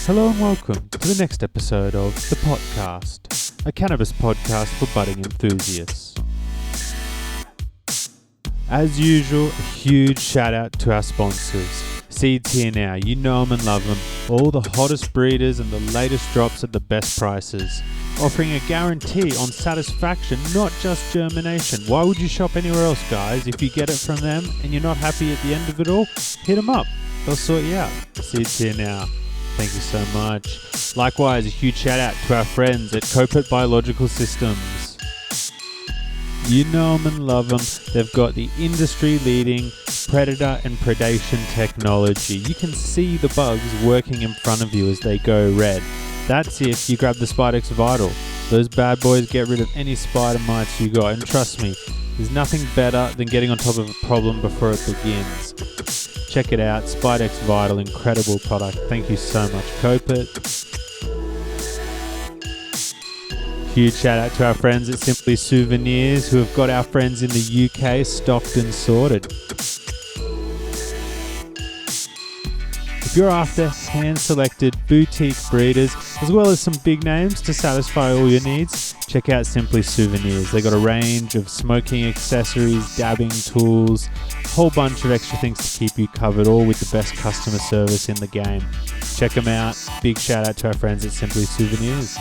Hello and welcome to the next episode of The Podcast, a cannabis podcast for budding enthusiasts. As usual, a huge shout out to our sponsors. Seeds Here Now, you know them and love them. All the hottest breeders and the latest drops at the best prices. Offering a guarantee on satisfaction, not just germination. Why would you shop anywhere else, guys? If you get it from them and you're not happy at the end of it all, hit them up. They'll sort you out. Seeds Here Now. Thank you so much. Likewise, a huge shout out to our friends at Koppert Biological Systems. You know them and love them. They've got the industry-leading predator and predation technology. You can see the bugs working in front of you as they go red. That's if you grab the Spidex Vital. Those bad boys get rid of any spider mites you got. And trust me, there's nothing better than getting on top of a problem before it begins. Check it out, Spidex Vital, incredible product. Thank you so much, Koppert. Huge shout out to our friends at Simply Souvenirs who have got our friends in the UK stocked and sorted. If you're after hand-selected boutique breeders as well as some big names to satisfy all your needs, check out Simply Souvenirs. They got a range of smoking accessories, dabbing tools, a whole bunch of extra things to keep you covered, all with the best customer service in the game. Check them out. Big shout out to our friends at Simply Souvenirs.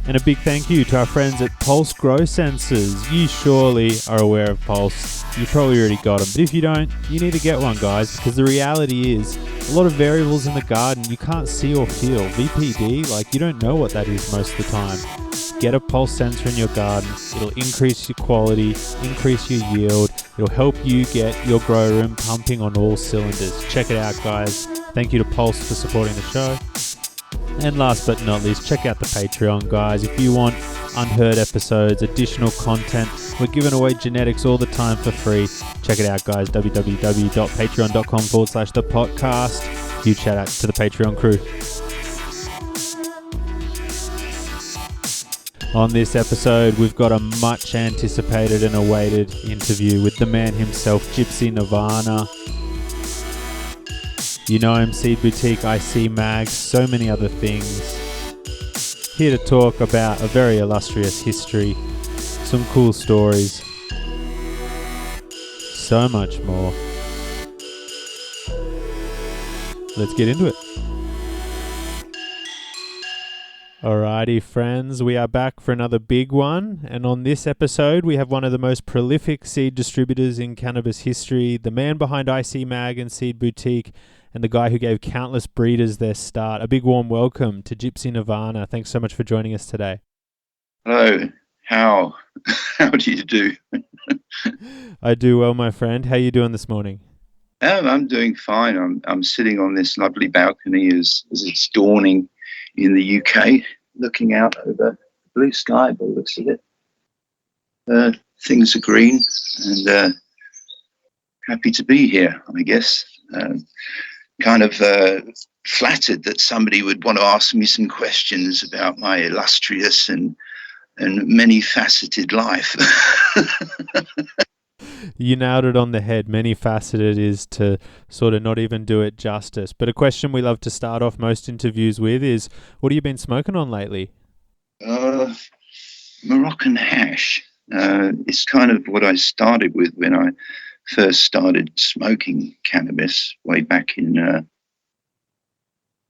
And a big thank you to our friends at Pulse Grow Sensors. You surely are aware of Pulse. You probably already got them. But if you don't, you need to get one, guys, because the reality is a lot of variables in the garden you can't see or feel. VPD, you don't know what that is most of the time. Get a pulse sensor in your garden. It'll increase your quality, increase your yield. It'll help you get your grow room pumping on all cylinders. Check it out, guys. Thank you to Pulse for supporting the show. And last but not least, check out the Patreon, guys. If you want unheard episodes, additional content, we're giving away genetics all the time for free. Check it out, guys. www.patreon.com/thepodcast. Huge shout out to the Patreon crew. On this episode, we've got a much anticipated and awaited interview with the man himself, Gypsy Nirvana. You know him, Seed Boutique, ICMag, so many other things. Here to talk about a very illustrious history, some cool stories, so much more. Let's get into it. Alrighty, friends, we are back for another big one. And on this episode, we have one of the most prolific seed distributors in cannabis history, the man behind ICMag and Seed Boutique, and the guy who gave countless breeders their start. A big warm welcome to Gypsy Nirvana. Thanks so much for joining us today. Hello. How do you do? I do well, my friend. How are you doing this morning? I'm doing fine. I'm sitting on this lovely balcony as it's dawning in the UK, looking out over the blue sky by the looks of it. Things are green and happy to be here, I guess. Kind of flattered that somebody would want to ask me some questions about my illustrious and many-faceted life. You nailed it on the head. Many-faceted is to sort of not even do it justice. But a question we love to start off most interviews with is, what have you been smoking on lately? Moroccan hash. It's kind of what I started with when I first started smoking cannabis way back in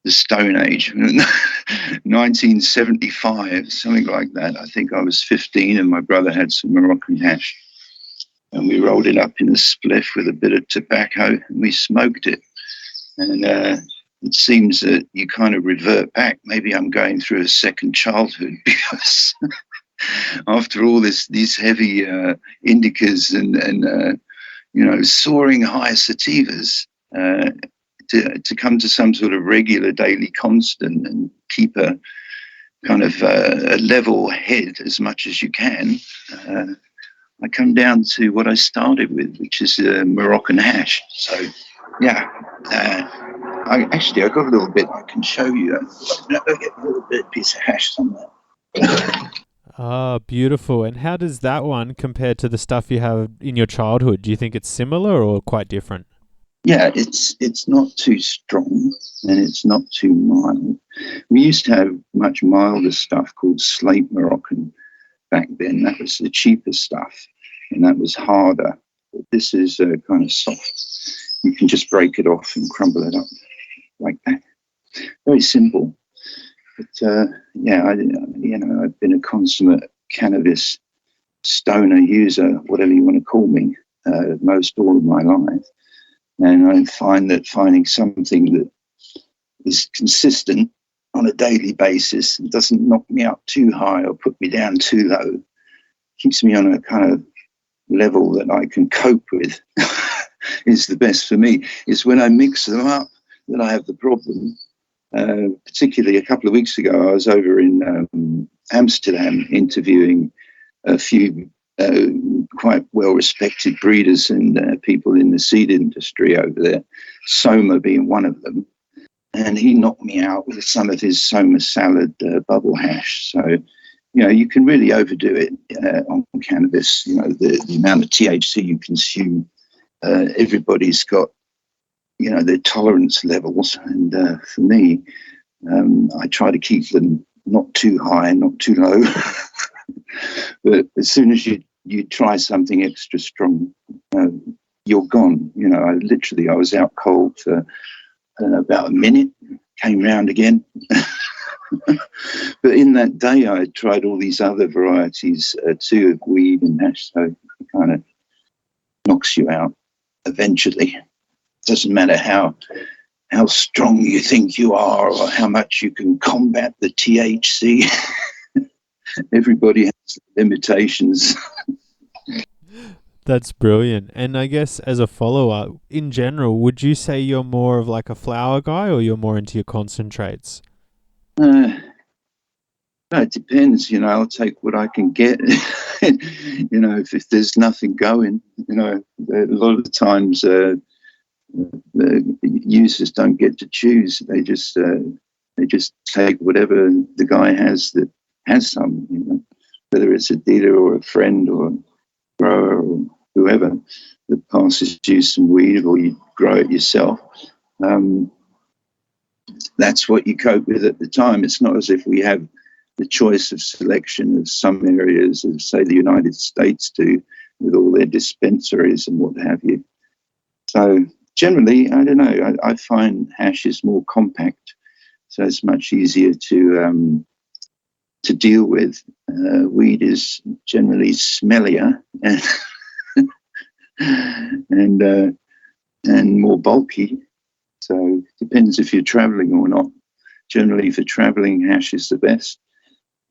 the Stone Age, 1975, something like that. I think I was 15 and my brother had some Moroccan hash. And we rolled it up in a spliff with a bit of tobacco and we smoked it. And it seems that you kind of revert back. Maybe I'm going through a second childhood because after all these heavy indicas and soaring high sativas, to come to some sort of regular daily constant and keep a kind of a level head as much as you can, I come down to what I started with, which is Moroccan hash. So, yeah, I got a little bit I can show you. I'll get a little bit piece of hash somewhere. Ah, beautiful. And how does that one compare to the stuff you have in your childhood? Do you think it's similar or quite different? Yeah, it's not too strong and it's not too mild. We used to have much milder stuff called slate Moroccan back then. That was the cheaper stuff, and that was harder. But this is kind of soft. You can just break it off and crumble it up like that. Very simple. But yeah, I've been a consummate cannabis stoner user, whatever you want to call me, most all of my life. And I find that finding something that is consistent on a daily basis and doesn't knock me up too high or put me down too low, keeps me on a kind of level that I can cope with, is the best for me. It's when I mix them up that I have the problem. Particularly a couple of weeks ago, I was over in Amsterdam interviewing a few quite well-respected breeders and people in the seed industry over there, Soma being one of them. And he knocked me out with some of his Soma salad bubble hash. So, you can really overdo it on cannabis. The amount of THC you consume, everybody's got, their tolerance levels. And for me, I try to keep them not too high, not too low. But as soon as you try something extra strong, you're gone. I was out cold for about a minute, came round again. But in that day, I tried all these other varieties too of weed and hash, so it kind of knocks you out eventually. Doesn't matter how strong you think you are or how much you can combat the THC. Everybody has limitations. That's brilliant. And I guess as a follow-up, in general, would you say you're more of like a flower guy or you're more into your concentrates? It depends. I'll take what I can get. If there's nothing going, a lot of the times the users don't get to choose. They just take whatever the guy has that has some, whether it's a dealer or a friend or a grower or whoever that passes you some weed or you grow it yourself. That's what you cope with at the time. It's not as if we have the choice of selection of some areas of, say, the United States do with all their dispensaries and what have you. So generally, I don't know, I find hash is more compact, so it's much easier to deal with. Weed is generally smellier and more bulky. So it depends if you're traveling or not. Generally, for traveling, hash is the best.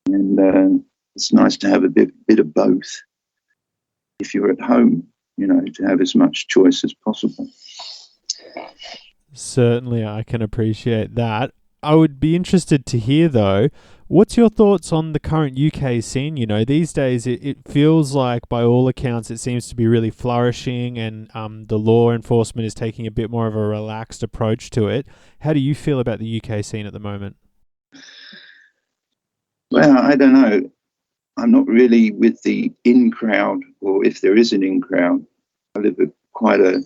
And it's nice to have a bit of both. If you're at home, to have as much choice as possible. Certainly, I can appreciate that. I would be interested to hear, though, what's your thoughts on the current UK scene? These days it feels like, by all accounts, it seems to be really flourishing and the law enforcement is taking a bit more of a relaxed approach to it. How do you feel about the UK scene at the moment? Well, I don't know. I'm not really with the in crowd, or if there is an in crowd. I live quite a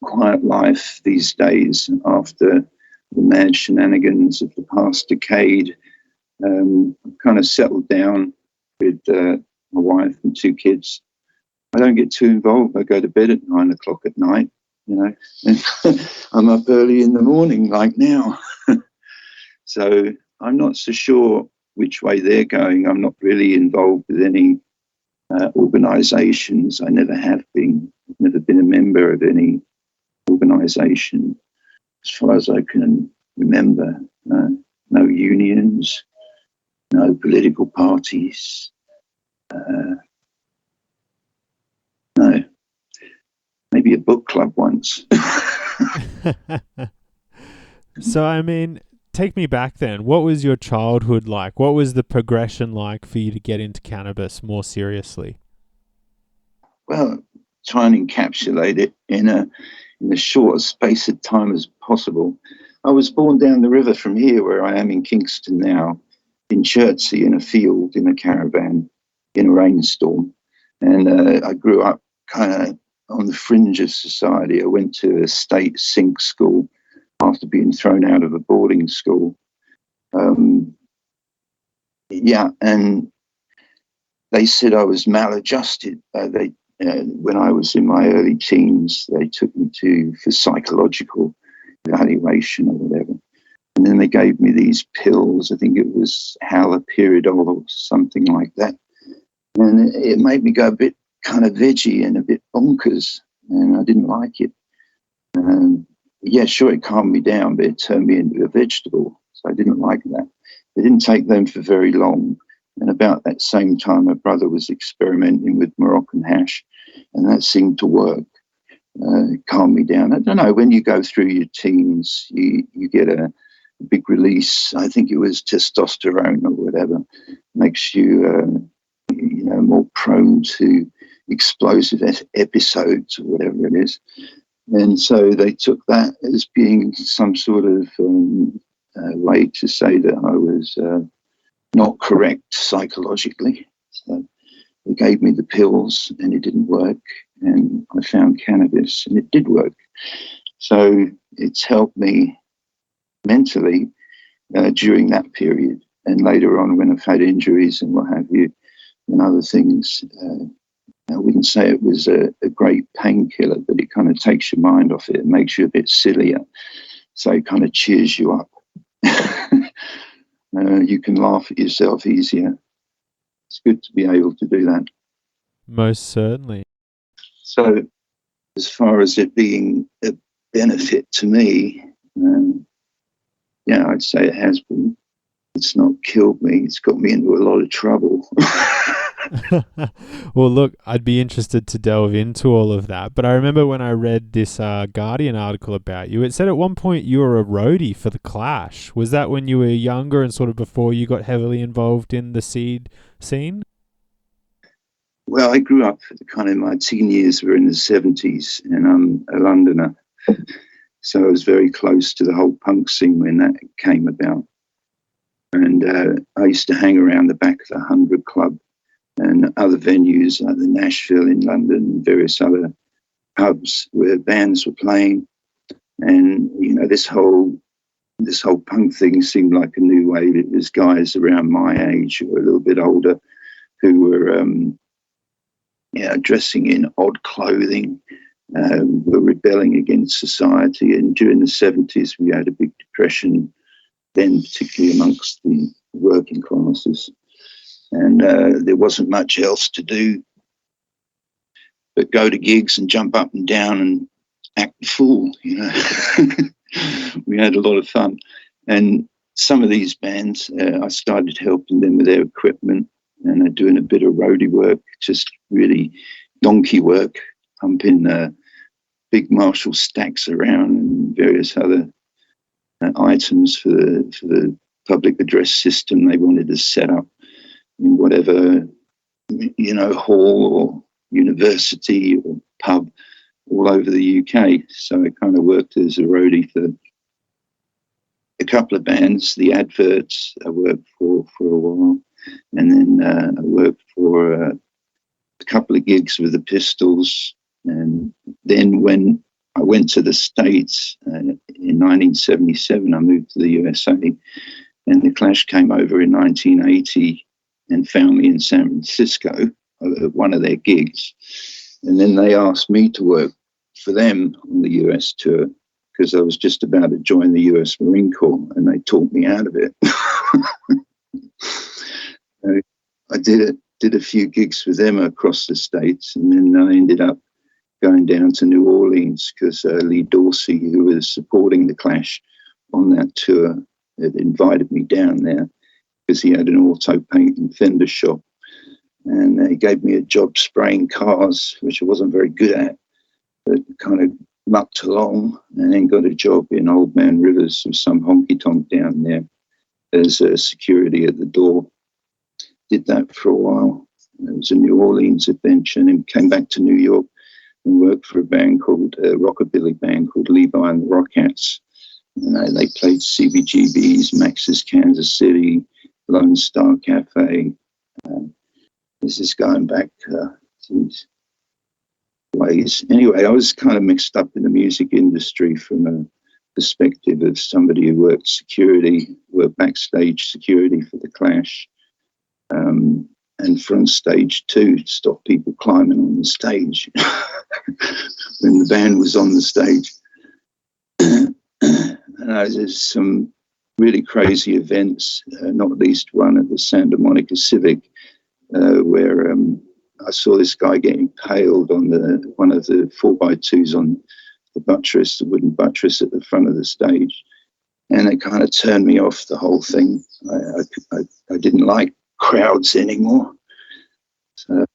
quiet life these days after the mad shenanigans of the past decade. I've kind of settled down with my wife and 2 kids. I don't get too involved. I go to bed at 9 o'clock at night, and I'm up early in the morning like now. So I'm not so sure which way they're going. I'm not really involved with any organisations. I never have been. I've never been a member of any organisation as far as I can remember. No unions, no political parties. No, maybe a book club once. So, take me back then. What was your childhood like? What was the progression like for you to get into cannabis more seriously? Well, try and encapsulate it in a short space of time as possible. I was born down the river from here, where I am in Kingston now, in Chertsey in a field in a caravan in a rainstorm. And I grew up kind of on the fringe of society. I went to a state sink school after being thrown out of a boarding school. And they said I was maladjusted. When I was in my early teens, they took me for psychological evaluation or whatever. And then they gave me these pills. I think it was haloperidol or something like that. And it made me go a bit kind of veggie and a bit bonkers. And I didn't like it. Sure, it calmed me down, but it turned me into a vegetable. So I didn't like that. They didn't take them for very long. And about that same time, my brother was experimenting with Moroccan hash, and that seemed to work. Calm me down. I don't know, when you go through your teens, you get a big release. I think it was testosterone or whatever, makes you more prone to explosive episodes or whatever it is. And so they took that as being some sort of way to say that I was not correct psychologically. So they gave me the pills and it didn't work, and I found cannabis and it did work. So it's helped me mentally during that period, and later on when I've had injuries and what have you and other things. I wouldn't say it was a great painkiller, but it kind of takes your mind off it. It makes you a bit sillier, so it kind of cheers you up. You can laugh at yourself easier. It's good to be able to do that. Most certainly. So as far as it being a benefit to me, I'd say it has been. It's not killed me. It's got me into a lot of trouble. Well, look, I'd be interested to delve into all of that. But I remember when I read this Guardian article about you, it said at one point you were a roadie for The Clash. Was that when you were younger and sort of before you got heavily involved in the seed scene? Well, I grew up kind of my teen years were in the 70s, and I'm a Londoner. So I was very close to the whole punk scene when that came about. And I used to hang around the back of the 100 Club and other venues like the Nashville in London and various other pubs where bands were playing. And, this whole punk thing seemed like a new wave. It was guys around my age or a little bit older who were dressing in odd clothing, were rebelling against society. And during the 70s, we had a big depression then, particularly amongst the working classes. And there wasn't much else to do but go to gigs and jump up and down and act the fool, We had a lot of fun. And some of these bands, I started helping them with their equipment and doing a bit of roadie work, just really donkey work, pumping big Marshall stacks around and various other items for the public address system they wanted to set up in whatever, hall or university or pub all over the UK. So I kind of worked as a roadie for a couple of bands. The Adverts I worked for a while, and then I worked for a couple of gigs with the Pistols. And then when I went to the States in 1977, I moved to the USA, and the Clash came over in 1980 and found me in San Francisco at one of their gigs. And then they asked me to work for them on the US tour because I was just about to join the US Marine Corps, and they talked me out of it. I did a few gigs with them across the States, and then I ended up going down to New Orleans because Lee Dorsey, who was supporting the Clash on that tour, had invited me down there because he had an auto paint and fender shop. And he gave me a job spraying cars, which I wasn't very good at, but kind of mucked along, and then got a job in Old Man Rivers with some honky-tonk down there as a security at the door. Did that for a while. It was a New Orleans adventure, and then came back to New York and worked for a band called a rockabilly band called Levi and the Rockettes. And they played CBGB's, Max's Kansas City, Lone Star Cafe. This is going back ways. Anyway, I was kind of mixed up in the music industry from a perspective of somebody who worked backstage security for the Clash, and front stage too, to stop people climbing on the stage when the band was on the stage. There's some really crazy events, not least one at the Santa Monica Civic, where I saw this guy getting impaled on one of the 4x2s on the wooden buttress at the front of the stage. And it kind of turned me off the whole thing. I didn't like crowds anymore. So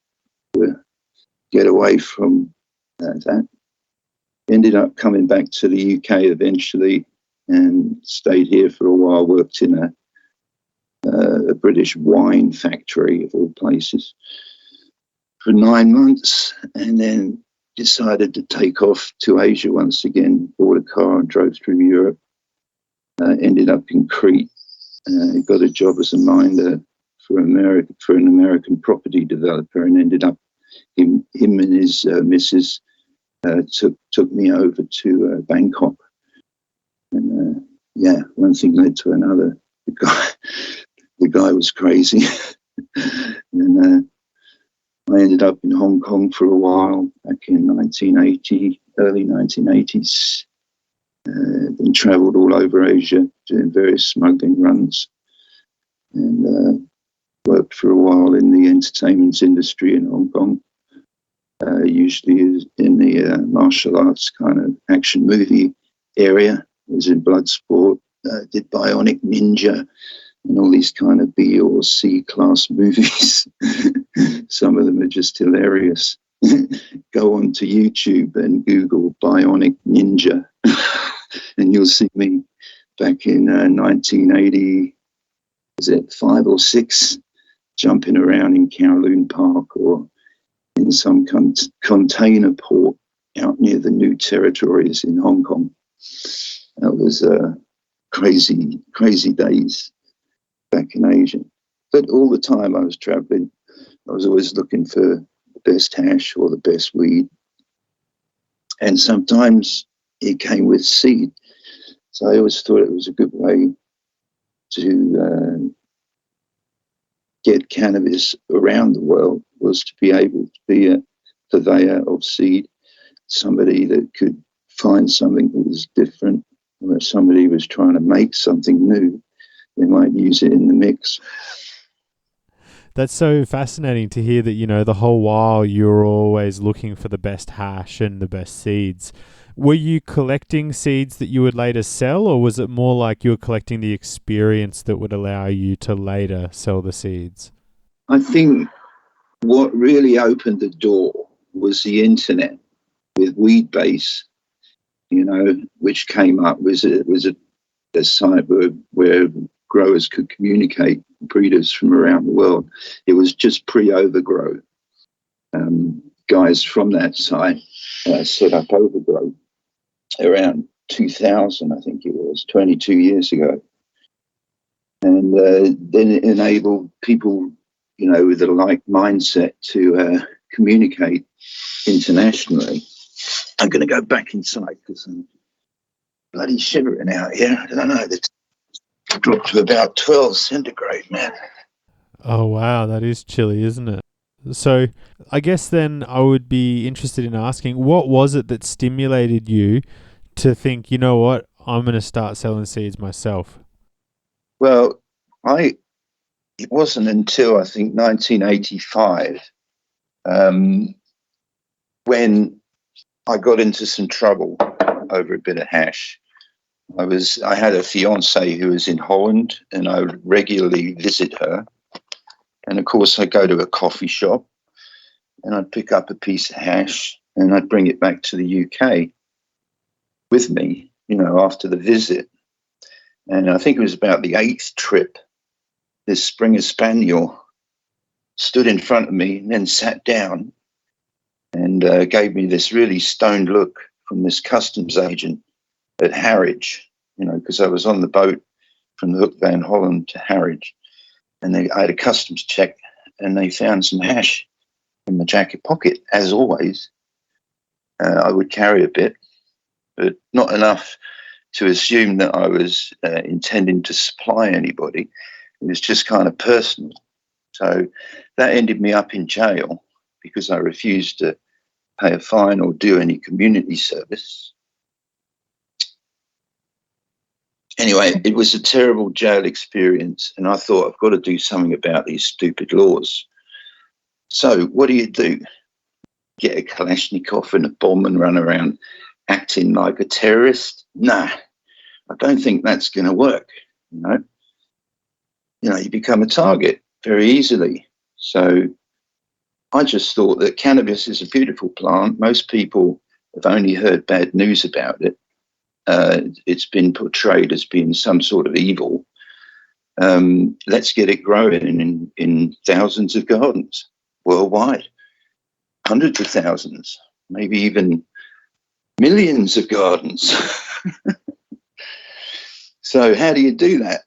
get away from that. Ended up coming back to the UK eventually and stayed here for a while, worked in a British wine factory of all places for 9 months, and then decided to take off to Asia once again, bought a car and drove through Europe, ended up in Crete, got a job as a minder for an American property developer, and ended up, him and his missus took me over to Bangkok. And one thing led to another. The guy was crazy. And I ended up in Hong Kong for a while back in early 1980s. Then travelled all over Asia doing various smuggling runs, and worked for a while in the entertainment industry in Hong Kong, usually in the martial arts kind of action movie area. I was in Bloodsport, did Bionic Ninja, and all these kind of B or C class movies. Some of them are just hilarious. Go onto YouTube and Google Bionic Ninja, and you'll see me back in 1980, was it 5 or 6, jumping around in Kowloon Park or in some container port out near the New Territories in Hong Kong. That was crazy, crazy days back in Asia. But all the time I was traveling, I was always looking for the best hash or the best weed. And sometimes it came with seed. So I always thought it was a good way to get cannabis around the world, was to be able to be a purveyor of seed, somebody that could find something that was different, or if somebody was trying to make something new, they might use it in the mix. That's so fascinating to hear that, the whole while you're always looking for the best hash and the best seeds. Were you collecting seeds that you would later sell, or was it more like you were collecting the experience that would allow you to later sell the seeds? I think what really opened the door was the internet with Weedbase, which came up. It was a site where growers could communicate, breeders from around the world. It was just pre-Overgrow. Guys from that site set up Overgrow around 2000, I think it was, 22 years ago. And then it enabled people, with a like mindset to communicate internationally. I'm going to go back inside because I'm bloody shivering out here. I don't know, it's dropped to about 12 centigrade, man. Oh, wow, that is chilly, isn't it? So I guess then I would be interested in asking, what was it that stimulated you to think, you know what, I'm going to start selling seeds myself? Well, it wasn't until I think 1985 when I got into some trouble over a bit of hash. I had a fiancée who was in Holland, and I would regularly visit her. And of course, I'd go to a coffee shop and I'd pick up a piece of hash and I'd bring it back to the UK with me, after the visit. And I think it was about the 8th trip, this Springer Spaniel stood in front of me and then sat down and gave me this really stoned look from this customs agent at Harwich, because I was on the boat from Hook Van Holland to Harwich. and I had a customs check, and they found some hash in my jacket pocket. As always, I would carry a bit, but not enough to assume that I was intending to supply anybody. It was just kind of personal. So that ended me up in jail because I refused to pay a fine or do any community service. Anyway, it was a terrible jail experience, and I thought, I've got to do something about these stupid laws. So what do? Get a Kalashnikov and a bomb and run around acting like a terrorist? Nah, I don't think that's going to work. You become a target very easily. So I just thought that cannabis is a beautiful plant. Most people have only heard bad news about it. It's been portrayed as being some sort of evil. Let's get it growing in thousands of gardens worldwide, hundreds of thousands, maybe even millions of gardens. So how do you do that?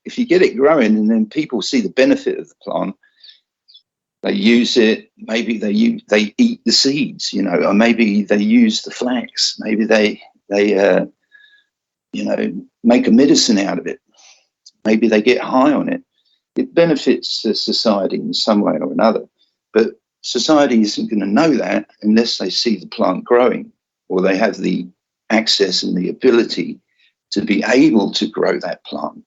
If you get it growing and then people see the benefit of the plant, they use it, maybe they eat the seeds, or maybe they use the flax, maybe they make a medicine out of it. Maybe they get high on it. It benefits the society in some way or another. But society isn't going to know that unless they see the plant growing, or they have the access and the ability to be able to grow that plant.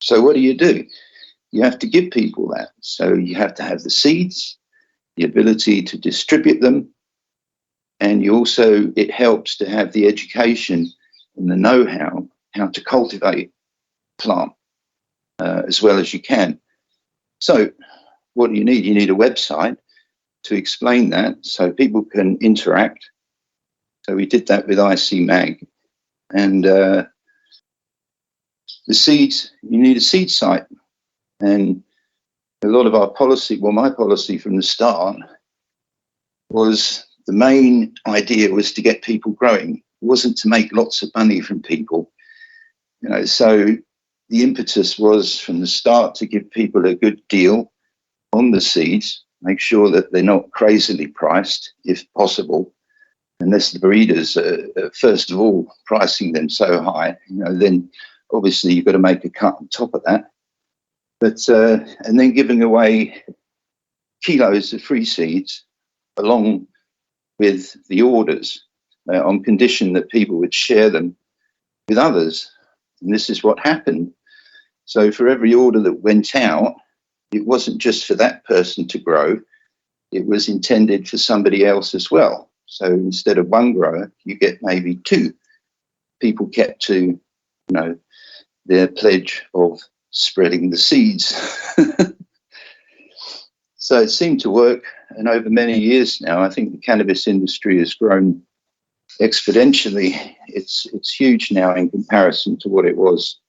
So what do? You have to give people that. So you have to have the seeds, the ability to distribute them, and it helps to have the education and the know-how to cultivate plant as well as you can. So what do you need? You need a website to explain that so people can interact. So we did that with ICMag. And the seeds, you need a seed site. And a lot of our policy, my policy from the start was, the main idea was to get people growing. It wasn't to make lots of money from people. So the impetus was from the start to give people a good deal on the seeds, make sure that they're not crazily priced, if possible, unless the breeders are first of all pricing them so high, then obviously you've got to make a cut on top of that. But and then giving away kilos of free seeds along with the orders on condition that people would share them with others. And this is what happened. So for every order that went out, it wasn't just for that person to grow, it was intended for somebody else as well. So instead of one grower, you get maybe two. People kept to, their pledge of spreading the seeds. So it seemed to work. And over many years now, I think the cannabis industry has grown exponentially. It's huge now in comparison to what it was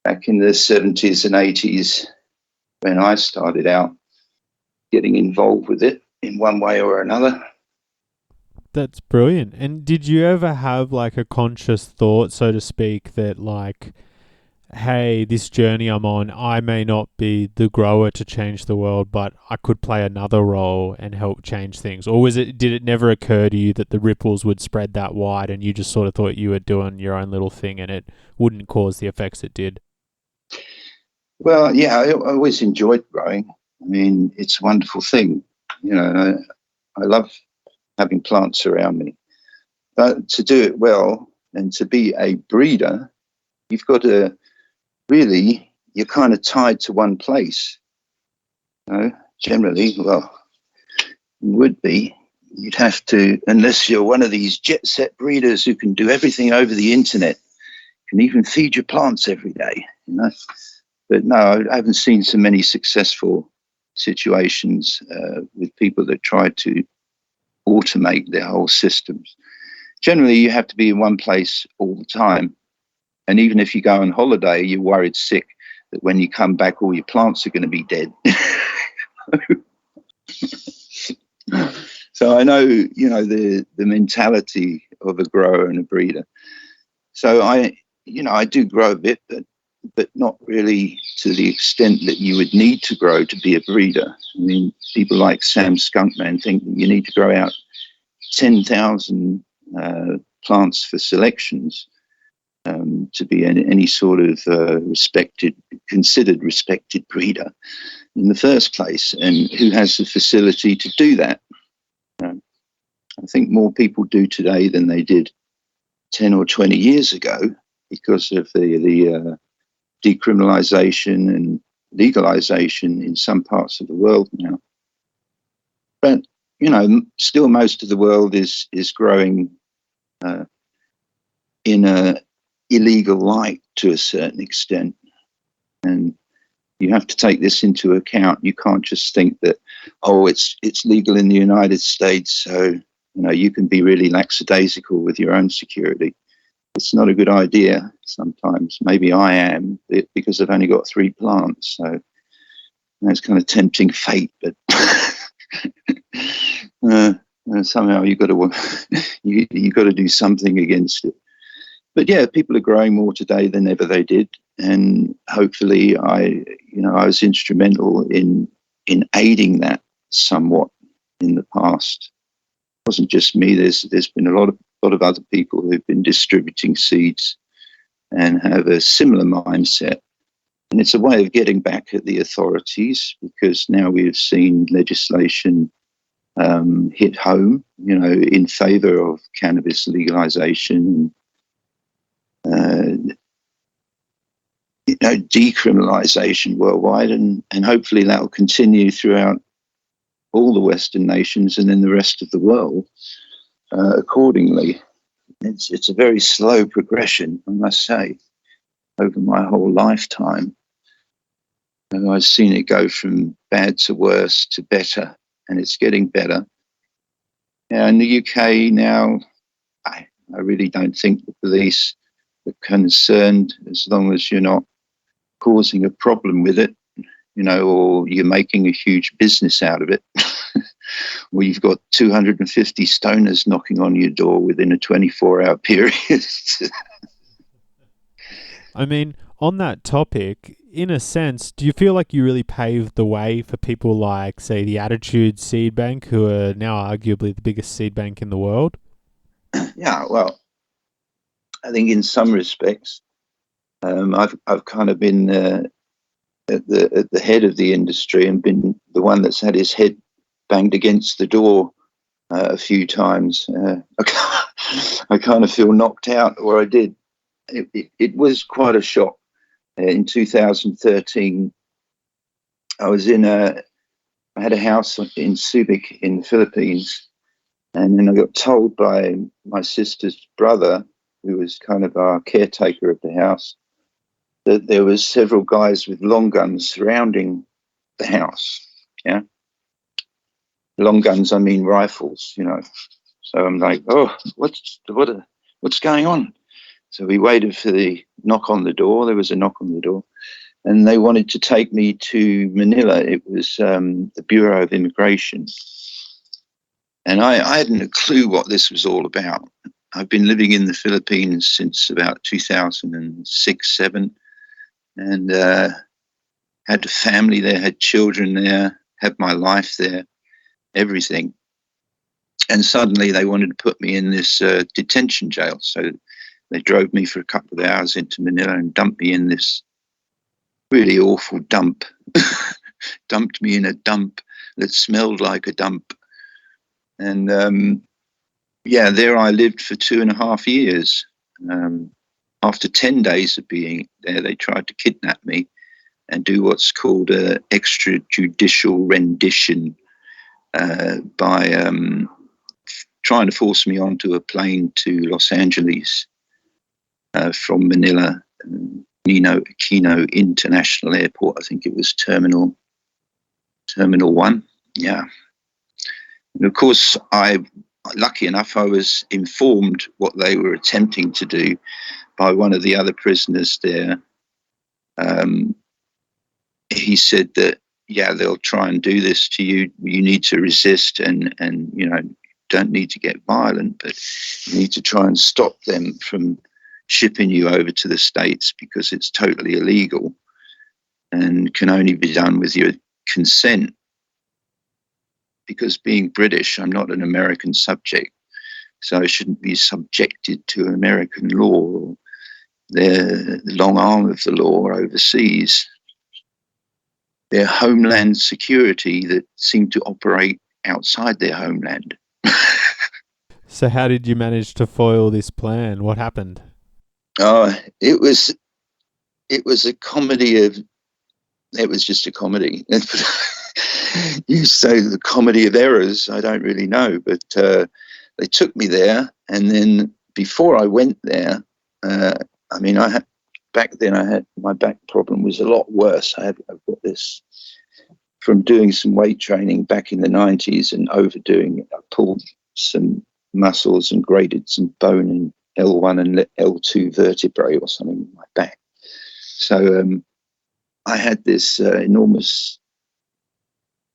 back in the 70s and 80s when I started out getting involved with it in one way or another. That's brilliant. And did you ever have like a conscious thought, so to speak, that like, hey, this journey I'm on, I may not be the grower to change the world, but I could play another role and help change things? Or did it never occur to you that the ripples would spread that wide and you just sort of thought you were doing your own little thing and it wouldn't cause the effects it did? Well, yeah, I always enjoyed growing. I mean, it's a wonderful thing. I love having plants around me. But to do it well and to be a breeder, you've got to really, you're kind of tied to one place. Generally, well, you would be. You'd have to, unless you're one of these jet set breeders who can do everything over the internet, can even feed your plants every day, But no, I haven't seen so many successful situations with people that try to automate their whole systems. Generally, you have to be in one place all the time. And even if you go on holiday, you're worried sick that when you come back, all your plants are going to be dead. So I know, the mentality of a grower and a breeder. So I do grow a bit, but but not really to the extent that you would need to grow to be a breeder. I mean, people like Sam Skunkman think that you need to grow out 10,000 plants for selections to be any sort of considered respected breeder in the first place, and who has the facility to do that. I think more people do today than they did 10 or 20 years ago because of the decriminalisation and legalisation in some parts of the world now. But, still most of the world is growing in a illegal light to a certain extent. And you have to take this into account. You can't just think that, it's legal in the United States, so you can be really lackadaisical with your own security. It's not a good idea sometimes. Maybe I am, because I've only got 3 plants, so it's kind of tempting fate. But somehow you got to do something against it. But yeah, people are growing more today than ever they did, and hopefully, I was instrumental in aiding that somewhat in the past. It wasn't just me. There's been a lot of other people who've been distributing seeds and have a similar mindset. And it's a way of getting back at the authorities, because now we have seen legislation hit home, in favour of cannabis legalisation and decriminalisation worldwide, and hopefully that will continue throughout all the Western nations and then the rest of the world accordingly. It's a very slow progression, I must say, over my whole lifetime. I've seen it go from bad to worse to better, and it's getting better. In the UK now, I really don't think the police are concerned, as long as you're not causing a problem with it, or you're making a huge business out of it, or you've got 250 stoners knocking on your door within a 24-hour period. I mean, on that topic, in a sense, do you feel like you really paved the way for people like, say, the Attitude Seed Bank, who are now arguably the biggest seed bank in the world? Yeah, well, I think in some respects, I've kind of been at the head of the industry and been the one that's had his head banged against the door a few times. I kind of feel knocked out, or I did. It was quite a shock. In 2013, I had a house in Subic in the Philippines, and then I got told by my sister's brother, who was kind of our caretaker of the house, that there was several guys with long guns surrounding the house. Yeah, long guns, I mean rifles. So I'm like, what's going on? So we waited for the knock on the door. There was a knock on the door, and they wanted to take me to Manila. It was the Bureau of Immigration, and I hadn't a clue what this was all about. I've been living in the Philippines since about 2006, 7, and had a family there, had children there, had my life there, everything. And suddenly they wanted to put me in this detention jail. So they drove me for a couple of hours into Manila and dumped me in this really awful dump. Dumped me in a dump that smelled like a dump. And there I lived for 2.5 years. After 10 days of being there, they tried to kidnap me and do what's called an extrajudicial rendition by trying to force me onto a plane to Los Angeles from Manila, Nino Aquino International Airport. I think it was Terminal 1. Yeah. And of course, lucky enough, I was informed what they were attempting to do by one of the other prisoners there. He said that, they'll try and do this to you. You need to resist and don't need to get violent, but you need to try and stop them from shipping you over to the States because it's totally illegal and can only be done with your consent. Because being British, I'm not an American subject, so I shouldn't be subjected to American law or the long arm of the law overseas. Their homeland security that seem to operate outside their homeland. So how did you manage to foil this plan? What happened? It was a comedy of. It was just a comedy. You say the comedy of errors. I don't really know, but they took me there, and then before I went there, back then I had my back problem was a lot worse. I've got this from doing some weight training back in the 90s and overdoing it. I pulled some muscles and grated some bone in L1 and L2 vertebrae or something in my back. So I had this enormous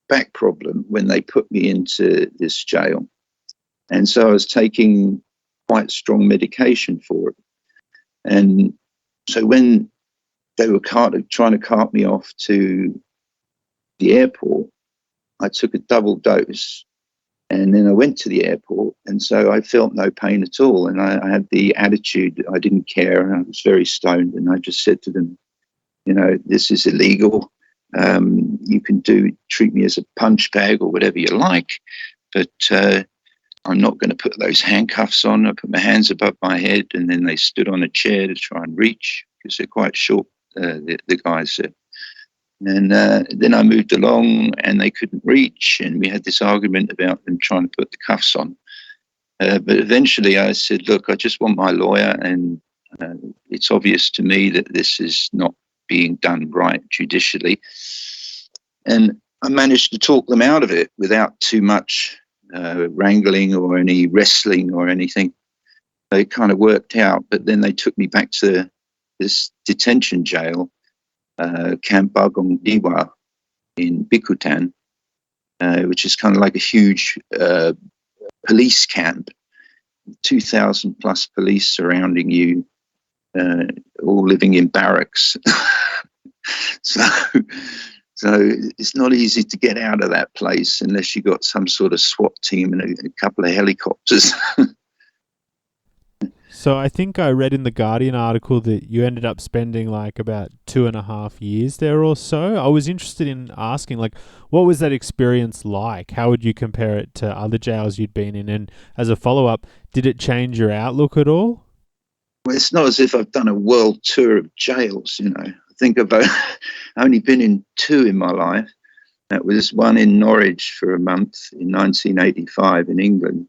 back problem when they put me into this jail. And so I was taking quite strong medication for it. And so when they were trying to cart me off to the airport, I took a double dose. And then I went to the airport, and so I felt no pain at all. And I had the attitude that I didn't care, and I was very stoned. And I just said to them, this is illegal. You can treat me as a punch bag or whatever you like, but I'm not going to put those handcuffs on. I put my hands above my head, and then they stood on a chair to try and reach because they're quite short, the guys. And then I moved along and they couldn't reach, and we had this argument about them trying to put the cuffs on. But eventually I said, look, I just want my lawyer, and it's obvious to me that this is not being done right judicially. And I managed to talk them out of it without too much wrangling or any wrestling or anything. They kind of worked out, but then they took me back to this detention jail, Camp Bagong Diwa in Bikutan, which is kind of like a huge police camp, 2,000 plus police surrounding you, all living in barracks. So it's not easy to get out of that place unless you got some sort of SWAT team and a couple of helicopters. So I think I read in the Guardian article that you ended up spending like about 2.5 years there or so. I was interested in asking, what was that experience like? How would you compare it to other jails you'd been in? And as a follow-up, did it change your outlook at all? Well, it's not as if I've done a world tour of jails, I think I've only been in 2 in my life. That was one in Norwich for a month in 1985 in England.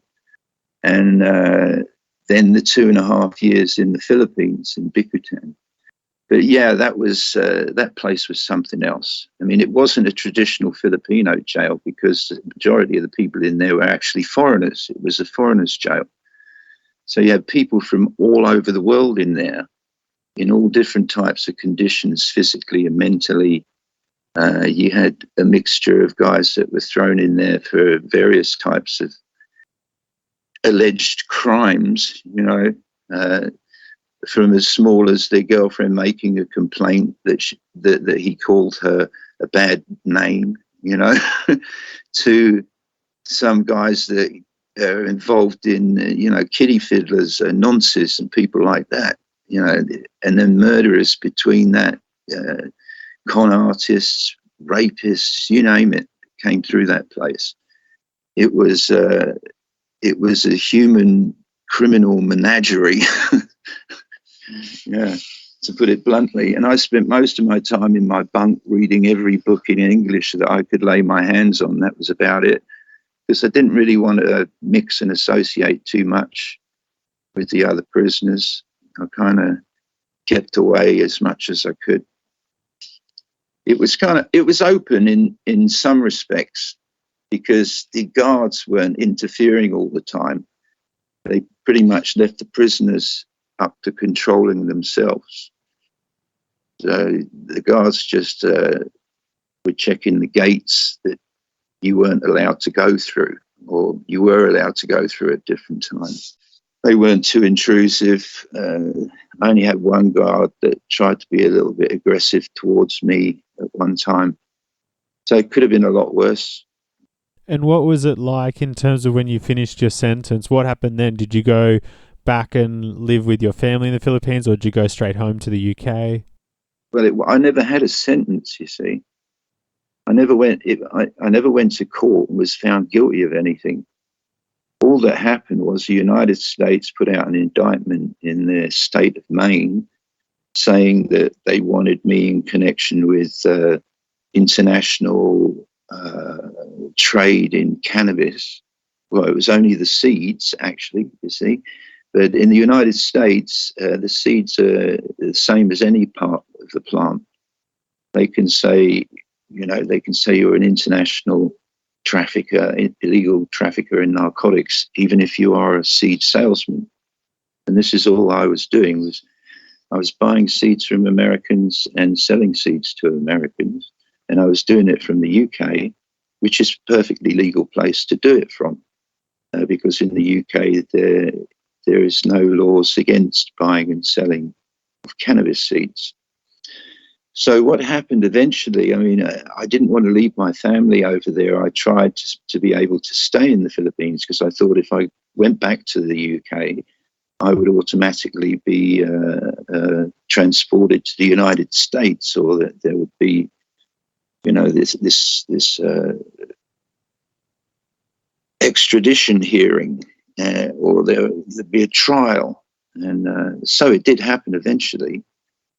And then the 2.5 years in the Philippines in Bikutan. But yeah, that place was something else. I mean, it wasn't a traditional Filipino jail because the majority of the people in there were actually foreigners. It was a foreigners' jail. So you had people from all over the world in there, in all different types of conditions, physically and mentally. You had a mixture of guys that were thrown in there for various types of alleged crimes, from as small as their girlfriend making a complaint that he called her a bad name, to some guys that are involved in, kiddie fiddlers, nonces and people like that, and then murderers between that, con artists, rapists, you name it, came through that place. It was a human criminal menagerie, yeah, to put it bluntly. And I spent most of my time in my bunk reading every book in English that I could lay my hands on. That was about it, because I didn't really want to mix and associate too much with the other prisoners. I kind of kept away as much as I could. It was open in some respects, because the guards weren't interfering all the time. They pretty much left the prisoners up to controlling themselves. So the guards just were checking the gates that you weren't allowed to go through, or you were allowed to go through at different times. they weren't too intrusive. I only had one guard that tried to be a little bit aggressive towards me at one time. So it could have been a lot worse. And what was it like in terms of when you finished your sentence? What happened then? Did you go back and live with your family in the Philippines, or did you go straight home to the UK? Well, I never had a sentence, you see. I never went to court and was found guilty of anything. All that happened was the United States put out an indictment in their state of Maine saying that they wanted me in connection with international trade in cannabis. Well, it was only the seeds, actually, you see. But in the United States, the seeds are the same as any part of the plant. They can say, you're an international trafficker, illegal trafficker in narcotics, even if you are a seed salesman. And this is all I was doing. I was buying seeds from Americans and selling seeds to Americans. And I was doing it from the UK, which is a perfectly legal place to do it from. Because in the UK, there is no laws against buying and selling of cannabis seeds. So what happened eventually, I didn't want to leave my family over there. I tried to be able to stay in the Philippines because I thought if I went back to the UK, I would automatically be transported to the United States, or that there would be, this extradition hearing, or there'd be a trial. And so it did happen eventually.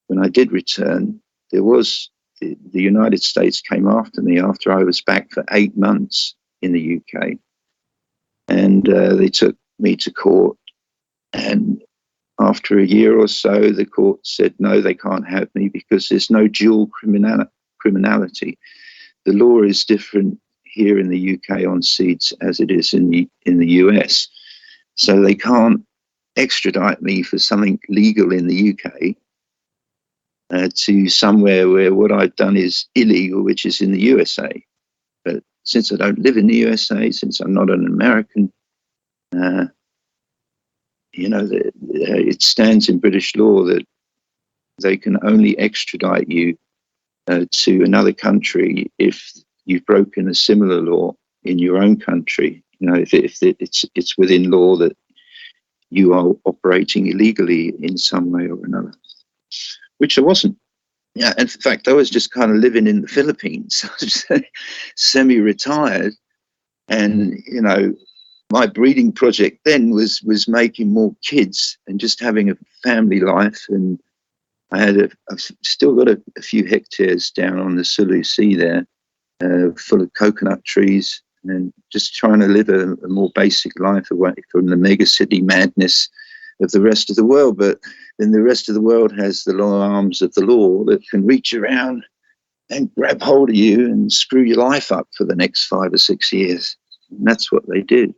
When I did return, there was the United States came after me after I was back for 8 months in the UK. And they took me to court. And after a year or so, the court said, no, they can't have me because there's no dual criminality. The law is different here in the UK on seeds as it is in the US. So they can't extradite me for something legal in the UK to somewhere where what I've done is illegal, which is in the USA. But since I don't live in the USA, since I'm not an American, it stands in British law that they can only extradite you to another country if you've broken a similar law in your own country. If it's within law that you are operating illegally in some way or another, which I wasn't. Yeah, in fact, I was just kind of living in the Philippines, semi-retired, and my breeding project then was making more kids and just having a family life. And I've still got a few hectares down on the Sulu Sea there, full of coconut trees, and just trying to live a more basic life away from the mega city madness of the rest of the world. But then the rest of the world has the long arms of the law that can reach around and grab hold of you and screw your life up for the next 5 or 6 years. And that's what they did.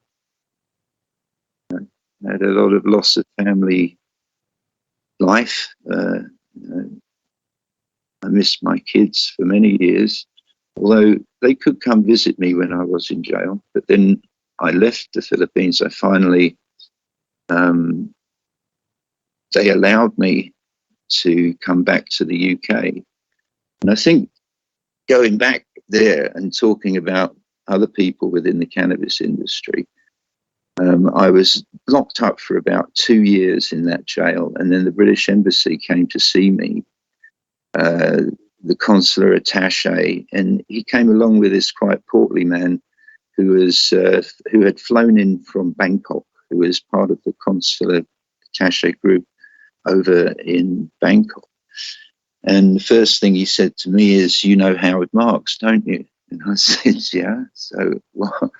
I had a lot of loss of family life. I missed my kids for many years, although they could come visit me when I was in jail. But then I left the Philippines. I finally, they allowed me to come back to the UK. And I think going back there and talking about other people within the cannabis industry, I was locked up for about 2 years in that jail. And then the British Embassy came to see me, the consular attaché, and he came along with this quite portly man who had flown in from Bangkok, who was part of the consular attaché group over in Bangkok. And the first thing he said to me is, "You know Howard Marks, don't you?" And I said, "Yeah." So what?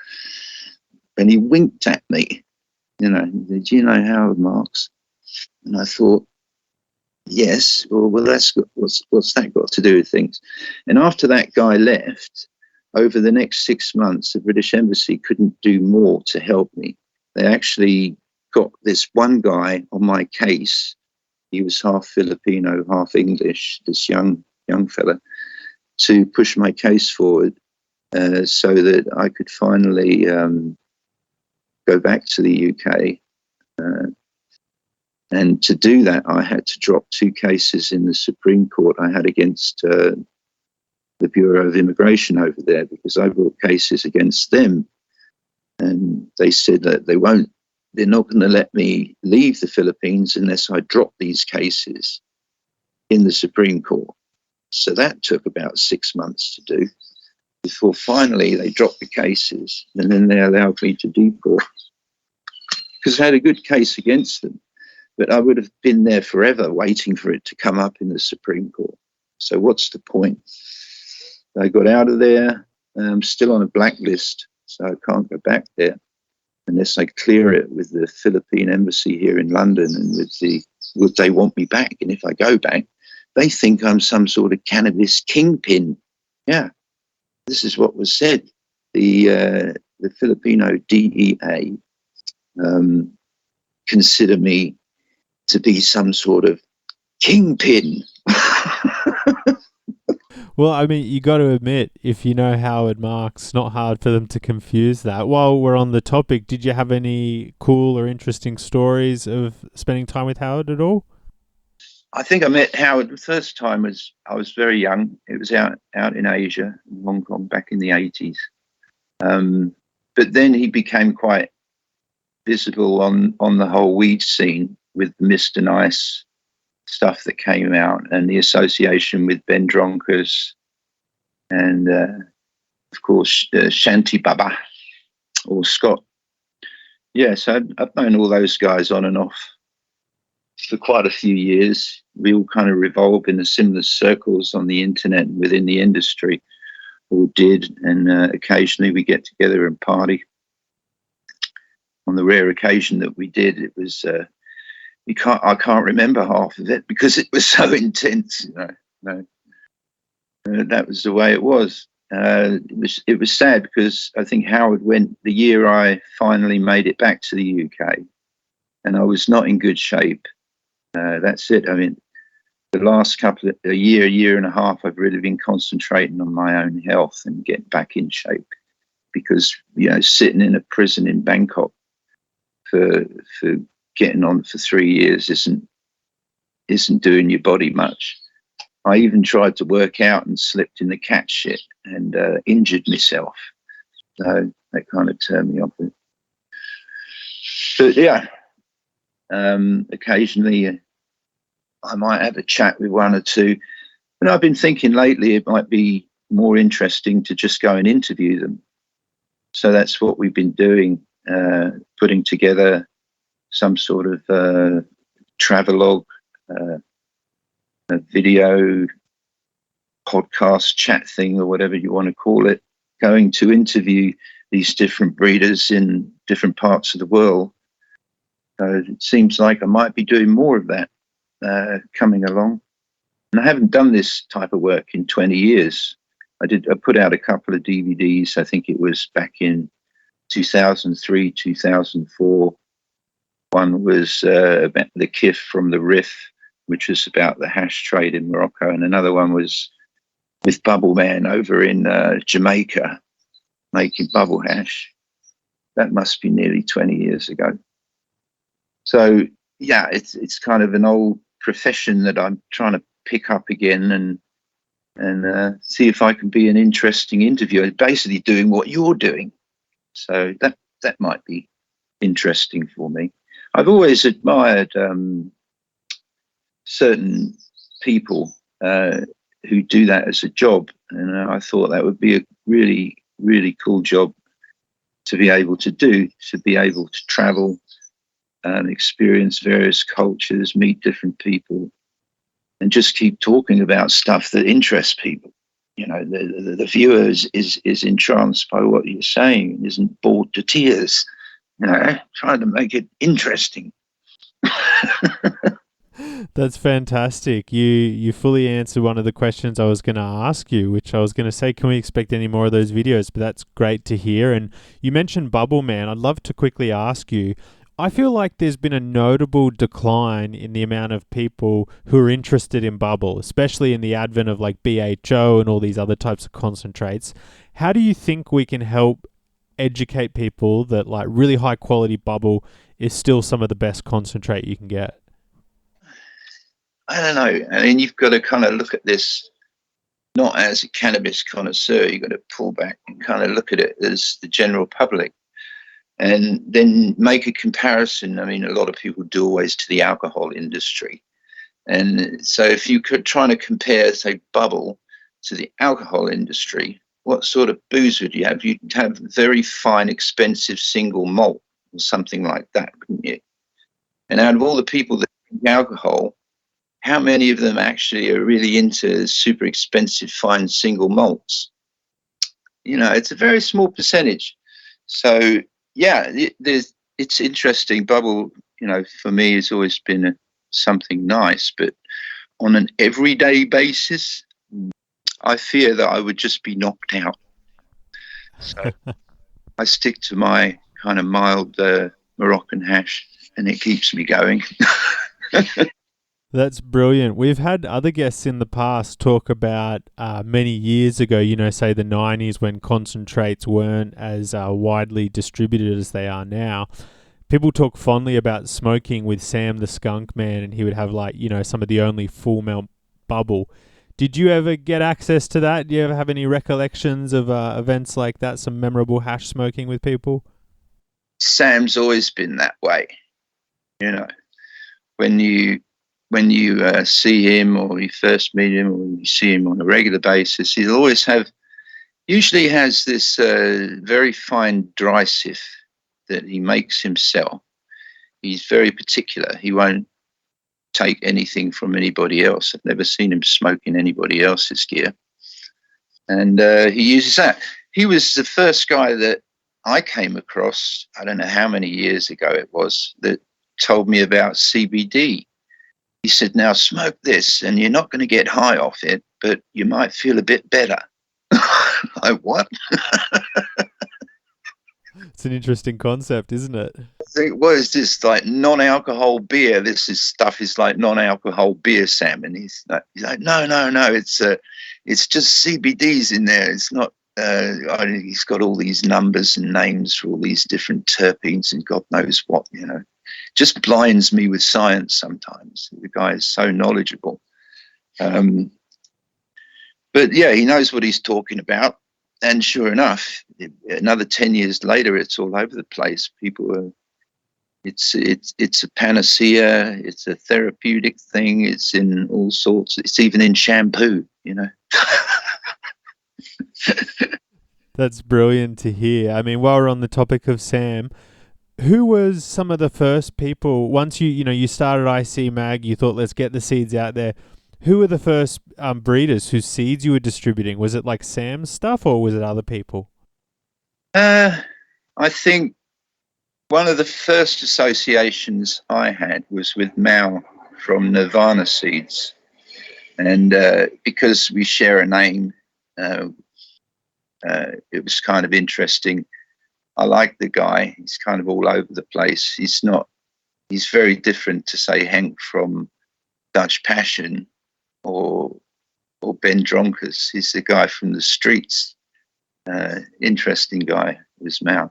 And he winked at me, "Do you know Howard Marks?" And I thought, yes, well, that's what's that got to do with things? And after that guy left, over the next 6 months, the British Embassy couldn't do more to help me. They actually got this one guy on my case. He was half Filipino, half English, this young fella, to push my case forward so that I could finally go back to the UK And to do that, I had to drop 2 cases in the Supreme Court I had against the Bureau of Immigration over there, because I brought cases against them. And they said that they're not going to let me leave the Philippines unless I drop these cases in the Supreme Court. So that took about 6 months to do before finally they dropped the cases, and then they allowed me to deport, because I had a good case against them. But I would have been there forever waiting for it to come up in the Supreme Court. So what's the point? I got out of there. I'm still on a blacklist, so I can't go back there unless I clear it with the Philippine embassy here in London, and would they want me back? And if I go back, they think I'm some sort of cannabis kingpin. Yeah, this is what was said. The Filipino DEA consider me to be some sort of kingpin. Well, I mean, you got to admit, if you know Howard Marks, not hard for them to confuse that. While we're on the topic, did you have any cool or interesting stories of spending time with Howard at all? I think I met Howard the first time I was very young. It was out in Asia, in Hong Kong, back in the 80s. But then he became quite visible on the whole weed scene with Mr. Nice stuff that came out, and the association with Ben Dronkers, and of course Shanti Baba or Scott. Yes, I've known all those guys on and off for quite a few years. We all kind of revolve in the similar circles on the internet and within the industry, or did, and occasionally we get together and party. On the rare occasion that we did, it was I can't remember half of it because it was so intense. That was the way it was. It was sad because I think Howard went the year I finally made it back to the UK, and I was not in good shape. That's it. I mean, the last a year and a half, I've really been concentrating on my own health and getting back in shape, because sitting in a prison in Bangkok for getting on for 3 years isn't doing your body much. I even tried to work out and slipped in the cat shit and injured myself. So that kind of turned me off it. But yeah, occasionally I might have a chat with one or two. And I've been thinking lately it might be more interesting to just go and interview them. So that's what we've been doing, putting together some sort of travelogue, a video podcast chat thing, or whatever you want to call it, going to interview these different breeders in different parts of the world. So it seems like I might be doing more of that coming along. And I haven't done this type of work in 20 years. I put out a couple of DVDs. I think it was back in 2003, 2004. One was about the Kif from the Riff, which was about the hash trade in Morocco. And another one was with Bubble Man over in Jamaica, making bubble hash. That must be nearly 20 years ago. So, yeah, it's kind of an old profession that I'm trying to pick up again and see if I can be an interesting interviewer, basically doing what you're doing. So that might be interesting for me. I've always admired certain people who do that as a job, and I thought that would be a really, really cool job to be able to do, to be able to travel and experience various cultures, meet different people, and just keep talking about stuff that interests people. The viewer is entranced by what you're saying and isn't bored to tears. Trying to make it interesting. That's fantastic. You fully answered one of the questions I was going to ask you, which I was going to say, can we expect any more of those videos? But that's great to hear. And you mentioned Bubble Man. I'd love to quickly ask you, I feel like there's been a notable decline in the amount of people who are interested in bubble, especially in the advent of like BHO and all these other types of concentrates. How do you think we can help educate people that like really high quality bubble is still some of the best concentrate you can get? I don't know. I mean, you've got to kind of look at this not as a cannabis connoisseur. You've got to pull back and kind of look at it as the general public, and then make a comparison. I mean, a lot of people do always to the alcohol industry. And so if you could try to compare, say, bubble to the alcohol industry, what sort of booze would you have? You'd have very fine, expensive single malt or something like that, wouldn't you? And out of all the people that drink alcohol, how many of them actually are really into super expensive, fine single malts? You know, it's a very small percentage. So, yeah, it's interesting. Bubble, you know, for me has always been something nice, but on an everyday basis, I fear that I would just be knocked out. So I stick to my kind of mild Moroccan hash, and it keeps me going. That's brilliant. We've had other guests in the past talk about many years ago, you know, say the 90s, when concentrates weren't as widely distributed as they are now. People talk fondly about smoking with Sam the Skunk Man, and he would have, like, you know, some of the only full melt bubble. Did you ever get access to that? Do you ever have any recollections of events like that, some memorable hash smoking with people? Sam's always been that way. You know, when you see him, or you first meet him, or you see him on a regular basis, he'll usually has this very fine dry sieve that he makes himself. He's very particular. He won't take anything from anybody else. I've never seen him smoking anybody else's gear. And he uses that. He was the first guy that I came across, I don't know how many years ago it was, that told me about CBD. He said, now smoke this and you're not going to get high off it, but you might feel a bit better. Like, what? It's an interesting concept, isn't it? I think, what is this, like non-alcohol beer? Stuff is like non-alcohol beer, Sam. And he's like, no, it's just CBDs in there. It's not. He's got all these numbers and names for all these different terpenes and God knows what. You know, just blinds me with science sometimes. The guy is so knowledgeable. But yeah, he knows what he's talking about. And sure enough, another 10 years later, it's all over the place. People are, it's a panacea. It's a therapeutic thing. It's in all sorts. It's even in shampoo, you know. That's brilliant to hear. I mean, while we're on the topic of Sam, who was some of the first people, once you started ICMag, you thought, let's get the seeds out there. Who were the first breeders whose seeds you were distributing? Was it like Sam's stuff, or was it other people? I think one of the first associations I had was with Mao from Nirvana Seeds. And because we share a name, it was kind of interesting. I like the guy. He's kind of all over the place. He's very different to, say, Henk from Dutch Passion or Ben Dronkers. He's the guy from the streets. Interesting guy was Mao.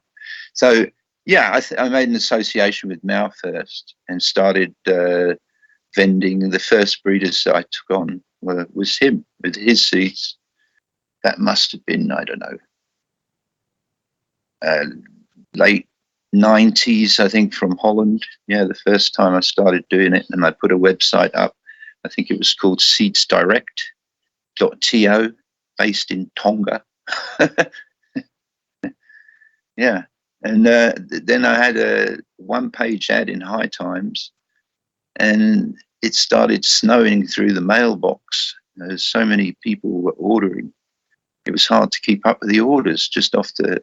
So yeah, I made an association with Mao first and started vending. The first breeders that I took on was him with his seeds. That must have been, I don't know, late 90s, I think, from Holland. Yeah, the first time I started doing it, and I put a website up. I think it was called seedsdirect.to, based in Tonga. Yeah. And then I had a one-page ad in High Times, and it started snowing through the mailbox. So many people were ordering. It was hard to keep up with the orders just off the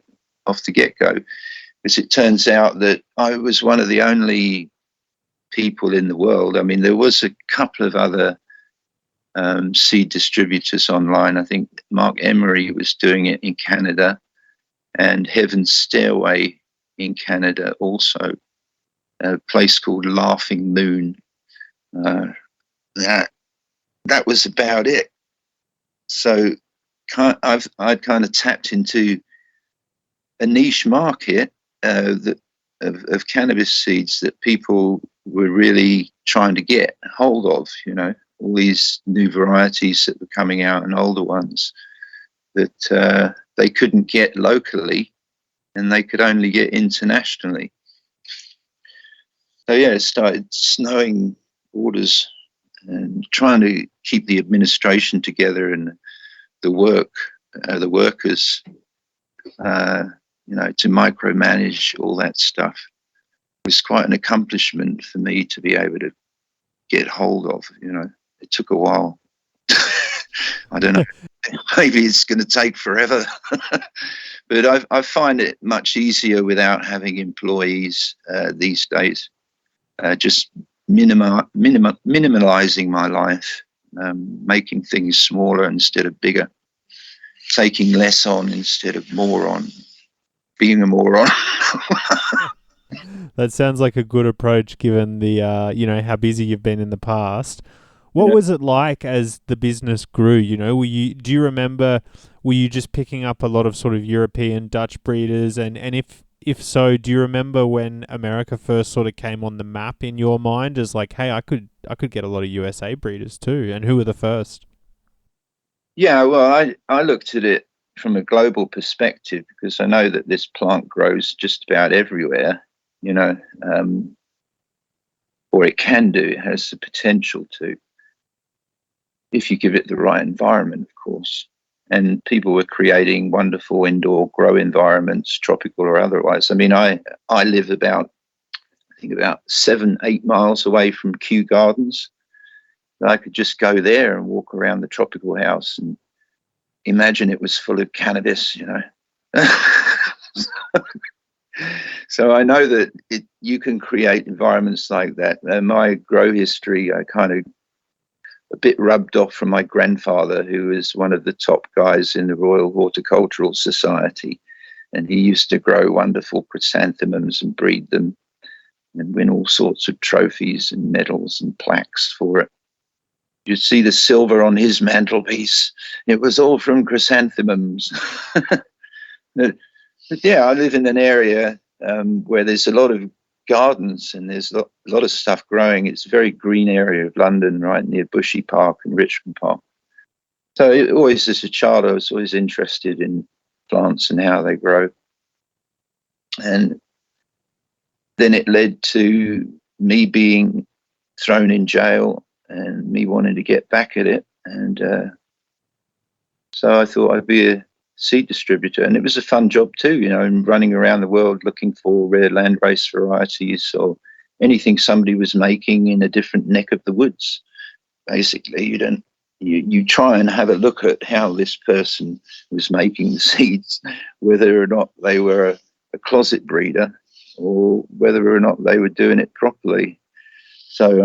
get-go, because it turns out that I was one of the only people in the world. I mean, there was a couple of other seed distributors online. I think Mark Emery was doing it in Canada, and Heaven's Stairway in Canada also. A place called Laughing Moon. That was about it. So I'd kind of tapped into a niche market that of cannabis seeds that people were really trying to get hold of, all these new varieties that were coming out and older ones that they couldn't get locally and they could only get internationally. So it started snowing orders and trying to keep the administration together and the workers, to micromanage all that stuff was quite an accomplishment for me to be able to get hold of. It took a while. I don't know. Maybe it's going to take forever. But I find it much easier without having employees these days. Just minimalizing my life, making things smaller instead of bigger, taking less on instead of more on, being a moron. That sounds like a good approach given the, how busy you've been in the past. What was it like as the business grew? Do you remember, were you just picking up a lot of sort of European Dutch breeders? And if so, do you remember when America first sort of came on the map in your mind as like, hey, I could get a lot of USA breeders too? And who were the first? Yeah, well, I looked at it from a global perspective because I know that this plant grows just about everywhere, or it can do. It has the potential to, if you give it the right environment, of course. And people were creating wonderful indoor grow environments, tropical or otherwise. I mean, I live about 7-8 miles away from Kew Gardens. I could just go there and walk around the tropical house and imagine it was full of cannabis, So I know that you can create environments like that. My grow history, I kind of a bit rubbed off from my grandfather, who was one of the top guys in the Royal Horticultural Society. And he used to grow wonderful chrysanthemums and breed them and win all sorts of trophies and medals and plaques for it. You'd see the silver on his mantelpiece. It was all from chrysanthemums. But yeah, I live in an area where there's a lot of gardens and there's a lot of stuff growing. It's a very green area of London, right near Bushy Park and Richmond Park. So always as a child, I was always interested in plants and how they grow. And then it led to me being thrown in jail and me wanting to get back at it. And so I thought I'd be a seed distributor. And it was a fun job too, and running around the world looking for rare landrace varieties or anything somebody was making in a different neck of the woods. Basically, you try and have a look at how this person was making the seeds, whether or not they were a closet breeder or whether or not they were doing it properly. So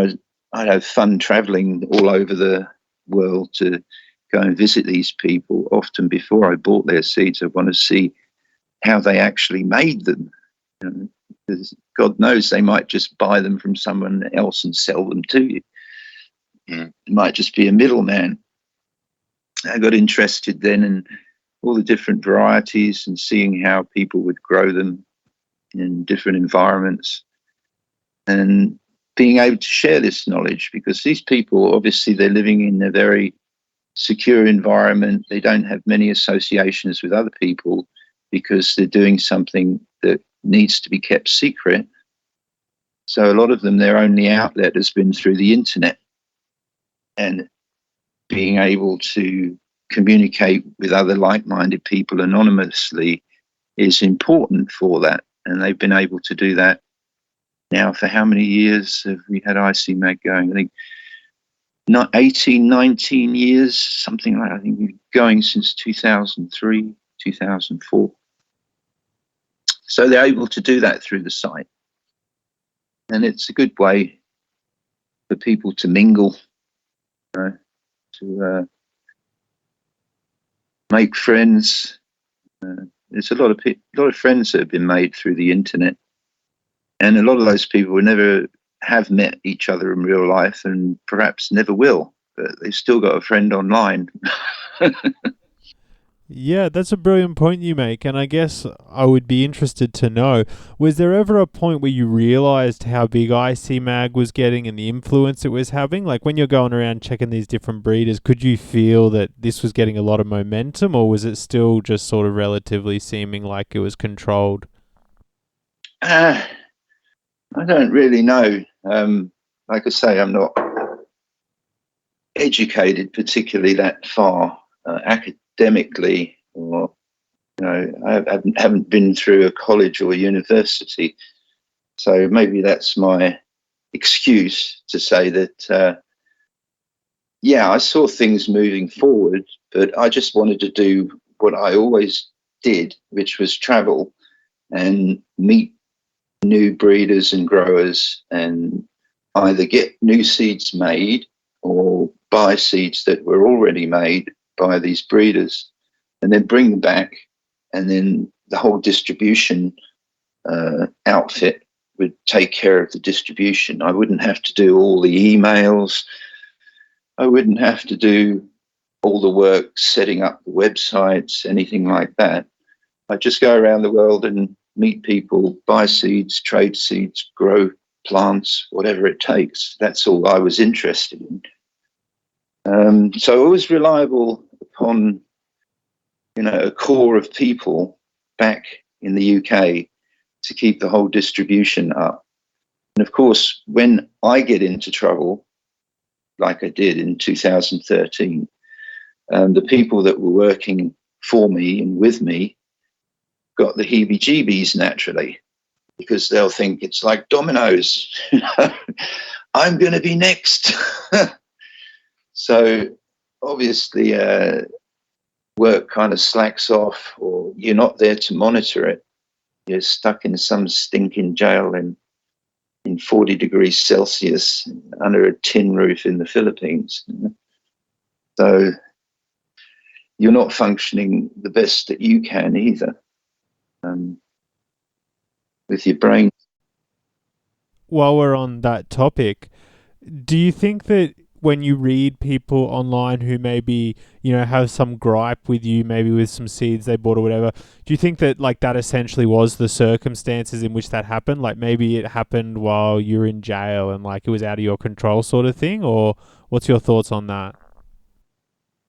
I'd have fun traveling all over the world to go and visit these people. Often before I bought their seeds, I want to see how they actually made them. Because God knows they might just buy them from someone else and sell them to you. It might just be a middleman. I got interested then in all the different varieties and seeing how people would grow them in different environments and being able to share this knowledge, because these people, obviously, they're living in a very secure environment. They don't have many associations with other people because they're doing something that needs to be kept secret. So a lot of them, their only outlet has been through the internet, and being able to communicate with other like-minded people anonymously is important for that. And they've been able to do that now. For how many years have we had ICMag going? I think not 18, 19 years, something like that. I think we've been going since 2003, 2004. So they're able to do that through the site. And it's a good way for people to mingle, to make friends. There's a lot of friends that have been made through the internet. And a lot of those people will never have met each other in real life and perhaps never will, but they've still got a friend online. Yeah, that's a brilliant point you make, and I guess I would be interested to know, was there ever a point where you realized how big ICMag was getting and the influence it was having? Like when you're going around checking these different breeders, could you feel that this was getting a lot of momentum, or was it still just sort of relatively seeming like it was controlled? Uh, I don't really know. Like I say, I'm not educated particularly that far academically, or I haven't been through a college or a university, so maybe that's my excuse to say that. Yeah, I saw things moving forward, but I just wanted to do what I always did, which was travel and meet new breeders and growers and either get new seeds made or buy seeds that were already made by these breeders and then bring them back. And then the whole distribution outfit would take care of the distribution. I wouldn't have to do all the emails. I wouldn't have to do all the work setting up the websites, anything like that. I'd just go around the world and meet people, buy seeds, trade seeds, grow plants, whatever it takes. That's all I was interested in. So I was reliable upon, a core of people back in the UK to keep the whole distribution up. And of course, when I get into trouble, like I did in 2013, the people that were working for me and with me got the heebie-jeebies naturally, because they'll think it's like dominoes. I'm going to be next. So obviously work kind of slacks off, or you're not there to monitor it. You're stuck in some stinking jail in 40 degrees Celsius under a tin roof in the Philippines. So you're not functioning the best that you can either, with your brain. While we're on that topic, do you think that when you read people online who maybe have some gripe with you, maybe with some seeds they bought or whatever, do you think that like that essentially was the circumstances in which that happened? Like maybe it happened while you're in jail and like it was out of your control, sort of thing? Or what's your thoughts on that?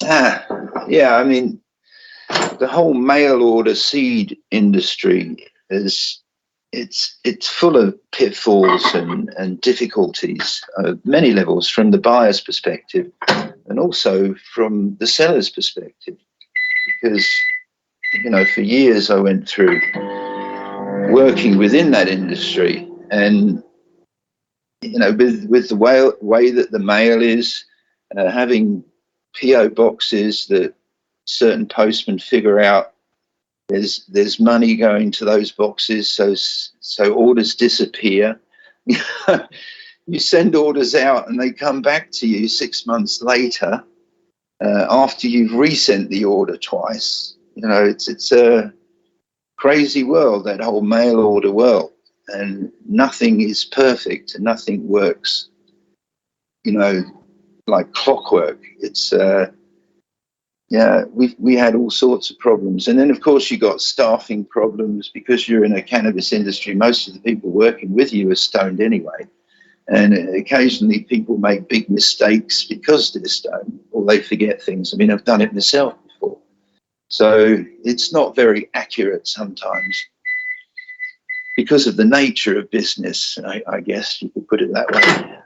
Yeah, I mean, the whole mail order seed industry it's full of pitfalls and difficulties at many levels, from the buyer's perspective and also from the seller's perspective. Because, for years I went through working within that industry, and, with the way that the mail is, having PO boxes that certain postmen figure out there's money going to those boxes, so orders disappear. You send orders out and they come back to you 6 months later, after you've resent the order twice. It's a crazy world, that whole mail order world, and nothing is perfect and nothing works, like clockwork. It's yeah, we had all sorts of problems. And then, of course, you got staffing problems, because you're in a cannabis industry. Most of the people working with you are stoned anyway. And occasionally people make big mistakes because they're stoned, or they forget things. I mean, I've done it myself before. So it's not very accurate sometimes because of the nature of business, I guess you could put it that way.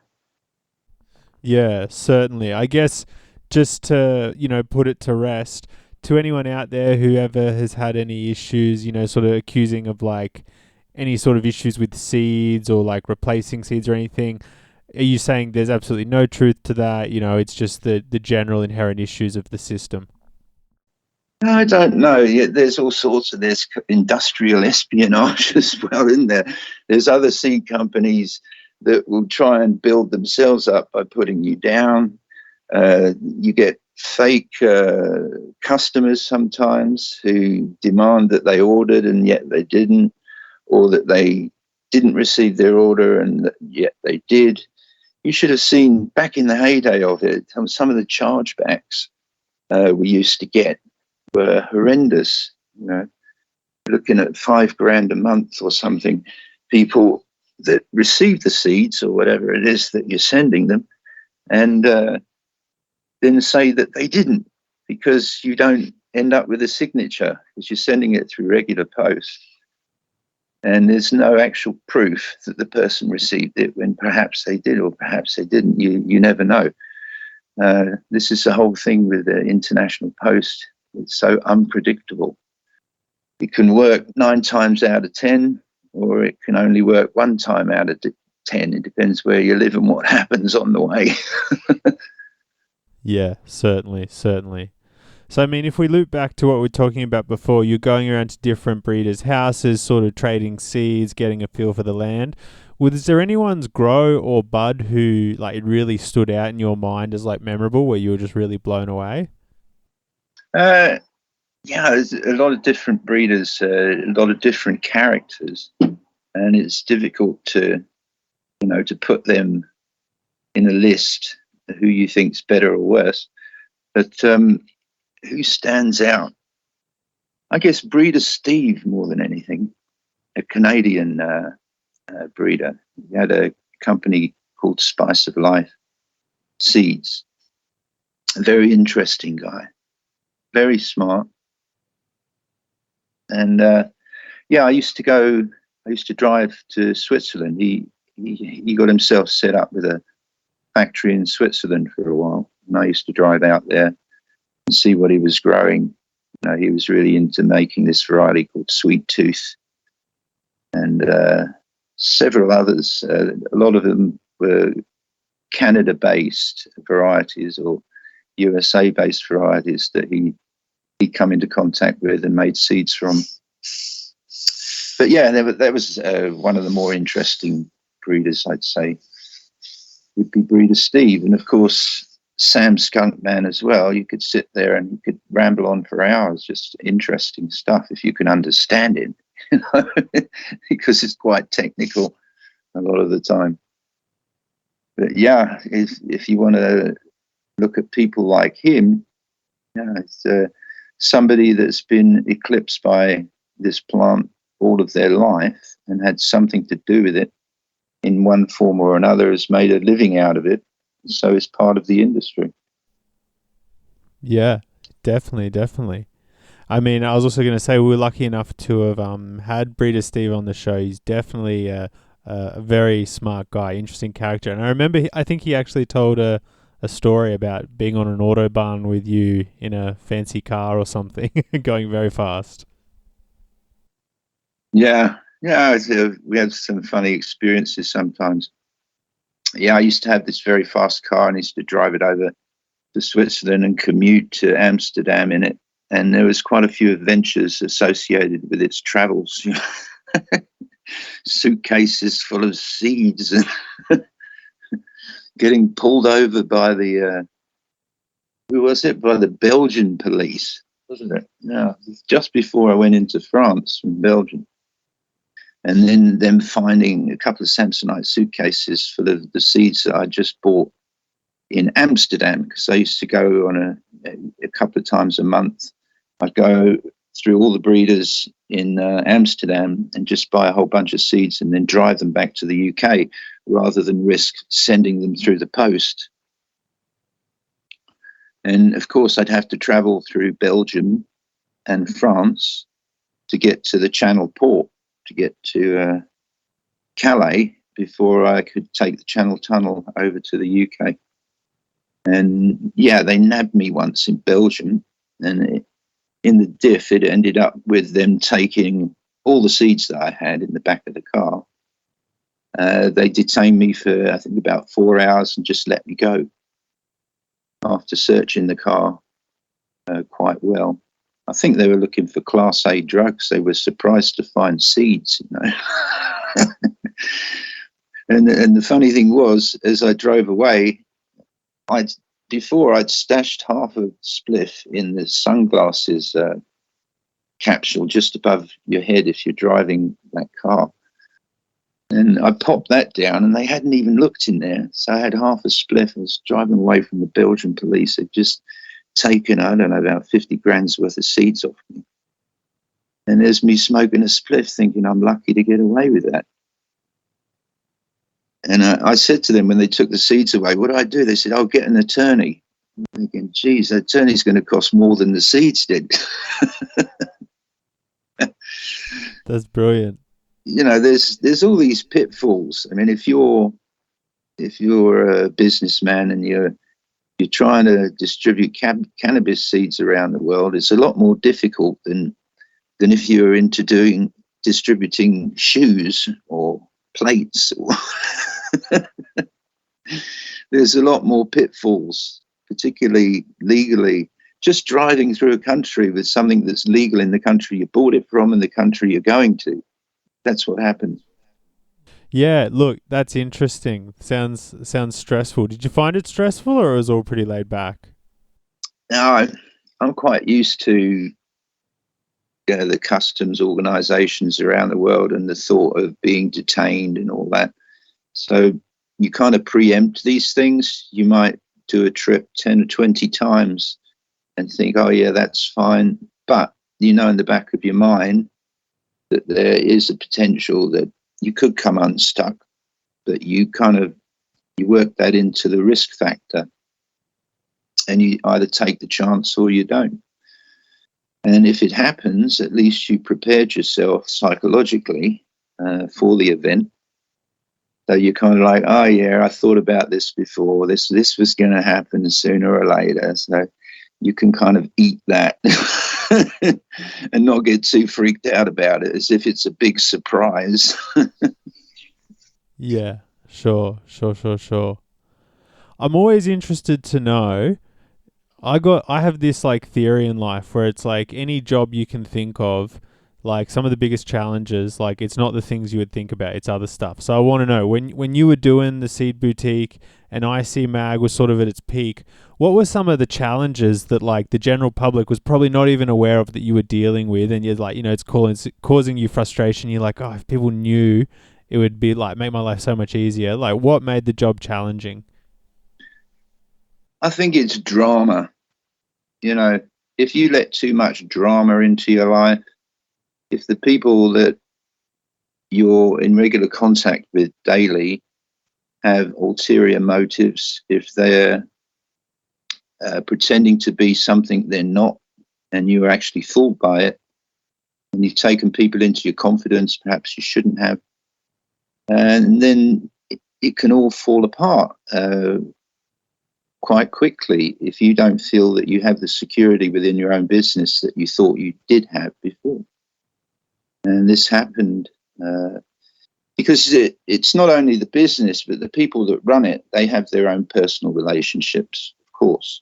Yeah, certainly. I guess just to, put it to rest, to anyone out there who ever has had any issues, sort of accusing of like any sort of issues with seeds or like replacing seeds or anything, are you saying there's absolutely no truth to that? It's just the general inherent issues of the system. I don't know. Yeah, there's all sorts of, there's industrial espionage as well, isn't there? There's other seed companies that will try and build themselves up by putting you down. You get fake customers sometimes who demand that they ordered and yet they didn't, or that they didn't receive their order and yet they did. You should have seen back in the heyday of it, some of the chargebacks we used to get. were horrendous. You know, looking at $5,000 a month or something. People that receive the seeds or whatever it is that you're sending them, and then say that they didn't, because you don't end up with a signature because you're sending it through regular post. And there's no actual proof that the person received it, when perhaps they did or perhaps they didn't. You never know. This is the whole thing with the international post. It's so unpredictable. It can work 9 times out of 10, or it can only work 1 time out of 10. It depends where you live and what happens on the way. Yeah, certainly. So, I mean, if we loop back to what we were talking about before, you're going around to different breeders' houses, sort of trading seeds, getting a feel for the land. Was there anyone's grow or bud who like it really stood out in your mind as like memorable, where you were just really blown away? Yeah, there's a lot of different breeders, a lot of different characters, and it's difficult to put them in a list who you think's better or worse. But who stands out? I guess breeder Steve more than anything, a Canadian breeder. He had a company called Spice of Life Seeds. A very interesting guy, very smart. And I used to drive to Switzerland. He got himself set up with a factory in Switzerland for a while, and I used to drive out there and see what he was growing. He was really into making this variety called Sweet Tooth, and several others. A lot of them were Canada-based varieties or USA-based varieties that he'd come into contact with and made seeds from. But yeah, that was one of the more interesting breeders, I'd say, would be breeder Steve. And of course, Sam Skunkman as well. You could sit there and you could ramble on for hours, just interesting stuff if you can understand it, because it's quite technical a lot of the time. But yeah, if you want to look at people like him, it's somebody that's been eclipsed by this plant all of their life and had something to do with it in one form or another, has made a living out of it, so it's part of the industry. Yeah, definitely. I mean, I was also going to say we were lucky enough to have had breeder Steve on the show. He's definitely a very smart guy, interesting character. And I remember, I think he actually told a story about being on an autobahn with you in a fancy car or something, going very fast. Yeah, we had some funny experiences sometimes. Yeah, I used to have this very fast car and I used to drive it over to Switzerland and commute to Amsterdam in it. And there was quite a few adventures associated with its travels. Suitcases full of seeds and getting pulled over by the by the Belgian police, wasn't it? No, just before I went into France from Belgium. And then them finding a couple of Samsonite suitcases full of the seeds that I just bought in Amsterdam, because I used to go on a couple of times a month. I'd go through all the breeders in Amsterdam and just buy a whole bunch of seeds and then drive them back to the UK rather than risk sending them through the post. And of course, I'd have to travel through Belgium and France to get to the Channel port, to get to Calais, before I could take the Channel Tunnel over to the UK. And yeah, they nabbed me once in Belgium, and in the diff, it ended up with them taking all the seeds that I had in the back of the car. They detained me for, I think, about 4 hours and just let me go after searching the car quite well. I think they were looking for Class A drugs. They were surprised to find seeds, And the funny thing was, as I drove away, before I'd stashed half a spliff in the sunglasses capsule just above your head if you're driving that car. And I popped that down and they hadn't even looked in there. So I had half a spliff. I was driving away from the Belgian police. They just taken, I don't know, about 50 grand's worth of seeds off me. And there's me smoking a spliff thinking I'm lucky to get away with that. And I said to them when they took the seeds away, what do I do? They said, oh, get an attorney. I'm thinking, geez, the attorney's going to cost more than the seeds did. That's brilliant. You know, there's all these pitfalls. I mean, if you're a businessman and you're trying to distribute cannabis seeds around the world, it's a lot more difficult than if you're into distributing shoes or plates. There's a lot more pitfalls, particularly legally. Just driving through a country with something that's legal in the country you bought it from and the country you're going to. That's what happens. Yeah, look, that's interesting. Sounds stressful. Did you find it stressful, or was it all pretty laid back? No, I'm quite used to the customs organizations around the world and the thought of being detained and all that. So you kind of preempt these things. You might do a trip 10 or 20 times and think, oh, yeah, that's fine. But you know in the back of your mind that there is a potential that you could come unstuck, but you work that into the risk factor and you either take the chance or you don't. And if it happens, at least you prepared yourself psychologically for the event. So you're kind of like, oh, yeah, I thought about this before. This was going to happen sooner or later. So you can kind of eat that and not get too freaked out about it as if it's a big surprise. Yeah, sure. I'm always interested to know. I have this like theory in life where it's like any job you can think of, like some of the biggest challenges, like it's not the things you would think about, it's other stuff. So I want to know, when you were doing the Seed Boutique and ICMag was sort of at its peak, what were some of the challenges that like the general public was probably not even aware of that you were dealing with, and you're like, it's causing you frustration. You're like, oh, if people knew, it would be like make my life so much easier. Like, what made the job challenging? I think it's drama. If you let too much drama into your life, if the people that you're in regular contact with daily have ulterior motives, if they're pretending to be something they're not, and you're actually fooled by it, and you've taken people into your confidence, perhaps you shouldn't have, and then it can all fall apart quite quickly if you don't feel that you have the security within your own business that you thought you did have before. And this happened because it's not only the business, but the people that run it, they have their own personal relationships, of course,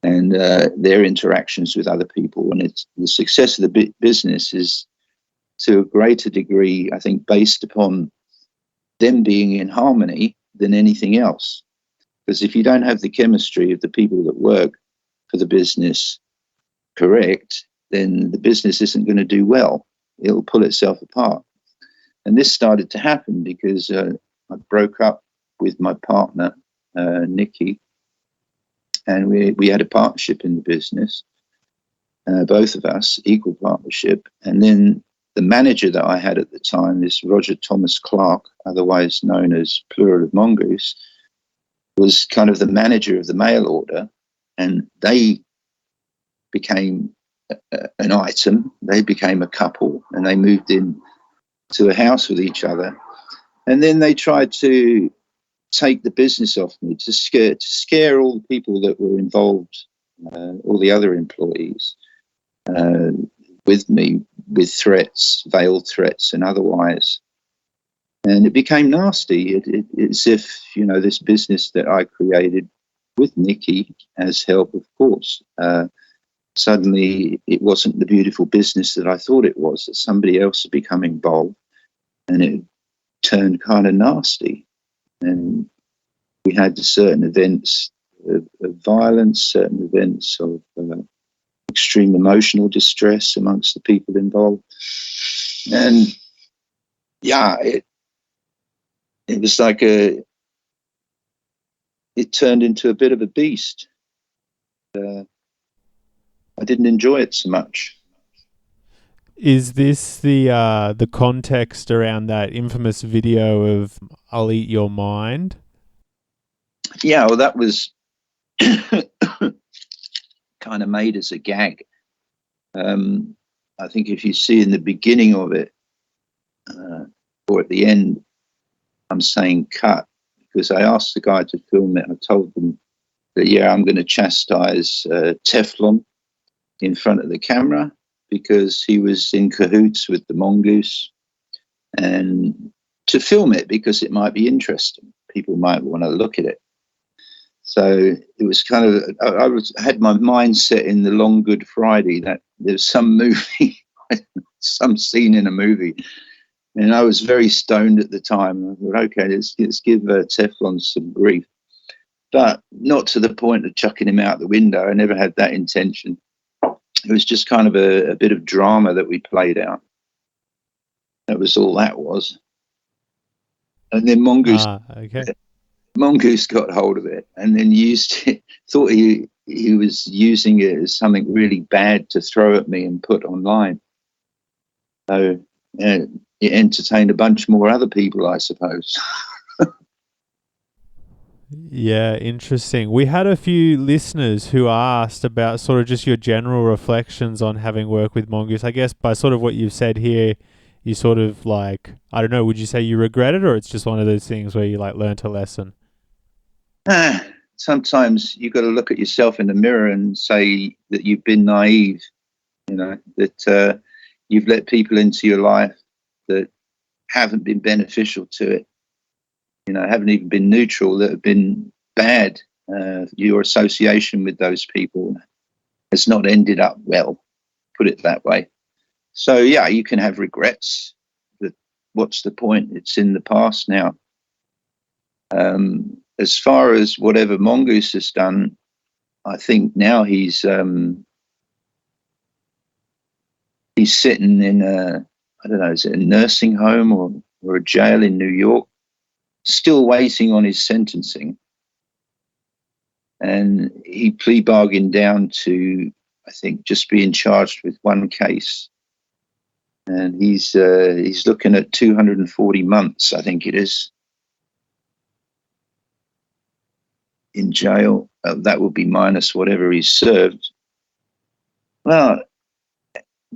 and their interactions with other people. And it's the success of the business is to a greater degree, I think, based upon them being in harmony than anything else. Because if you don't have the chemistry of the people that work for the business correct, then the business isn't going to do well. It'll pull itself apart. And this started to happen because I broke up with my partner, Nikki, and we had a partnership in the business, both of us, equal partnership. And then the manager that I had at the time, this Roger Thomas Clark, otherwise known as Plural of Mongoose, was kind of the manager of the mail order, and they became an item. They became a couple, and they moved in to a house with each other. And then they tried to take the business off me, to scare all the people that were involved, all the other employees, with me, with threats, veiled threats and otherwise. And it became nasty. It's if, this business that I created with Nikki as help, of course, suddenly it wasn't the beautiful business that I thought it was, that somebody else had become involved, and it turned kind of nasty. And we had certain events of violence, certain events of extreme emotional distress amongst the people involved. And yeah, it was like it turned into a bit of a beast. I didn't enjoy it so much. Is this the context around that infamous video of "I'll eat your mind"? Yeah, well, that was kind of made as a gag. I think if you see in the beginning of it or at the end, I'm saying cut because I asked the guy to film it. I told them that, yeah, I'm going to chastise Teflon in front of the camera because he was in cahoots with the mongoose, and to film it because it might be interesting. People might want to look at it. So it was kind of, I had my mind set in the Long Good Friday that there's some movie, some scene in a movie. And I was very stoned at the time. I thought, okay, let's give Teflon some grief. But not to the point of chucking him out the window. I never had that intention. It was just kind of a bit of drama that we played out. That was all that was. And then Mongoose got hold of it and then used it, thought he was using it as something really bad to throw at me and put online. So it entertained a bunch more other people, I suppose. Yeah, interesting. We had a few listeners who asked about sort of just your general reflections on having worked with mongoose. I guess by sort of what you've said here, you sort of like, I don't know, would you say you regret it, or it's just one of those things where you like learnt a lesson? Sometimes you've got to look at yourself in the mirror and say that you've been naive, that you've let people into your life that haven't been beneficial to it, haven't even been neutral, that have been bad. Your association with those people has not ended up well, put it that way. So, yeah, you can have regrets, but what's the point? It's in the past now. As far as whatever Mongoose has done, I think now he's sitting in I don't know, is it a nursing home or a jail in New York, still waiting on his sentencing. And he plea bargained down to, I think, just being charged with one case. And he's looking at 240 months, I think it is, in jail. That would be minus whatever he's served. Well,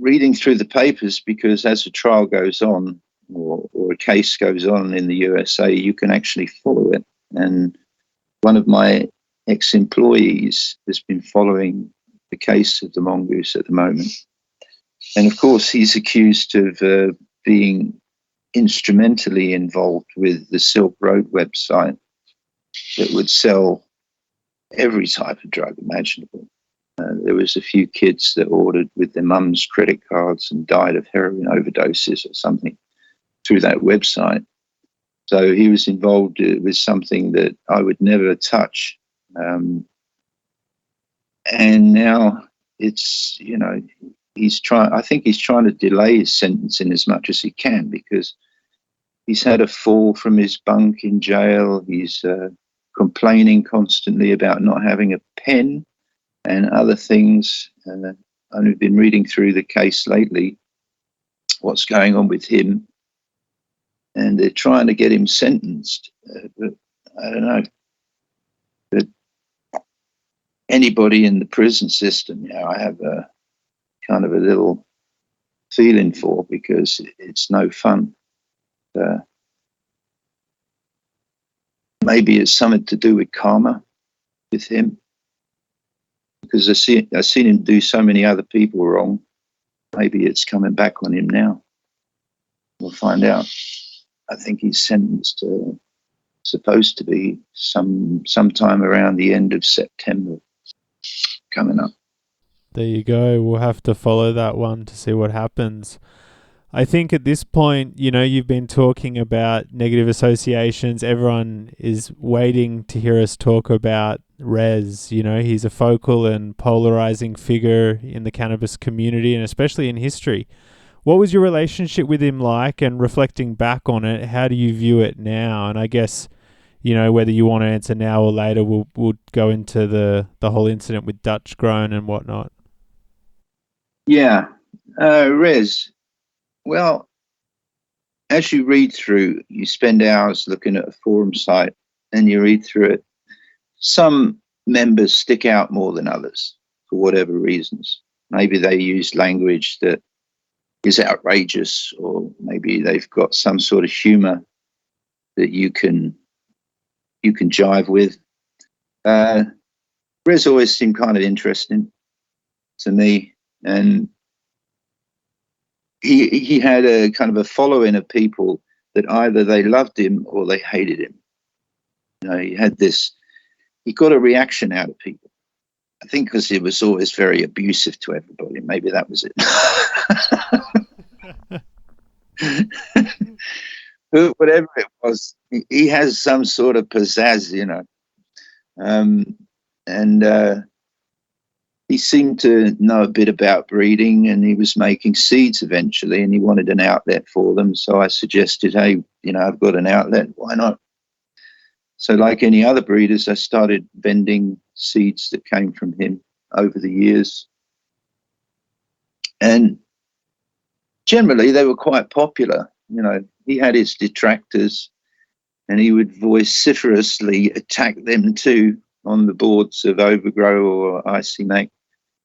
reading through the papers, because as a trial goes on or a case goes on in the USA, you can actually follow it. And one of my ex-employees has been following the case of the mongoose at the moment. And of course, he's accused of being instrumentally involved with the Silk Road website that would sell every type of drug imaginable. There was a few kids that ordered with their mum's credit cards and died of heroin overdoses or something through that website. So he was involved with something that I would never touch. And now it's, I think he's trying to delay his sentencing as much as he can, because he's had a fall from his bunk in jail. He's complaining constantly about not having a pen and other things. I've been reading through the case lately, what's going on with him, and they're trying to get him sentenced. But I don't know. But anybody in the prison system, I have a kind of a little feeling for, because it's no fun. Maybe it's something to do with karma with him, because I've seen him do so many other people wrong. Maybe it's coming back on him now. We'll find out. I think he's sentenced supposed to be sometime around the end of September coming up. There you go. We'll have to follow that one to see what happens. I think at this point, you've been talking about negative associations. Everyone is waiting to hear us talk about Rez. He's a focal and polarizing figure in the cannabis community, and especially in history. What was your relationship with him like? And reflecting back on it, how do you view it now? And I guess, whether you want to answer now or later, we'll go into the whole incident with Dutch Grown and whatnot. Yeah. Res. Well, as you read through, you spend hours looking at a forum site and you read through it. Some members stick out more than others for whatever reasons. Maybe they use language that is outrageous, or maybe they've got some sort of humor that you can jive with. Res always seemed kind of interesting to me, and he had a kind of a following of people that either they loved him or they hated him. You know, he got a reaction out of people. I think because he was always very abusive to everybody. Maybe that was it. Whatever it was, he has some sort of pizzazz, you know. And he seemed to know a bit about breeding, and he was making seeds eventually, and he wanted an outlet for them. So I suggested, hey, you know, I've got an outlet. Why not? So like any other breeders, I started vending seeds that came from him over the years. And generally, they were quite popular. You know, he had his detractors, and he would vociferously attack them too on the boards of Overgrow or ICMag.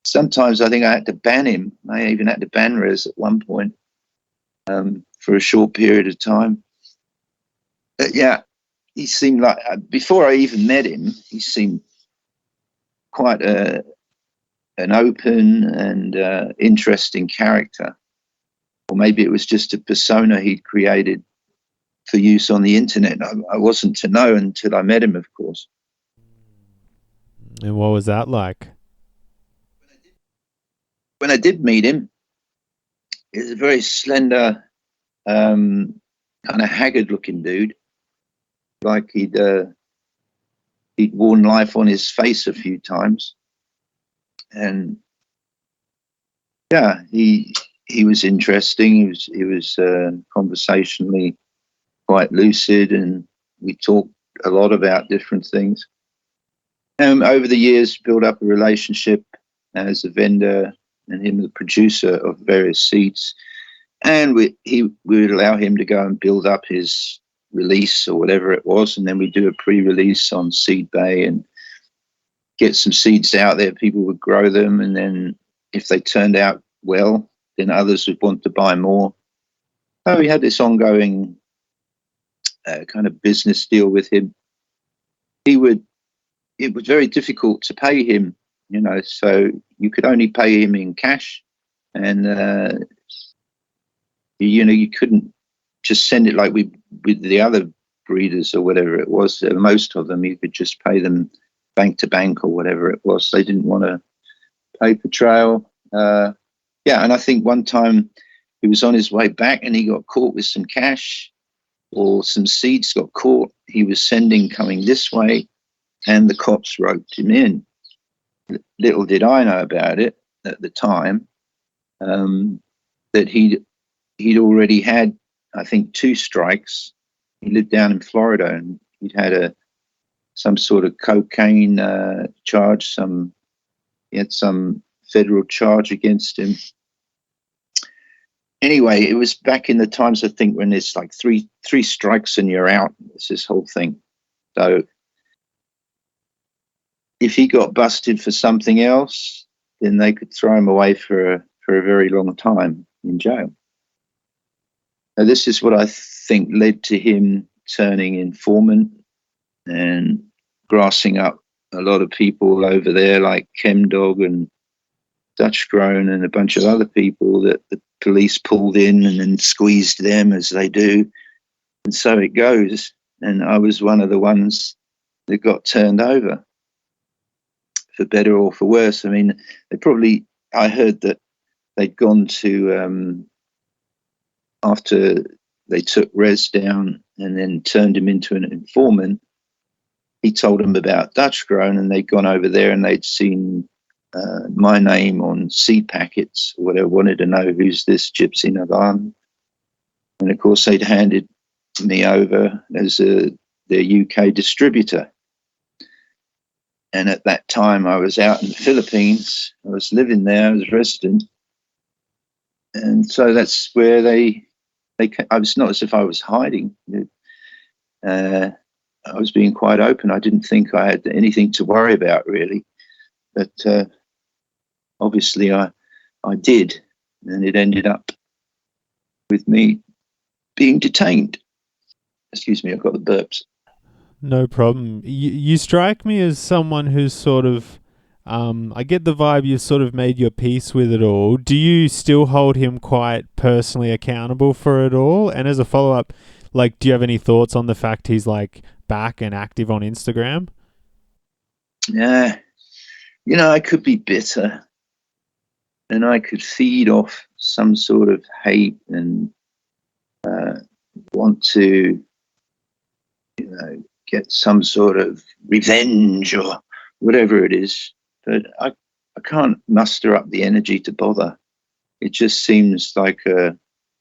Sometimes I think I had to ban him. I even had to ban Res at one point for a short period of time. But yeah, he seemed like, before I even met him, he seemed quite an open and interesting character. Or maybe it was just a persona he'd created for use on the internet. I wasn't to know until I met him, of course. And what was that like? When I did meet him, he was a very slender, kind of haggard-looking dude. Like he'd worn life on his face a few times, and yeah, he was interesting. He was conversationally quite lucid, and we talked a lot about different things. Over the years, built up a relationship as a vendor and him the producer of various seeds, and we would allow him to go and build up his release or whatever it was, and then we do a pre-release on Seed Bay and get some seeds out there. People would grow them, and then if they turned out well, then others would want to buy more. So we had this ongoing kind of business deal with him. It was very difficult to pay him, you know, so you could only pay him in cash, and you know, you couldn't just send it like with the other breeders or whatever it was. Most of them, you could just pay them bank to bank or whatever it was. They didn't want to paper trail. Yeah, and I think one time he was on his way back and he got caught with some cash, or some seeds got caught. He was sending coming this way, and the cops roped him in. Little did I know about it at the time, that he'd already had, I think, 2 strikes. He lived down in Florida, and he'd had some sort of cocaine charge. He had some federal charge against him. Anyway, it was back in the times, I think, when it's like three strikes and you're out. It's this whole thing. So if he got busted for something else, then they could throw him away for a very long time in jail. Now, this is what I think led to him turning informant and grassing up a lot of people over there, like Chemdog and Dutch Grown and a bunch of other people that the police pulled in and then squeezed them, as they do. And so it goes. And I was one of the ones that got turned over, for better or for worse. I mean, I heard that they'd gone to, after they took Res down and then turned him into an informant, he told them about Dutch Grown, and they'd gone over there and they'd seen my name on seed packets or whatever, wanted to know who's this Gypsy Nirvana. And of course, they'd handed me over as their UK distributor. And at that time, I was out in the Philippines. I was living there as a resident. And so that's where I was not as if I was hiding. I was being quite open. I didn't think I had anything to worry about, really. But obviously I did. And it ended up with me being detained. Excuse me, I've got the burps. No problem. You strike me as someone who's sort of, I get the vibe you've sort of made your peace with it all. Do you still hold him quite personally accountable for it all? And as a follow-up, like, do you have any thoughts on the fact he's like back and active on Instagram? Yeah, I could be bitter and I could feed off some sort of hate and want to, get some sort of revenge or whatever it is. But I can't muster up the energy to bother. It just seems like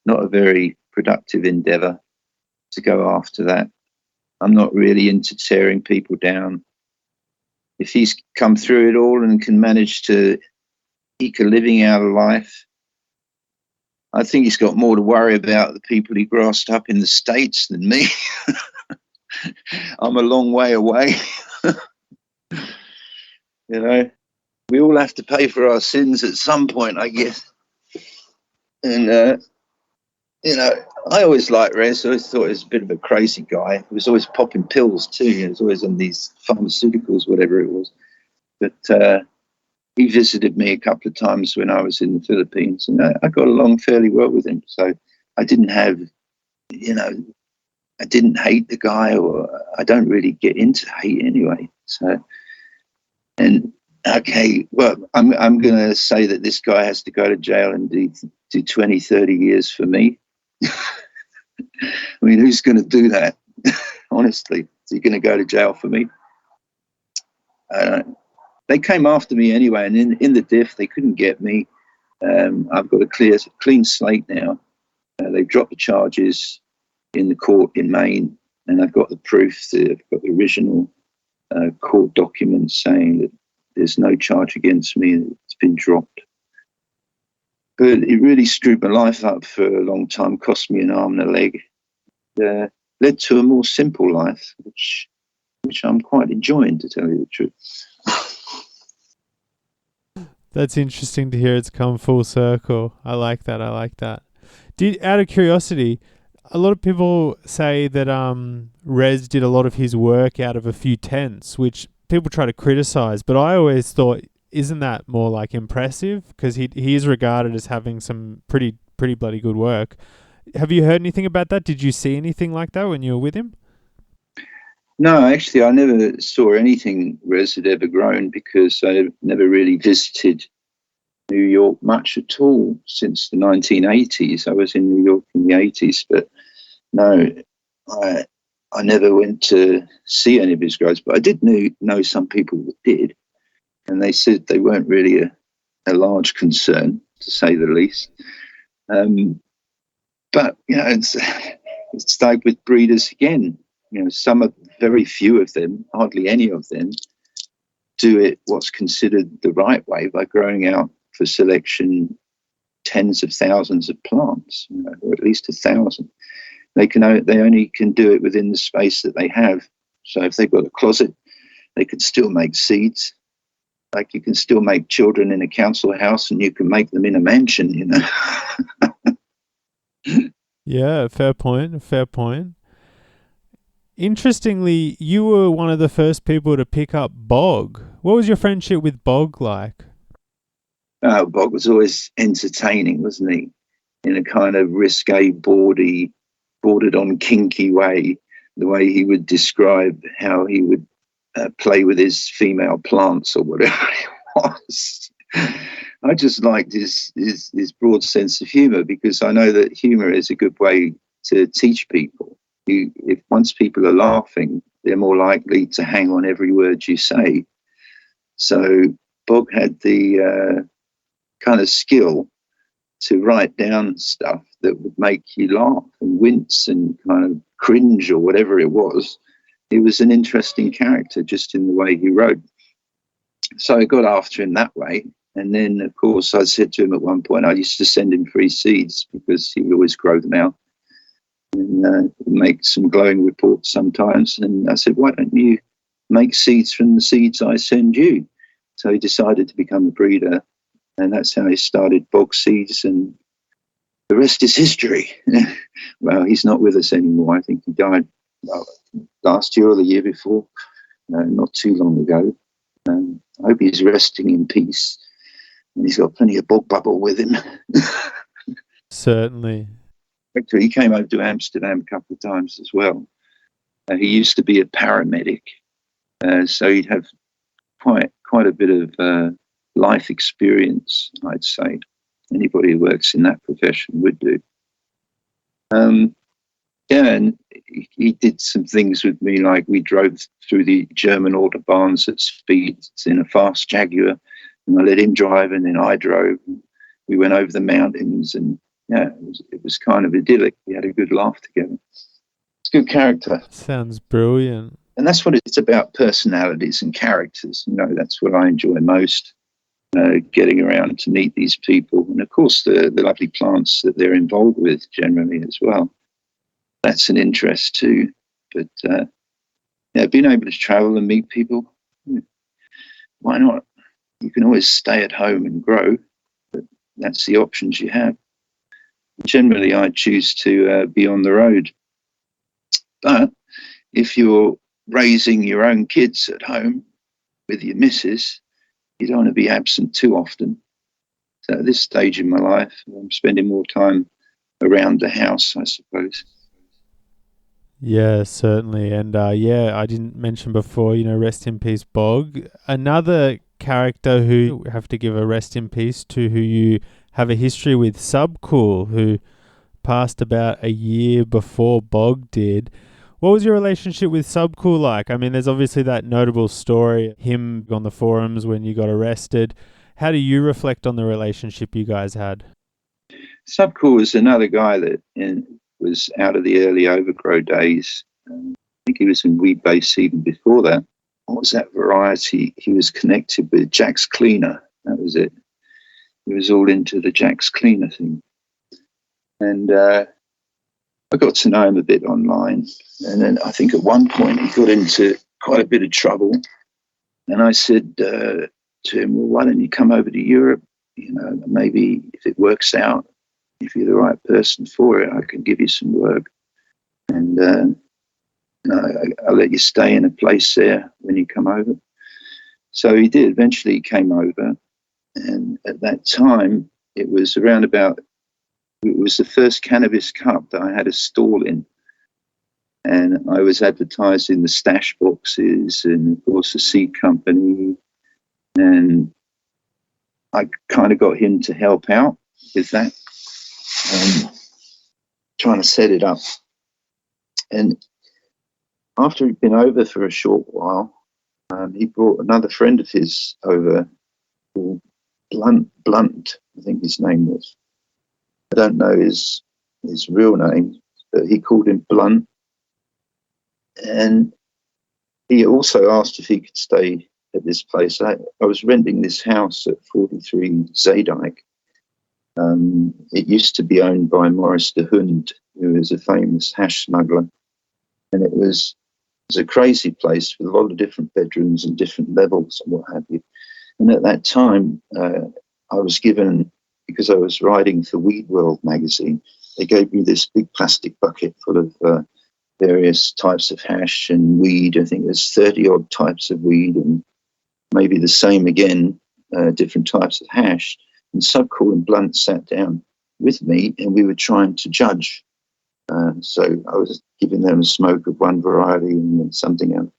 not a very productive endeavor to go after that. I'm not really into tearing people down. If he's come through it all and can manage to eke a living out of life, I think he's got more to worry about the people he grassed up in the States than me. I'm a long way away. We all have to pay for our sins at some point, I guess. And, I always liked Rez. I always thought he was a bit of a crazy guy. He was always popping pills too. He was always on these pharmaceuticals, whatever it was. But he visited me a couple of times when I was in the Philippines, and I got along fairly well with him. So I didn't have, I didn't hate the guy, or I don't really get into hate anyway. So, and okay, well, I'm going to say that this guy has to go to jail and do 20, 30 years for me. I mean, who's going to do that? Honestly, is he going to go to jail for me? They came after me anyway, and in the diff, they couldn't get me. I've got a clean slate now. They've dropped the charges in the court in Maine, and I've got the proof. I've got the original court documents saying that there's no charge against me, and it's been dropped. But it really screwed my life up for a long time, cost me an arm and a leg. Led to a more simple life, which I'm quite enjoying, to tell you the truth. That's interesting to hear. It's come full circle. I like that. Out of curiosity, a lot of people say that Rez did a lot of his work out of a few tents, which people try to criticize. But I always thought, isn't that more like impressive? Because he is regarded as having some pretty bloody good work. Have you heard anything about that? Did you see anything like that when you were with him? No, actually, I never saw anything Rez had ever grown, because I never really visited New York much at all since the 1980s. I was in New York in the 80s, but no, I never went to see any of his grows. But I did know some people that did, and they said they weren't really a large concern, to say the least. But it's like with breeders again. Very few of them, hardly any of them, do it what's considered the right way by growing out for selection tens of thousands of plants, or at least 1,000. They only can do it within the space that they have. So if they've got a closet, they can still make seeds. Like, you can still make children in a council house, and you can make them in a mansion. Yeah, fair point. Interestingly, you were one of the first people to pick up Bog. What was your friendship with Bog like? Bog was always entertaining, wasn't he? In a kind of risque, bordered on kinky way. The way he would describe how he would play with his female plants or whatever it was. I just liked his broad sense of humour, because I know that humour is a good way to teach people. If once people are laughing, they're more likely to hang on every word you say. So Bog had the kind of skill to write down stuff that would make you laugh and wince and kind of cringe or whatever it was. He was an interesting character just in the way he wrote. So I got after him that way. And then, of course, I said to him at one point, I used to send him free seeds because he would always grow them out and make some glowing reports sometimes. And I said, why don't you make seeds from the seeds I send you? So he decided to become a breeder, and that's how he started Bog Seeds, and the rest is history. Well, he's not with us anymore. I think he died last year or the year before, not too long ago. I hope he's resting in peace, and he's got plenty of bog bubble with him. Certainly. Actually, he came over to Amsterdam a couple of times as well. He used to be a paramedic, so he'd have quite a bit of life experience, I'd say. Anybody who works in that profession would do. And he did some things with me, like we drove through the German autobahns at speeds in a fast Jaguar, and I let him drive, and then I drove. We went over the mountains, and yeah, it was kind of idyllic. We had a good laugh together. It's a good character. Sounds brilliant. And that's what it's about, personalities and characters. You know, that's what I enjoy most, getting around to meet these people. And, of course, the lovely plants that they're involved with generally as well. That's an interest too. But, yeah, being able to travel and meet people, why not? You can always stay at home and grow, but that's the options you have. Generally, I choose to be on the road. But if you're raising your own kids at home with your missus, you don't want to be absent too often. So at this stage in my life, I'm spending more time around the house, I suppose. Yeah, certainly. And yeah, I didn't mention before, rest in peace, Bog. Another character who have to give a rest in peace to, who you have a history with, Subcool, who passed about a year before Bog did. What was your relationship with Subcool like? I mean, there's obviously that notable story, him on the forums when you got arrested. How do you reflect on the relationship you guys had? Subcool was another guy that was out of the early overgrow days. I think he was in weed base even before that. What was that variety? He was connected with Jack's Cleaner. That was it. He was all into the Jack's Cleaner thing. And I got to know him a bit online. And then I think at one point he got into quite a bit of trouble. And I said to him, well, why don't you come over to Europe? Maybe if it works out, if you're the right person for it, I can give you some work. And I'll let you stay in a place there when you come over. So he did. Eventually he came over. And at that time, it was the first Cannabis Cup that I had a stall in. And I was advertising the stash boxes and, of course, the seed company. And I kind of got him to help out with that, trying to set it up. And after he'd been over for a short while, he brought another friend of his over called Blunt, I think his name was. I don't know his real name, but he called him Blunt. And he also asked if he could stay at this place. I was renting this house at 43 Zeedijk. It used to be owned by Maurice de Hund, who is a famous hash smuggler. And it was a crazy place with a lot of different bedrooms and different levels and what have you. And at that time, I was given, because I was writing for Weed World magazine, they gave me this big plastic bucket full of various types of hash and weed. I think there's 30 odd types of weed and maybe the same again, different types of hash. And Subcool and Blunt sat down with me and we were trying to judge. So I was giving them a smoke of one variety and then something else.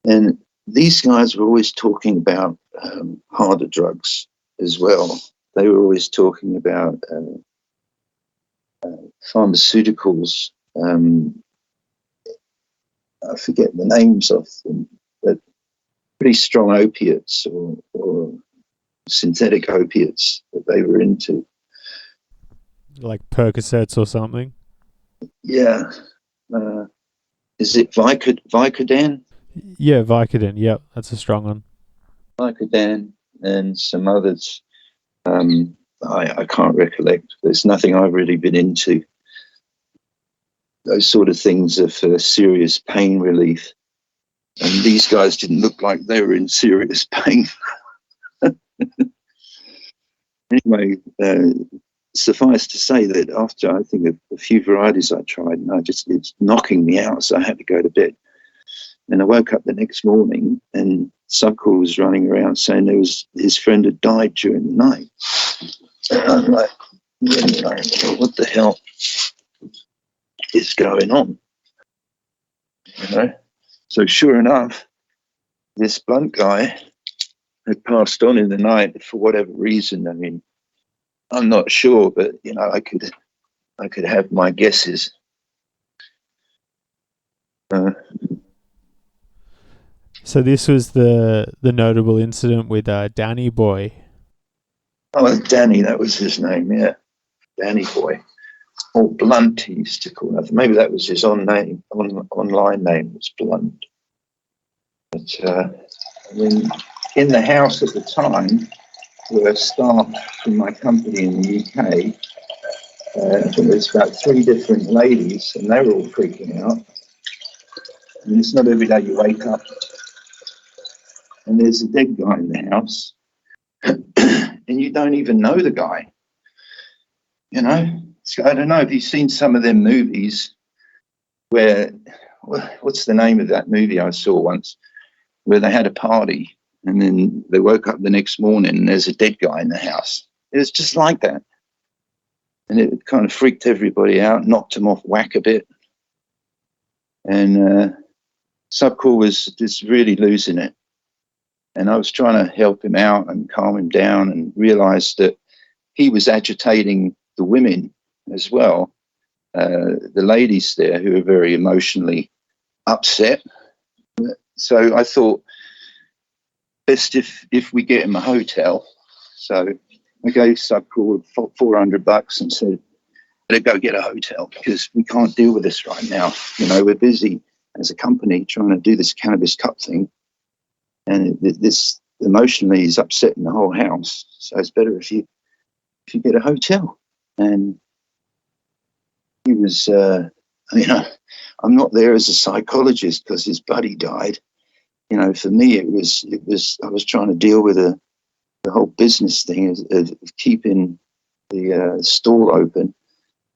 And these guys were always talking about harder drugs as well. They were always talking about pharmaceuticals. I forget the names of them, but pretty strong opiates or synthetic opiates that they were into. Like Percocets or something? Yeah. Is it Vicodin? Yeah, Vicodin. Yep, that's a strong one. Vicodin. and some others. I can't recollect. There's nothing I've really been into. Those sort of things are for serious pain relief. And these guys didn't look like they were in serious pain. Anyway, suffice to say that after, I think, a few varieties I tried, and it's knocking me out, so I had to go to bed. And I woke up the next morning, and Subcool was running around saying his friend had died during the night. And I'm like, what the hell is going on? So sure enough, this blunt guy had passed on in the night for whatever reason. I mean, I'm not sure, but I could have my guesses. So this was the notable incident with Danny Boy. Oh, Danny, that was his name, yeah. Danny Boy. Or Blunt, he used to call it. Maybe that was his online name was Blunt. But in the house at the time were staff from my company in the UK. I think there's about 3 different ladies, and they were all freaking out. And it's not every day you wake up and there's a dead guy in the house, and you don't even know the guy. So I don't know if you've seen some of them movies where, what's the name of that movie I saw once, where they had a party and then they woke up the next morning and there's a dead guy in the house. It was just like that. And it kind of freaked everybody out, knocked them off whack a bit. And Subcool was just really losing it. And I was trying to help him out and calm him down, and realized that he was agitating the women as well, the ladies there, who were very emotionally upset. So I thought, best if we get him a hotel. So I gave Subcool $400 and said, better go get a hotel, because we can't deal with this right now. We're busy as a company trying to do this cannabis cup thing, and this emotionally is upsetting the whole house. So it's better if you get a hotel. And he was, I'm not there as a psychologist because his buddy died. For me, it was. I was trying to deal with the whole business thing of keeping the store open,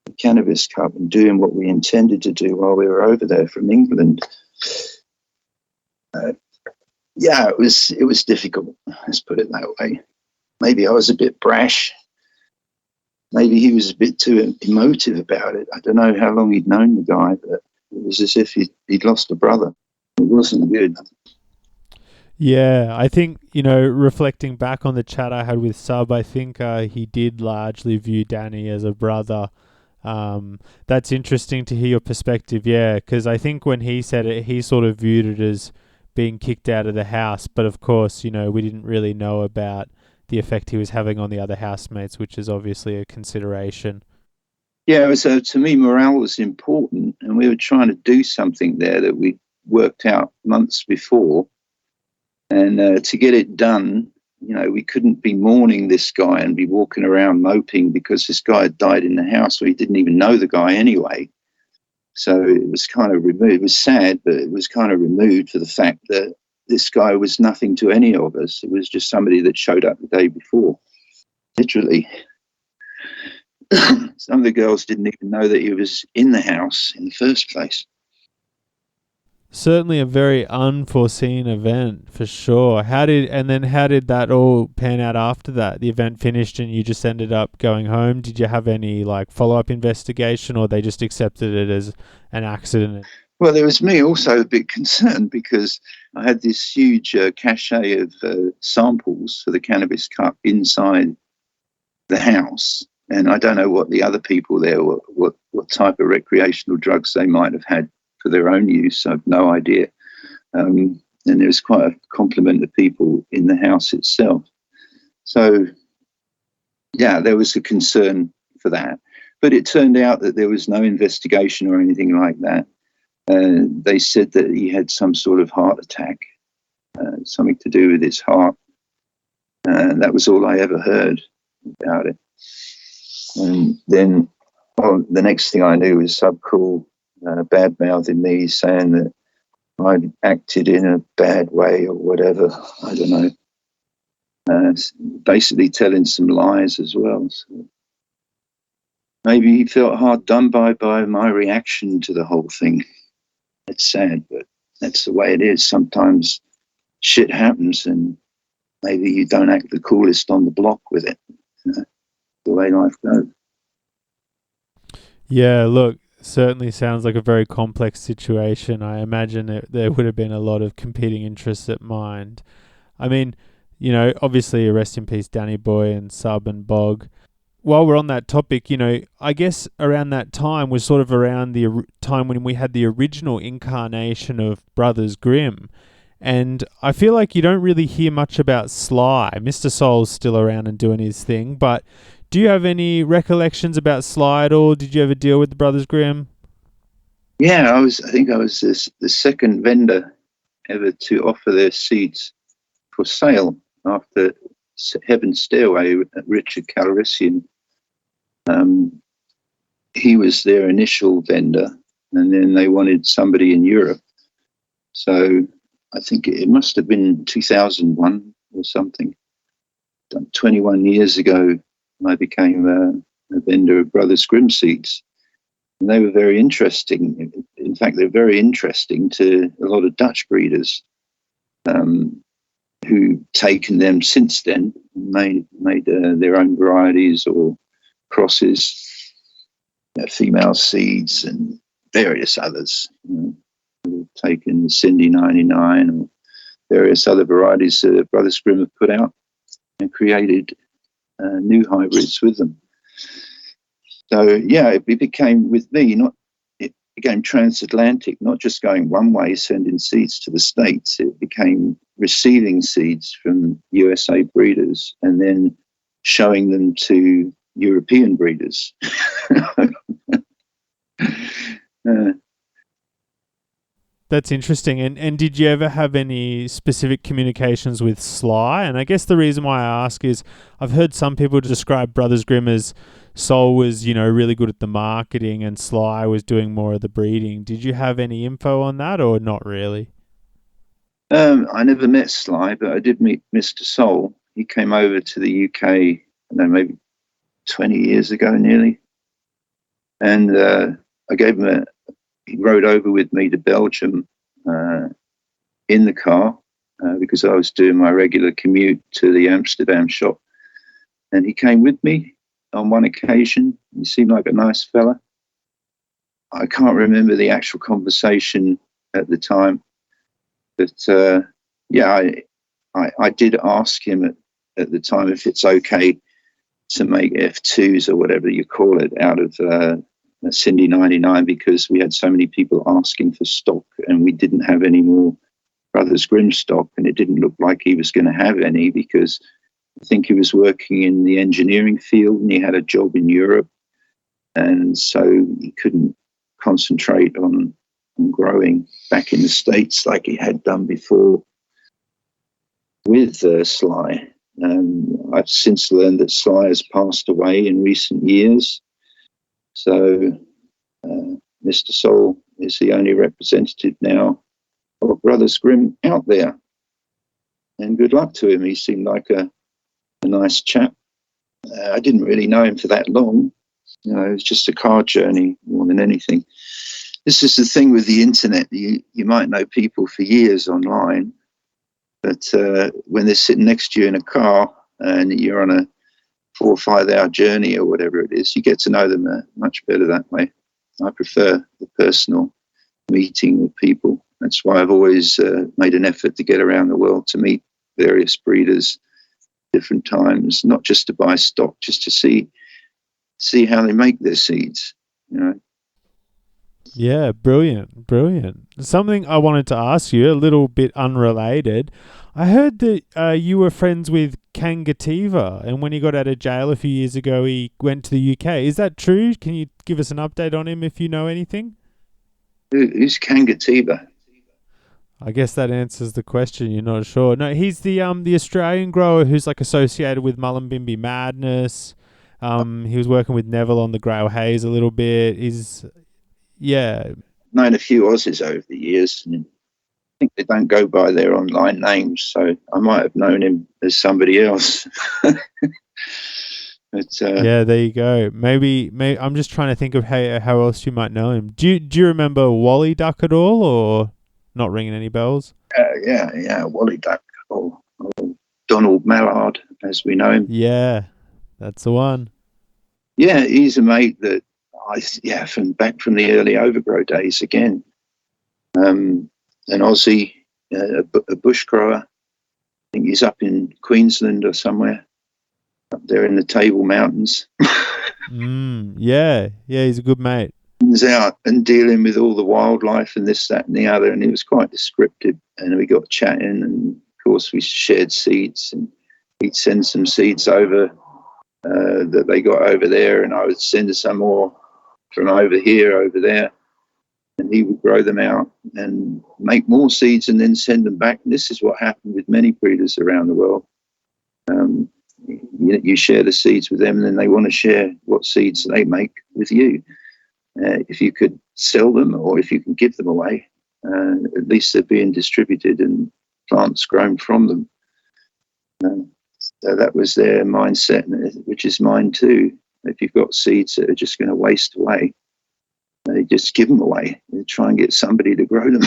the cannabis cup, and doing what we intended to do while we were over there from England. It was difficult. Let's put it that way. Maybe I was a bit brash. Maybe he was a bit too emotive about it. I don't know how long he'd known the guy, but it was as if he'd lost a brother. It wasn't good. Yeah, I think, reflecting back on the chat I had with Sub, I think he did largely view Danny as a brother. That's interesting to hear your perspective, yeah, because I think when he said it, he sort of viewed it as being kicked out of the house. But of course, we didn't really know about the effect he was having on the other housemates, which is obviously a consideration. Yeah, so to me, morale was important, and we were trying to do something there that we worked out months before. And to get it done, we couldn't be mourning this guy and be walking around moping because this guy had died in the house. We didn't even know the guy anyway. So it was kind of removed. It was sad, but it was kind of removed for the fact that this guy was nothing to any of us. It was just somebody that showed up the day before, literally. Some of the girls didn't even know that he was in the house in the first place. Certainly a very unforeseen event, for sure. How did that all pan out after that? The event finished and you just ended up going home. Did you have any follow-up investigation, or they just accepted it as an accident? Well, there was me also a bit concerned, because I had this huge cache of samples for the cannabis cup inside the house. And I don't know what the other people there, what type of recreational drugs they might have had for their own use. I've no idea. And there was quite a complement of people in the house itself. So, yeah, there was a concern for that. But it turned out that there was no investigation or anything like that. They said that he had some sort of heart attack, something to do with his heart. That was all I ever heard about it. And then the next thing I knew was Subcool bad-mouthing me, saying that I'd acted in a bad way or whatever. I don't know. Basically telling some lies as well. So maybe he felt hard done by my reaction to the whole thing. It's sad, but that's the way it is. Sometimes shit happens and maybe you don't act the coolest on the block with it. You know, the way life goes. Yeah, look, certainly sounds like a very complex situation. I imagine there would have been a lot of competing interests at mind. I mean, obviously, rest in peace, Danny Boy and Sub and Bog. While we're on that topic, I guess around that time was sort of around the time when we had the original incarnation of Brothers Grimm. And I feel like you don't really hear much about Sly. Mr. Soul's still around and doing his thing, but do you have any recollections about Sly at all? Did you ever deal with the Brothers Grimm? Yeah, I think I was the second vendor ever to offer their seeds for sale after Heaven's Stairway, Richard Calrissian. He was their initial vendor, and then they wanted somebody in Europe. So I think it must have been 2001 or something. 21 years ago, I became a vendor of Brothers Grimm seeds. And they were very interesting. In fact, they're very interesting to a lot of Dutch breeders who've taken them since then, made their own varieties or crosses, female seeds and various others. Taken the Cindy 99 or various other varieties that Brothers Grimm have put out and created new hybrids with them. So yeah, it became with me, it became transatlantic, not just going one way, sending seeds to the States. It became receiving seeds from USA breeders and then showing them to European breeders. That's interesting. And did you ever have any specific communications with Sly? And I guess the reason why I ask is I've heard some people describe Brothers Grimm as Soul was, really good at the marketing and Sly was doing more of the breeding. Did you have any info on that or not really? I never met Sly, but I did meet Mr. Soul. He came over to the UK, I don't know, maybe 20 years ago nearly. And I gave him he rode over with me to Belgium in the car because I was doing my regular commute to the Amsterdam shop. And he came with me on one occasion. He seemed like a nice fella. I can't remember the actual conversation at the time. But yeah, I did ask him at the time if it's okay to make F2s or whatever you call it out of Cindy 99 because we had so many people asking for stock and we didn't have any more Brothers Grimm stock, and it didn't look like he was going to have any because I think he was working in the engineering field and he had a job in Europe, and so he couldn't concentrate on growing back in the States like he had done before with Sly. I've since learned that Sly has passed away in recent years. So Mr. Soul is the only representative now of Brothers Grimm out there. And good luck to him. He seemed like a nice chap. I didn't really know him for that long. It was just a car journey more than anything. This is the thing with the internet. You might know people for years online, but when they're sitting next to you in a car and you're on a 4 or 5 hour journey or whatever it is, you get to know them much better that way. I prefer the personal meeting with people. That's why I've always made an effort to get around the world to meet various breeders different times, not just to buy stock, just to see how they make their seeds. Yeah, brilliant. Something I wanted to ask you, a little bit unrelated. I heard that you were friends with Kangativa, and when he got out of jail a few years ago, he went to the UK. Is that true? Can you give us an update on him if you know anything? Who's Kangativa? I guess that answers the question. You're not sure. No, he's the Australian grower who's like associated with Mullumbimby Madness. He was working with Neville on the Grail Haze a little bit. Yeah. Known a few Aussies over the years, and I think they don't go by their online names, so I might have known him as somebody else. But, yeah, there you go. Maybe I'm just trying to think of how else you might know him. Do you remember Wally Duck at all, or not ringing any bells? Yeah, Wally Duck, or Donald Mallard, as we know him. Yeah, that's the one. Yeah, he's a mate that from the early Overgrow days again. An Aussie, a bush grower. I think he's up in Queensland or somewhere. Up there in the Table Mountains. Yeah, he's a good mate. He's out and dealing with all the wildlife and this, that, and the other, and he was quite descriptive. And we got chatting, and of course we shared seeds, and he'd send some seeds over that they got over there, and I would send some more from over there, and he would grow them out and make more seeds and then send them back. And this is what happened with many breeders around the world. You share the seeds with them, and then they want to share what seeds they make with you. If you could sell them, or if you can give them away, at least they're being distributed and plants grown from them. So that was their mindset, which is mine too. If you've got seeds that are just going to waste away, they just give them away and try and get somebody to grow them.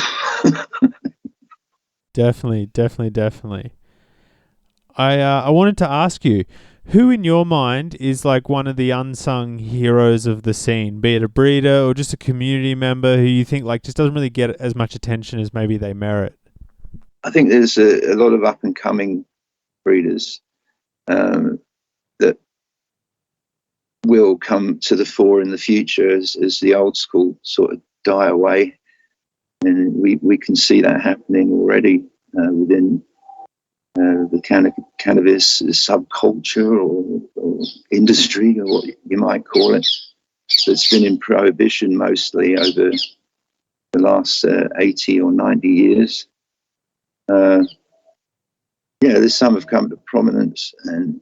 Definitely. I wanted to ask you, who in your mind is like one of the unsung heroes of the scene, be it a breeder or just a community member who you think like just doesn't really get as much attention as maybe they merit? I think there's a lot of up and coming breeders that will come to the fore in the future as the old school sort of die away, and we can see that happening already within the cannabis subculture or industry, or what you might call it. So it's been in prohibition mostly over the last 80 or 90 years. There's some have come to prominence and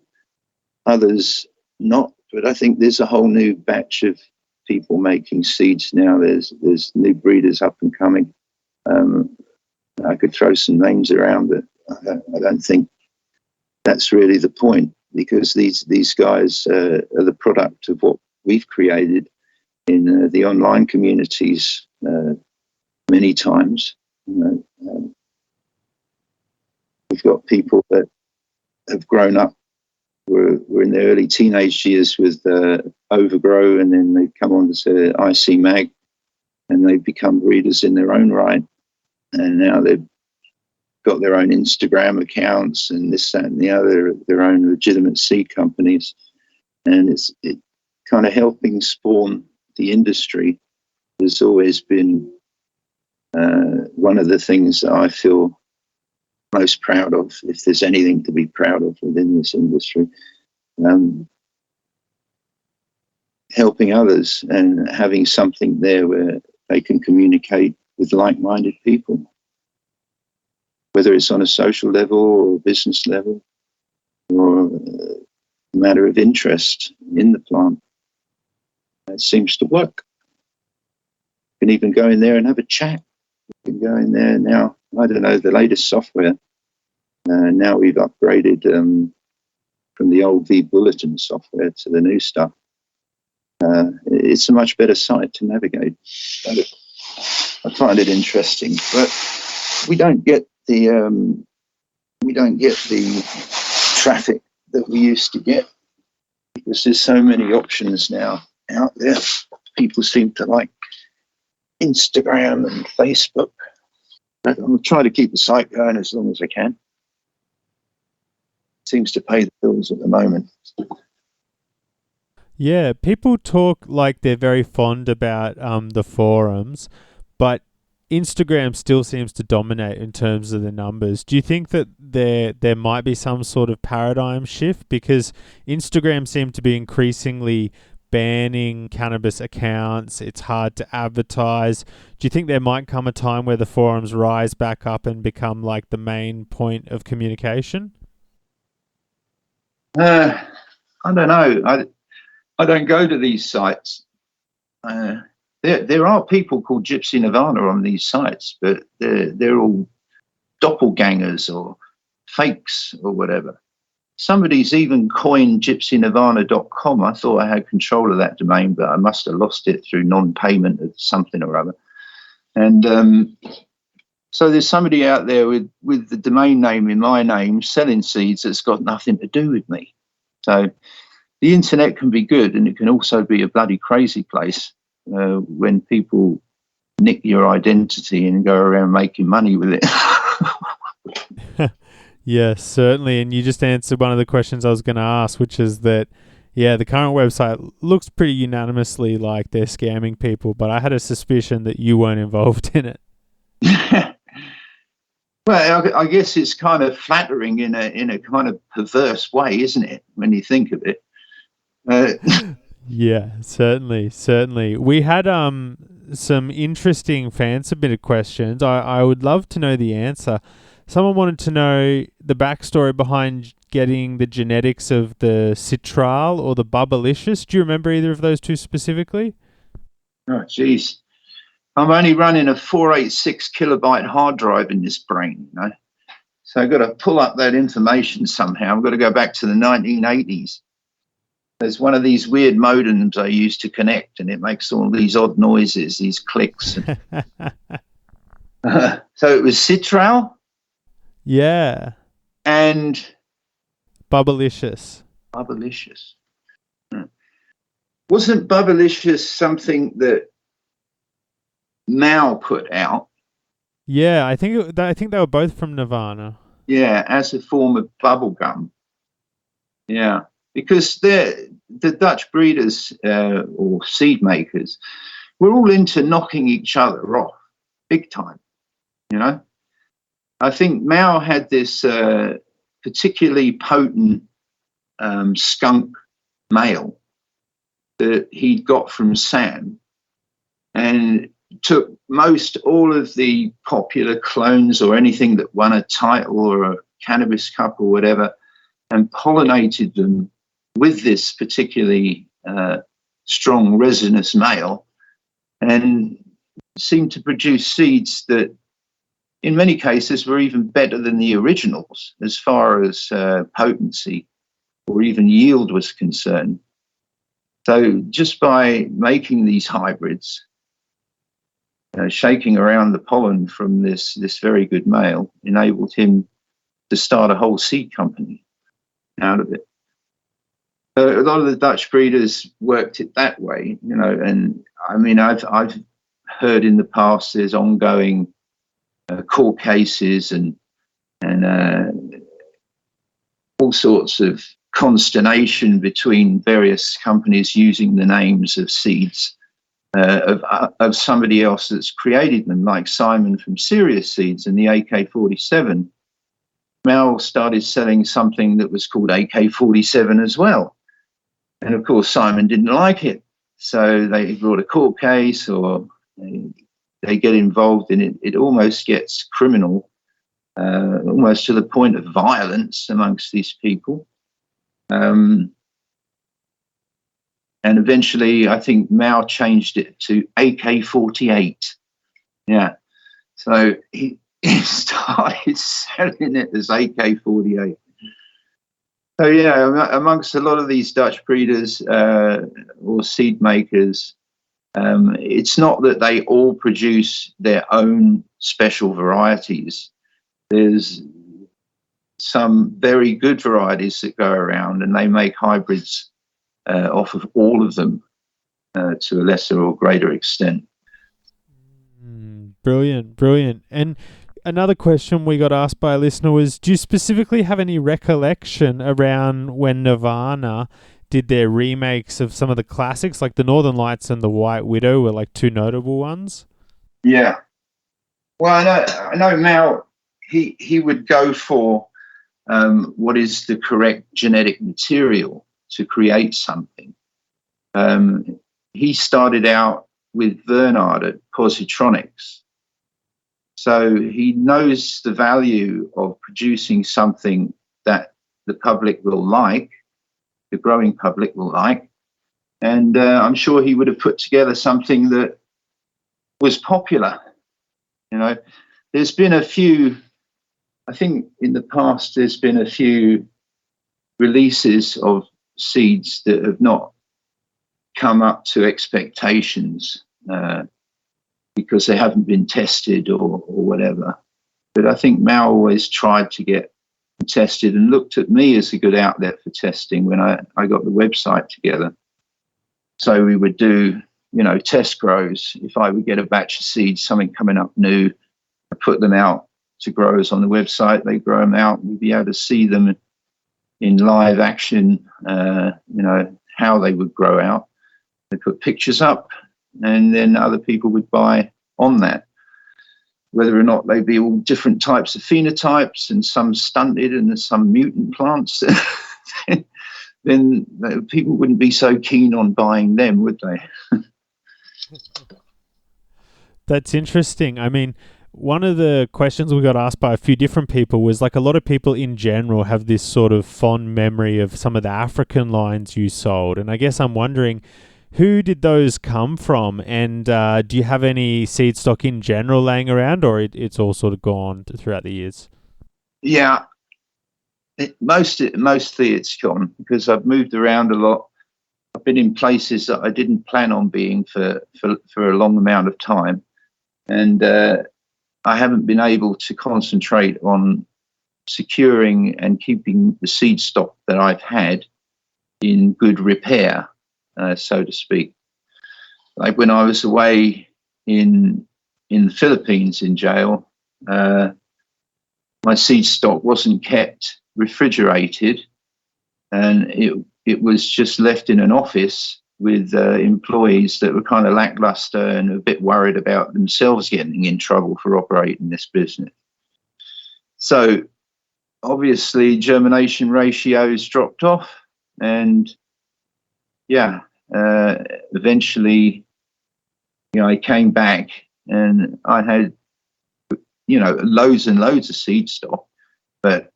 others not, but I think there's a whole new batch of people making seeds now. There's new breeders up and coming. I could throw some names around, but I don't think that's really the point, because these guys are the product of what we've created in the online communities many times. We've got people that have grown up, were in their early teenage years with Overgrow, and then they come on to ICMag, and they've become breeders in their own right, and now they've got their own Instagram accounts and this, that, and the other, their own legitimate seed companies, and it kind of helping spawn the industry has always been one of the things that I feel most proud of, if there's anything to be proud of within this industry. Helping others and having something there where they can communicate with like-minded people, whether it's on a social level or a business level or a matter of interest in the plant. It seems to work. You can even go in there and have a chat. You can go in there now, I don't know, the latest software. Now we've upgraded from the old V-Bulletin software to the new stuff. It's a much better site to navigate. I find it interesting, but we don't get the traffic that we used to get, because there's so many options now out there. People seem to like Instagram and Facebook. I'll try to keep the site going as long as I can. Seems to pay the bills at the moment. Yeah, people talk like they're very fond about the forums, but Instagram still seems to dominate in terms of the numbers. Do you think that there might be some sort of paradigm shift? Because Instagram seemed to be increasingly banning cannabis accounts. It's hard to advertise. Do you think there might come a time where the forums rise back up and become like the main point of communication? I don't know. I don't go to these sites. There are people called Gypsy Nirvana on these sites, but they're all doppelgangers or fakes or whatever. Somebody's even coined gypsynirvana.com. I thought I had control of that domain, but I must have lost it through non-payment of something or other. And so there's somebody out there with the domain name in my name selling seeds that's got nothing to do with me. So the internet can be good, and it can also be a bloody crazy place when people nick your identity and go around making money with it. Yes, certainly. And you just answered one of the questions I was going to ask, which is that, yeah, the current website looks pretty unanimously like they're scamming people, but I had a suspicion that you weren't involved in it. Well, I guess it's kind of flattering in a kind of perverse way, isn't it, when you think of it? Yeah, certainly. We had some interesting fan submitted questions. I would love to know the answer. Someone wanted to know the backstory behind getting the genetics of the citral or the bubblicious. Do you remember either of those two specifically? Oh, geez. I'm only running a 486 kilobyte hard drive in this brain, you know. So I've got to pull up that information somehow. I've got to go back to the 1980s. There's one of these weird modems I used to connect, and it makes all these odd noises, these clicks. So it was citral. Yeah. And bubblicious. Bubblicious. Wasn't bubblicious something that Mao put out? Yeah, I think they were both from Nirvana. Yeah, as a form of bubble gum. Yeah, because the Dutch breeders or seed makers were all into knocking each other off big time, you know. I think Mao had this particularly potent skunk male that he'd got from Sam, and took most all of the popular clones or anything that won a title or a cannabis cup or whatever, and pollinated them with this particularly strong resinous male, and seemed to produce seeds that in many cases were even better than the originals as far as potency or even yield was concerned. So just by making these hybrids, shaking around the pollen from this very good male enabled him to start a whole seed company out of it. A lot of the Dutch breeders worked it that way, you know, and I mean, I've heard in the past there's ongoing court cases and all sorts of consternation between various companies using the names of seeds of somebody else that's created them, like Simon from Serious Seeds and the AK-47. Mel started selling something that was called AK-47 as well. And of course, Simon didn't like it. So they brought a court case, or they get involved in it. It almost gets criminal, almost to the point of violence amongst these people. And eventually, I think Mao changed it to AK-48. Yeah. So he started selling it as AK-48. So, yeah, amongst a lot of these Dutch breeders or seed makers, it's not that they all produce their own special varieties. There's some very good varieties that go around, and they make hybrids off of all of them to a lesser or greater extent. Brilliant. And another question we got asked by a listener was, do you specifically have any recollection around when Nirvana did their remakes of some of the classics, like the Northern Lights and the White Widow were like two notable ones? Yeah. Well, I know Mao, he would go for what is the correct genetic material to create something. He started out with Bernard at Positronics. So he knows the value of producing something that the public will like, the growing public will like. And I'm sure he would have put together something that was popular. You know, there's been a few, I think in the past, there's been a few releases of seeds that have not come up to expectations because they haven't been tested or whatever. But I think Mao always tried to get tested and looked at me as a good outlet for testing when I got the website together. So we would do, you know, test grows. If I would get a batch of seeds, something coming up new, I put them out to growers on the website. They grow them out. We'd be able to see them in live action, you know, how they would grow out. They put pictures up, and then other people would buy on that. Whether or not they'd be all different types of phenotypes and some stunted and some mutant plants, then people wouldn't be so keen on buying them, would they? That's interesting. I mean, one of the questions we got asked by a few different people was, like, a lot of people in general have this sort of fond memory of some of the African lines you sold. And I guess I'm wondering, who did those come from? And do you have any seed stock in general laying around, or it's all sort of gone throughout the years? Yeah, mostly it's gone because I've moved around a lot. I've been in places that I didn't plan on being for a long amount of time. And I haven't been able to concentrate on securing and keeping the seed stock that I've had in good repair, so to speak. Like when I was away in the Philippines in jail, my seed stock wasn't kept refrigerated, and it was just left in an office with employees that were kind of lackluster and a bit worried about themselves getting in trouble for operating this business. So obviously germination ratios dropped off, and eventually, you know, I came back and I had, you know, loads and loads of seed stock, but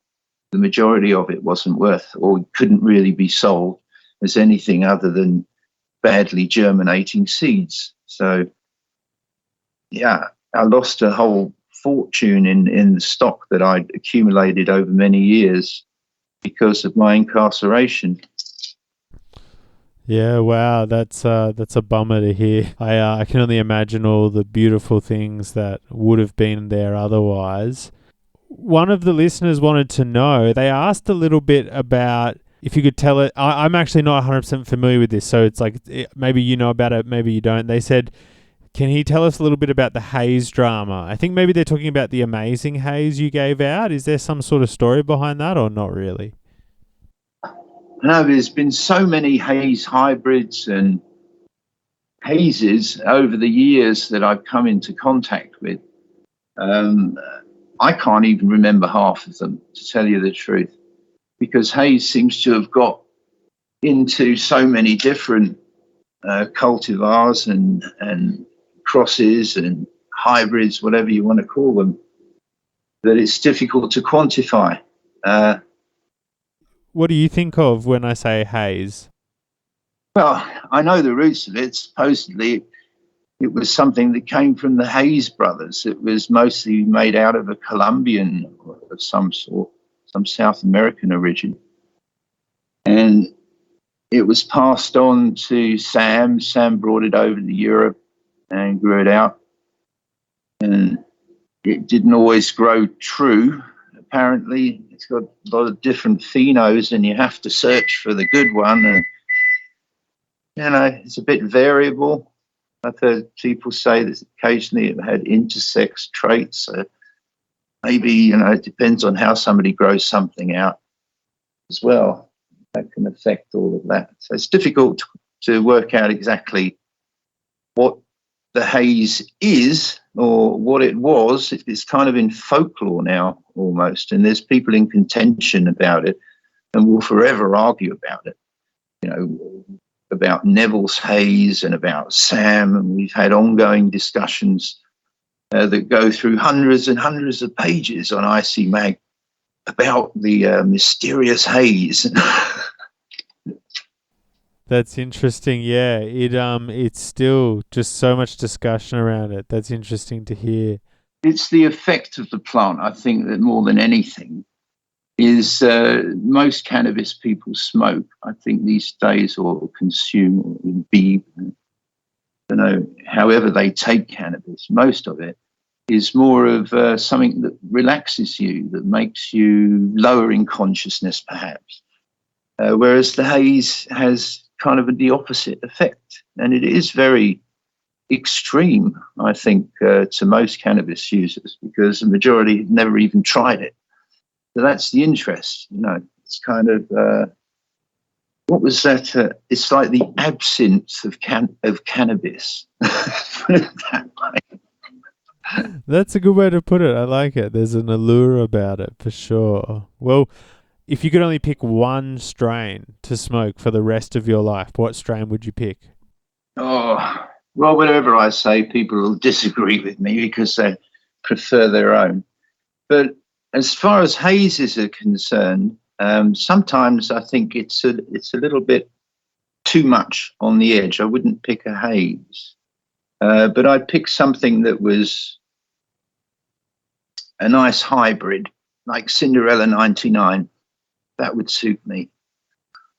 the majority of it wasn't worth or couldn't really be sold as anything other than badly germinating seeds. So, yeah, I lost a whole fortune in the stock that I'd accumulated over many years because of my incarceration. Yeah, wow, that's a bummer to hear. I can only imagine all the beautiful things that would have been there otherwise. One of the listeners wanted to know, they asked a little bit about if you could tell it. I'm actually not 100% familiar with this, so it's like maybe you know about it, maybe you don't. They said, can he tell us a little bit about the haze drama? I think maybe they're talking about the amazing haze you gave out. Is there some sort of story behind that or not really? No, there's been so many haze hybrids and hazes over the years that I've come into contact with. I can't even remember half of them, to tell you the truth, because haze seems to have got into so many different cultivars and crosses and hybrids, whatever you want to call them, that it's difficult to quantify. What do you think of when I say haze? Well, I know the roots of it. Supposedly, it was something that came from the Hayes brothers. It was mostly made out of a Colombian of some sort, some South American origin. And it was passed on to Sam. Sam brought it over to Europe and grew it out. And it didn't always grow true. Apparently, it's got a lot of different phenos, and you have to search for the good one. And, you know, it's a bit variable. I've heard people say that occasionally it had intersex traits. So maybe, you know, it depends on how somebody grows something out as well. That can affect all of that. So it's difficult to work out exactly what the haze is or what it was. It's kind of in folklore now almost, and there's people in contention about it and will forever argue about it. You know, about Neville's haze and about Sam, and we've had ongoing discussions that go through hundreds and hundreds of pages on ICMag about the mysterious haze. That's interesting. Yeah, it's still just so much discussion around it. That's interesting to hear. It's the effect of the plant, I think, that more than anything is most cannabis people smoke, I think, these days, or consume or imbibe, however they take cannabis. Most of it is more of something that relaxes you, that makes you lower in consciousness, perhaps. Whereas the haze has kind of the opposite effect. And it is very extreme, I think, to most cannabis users, because the majority have never even tried it. So that's the interest, It's kind of, what was that? It's like the absinthe of cannabis. That way. That's a good way to put it. I like it. There's an allure about it, for sure. Well, if you could only pick one strain to smoke for the rest of your life, what strain would you pick? Oh, well, whatever I say, people will disagree with me because they prefer their own. But as far as hazes are concerned, sometimes I think it's a little bit too much on the edge. I wouldn't pick a haze, but I'd pick something that was a nice hybrid, like Cinderella 99. That would suit me.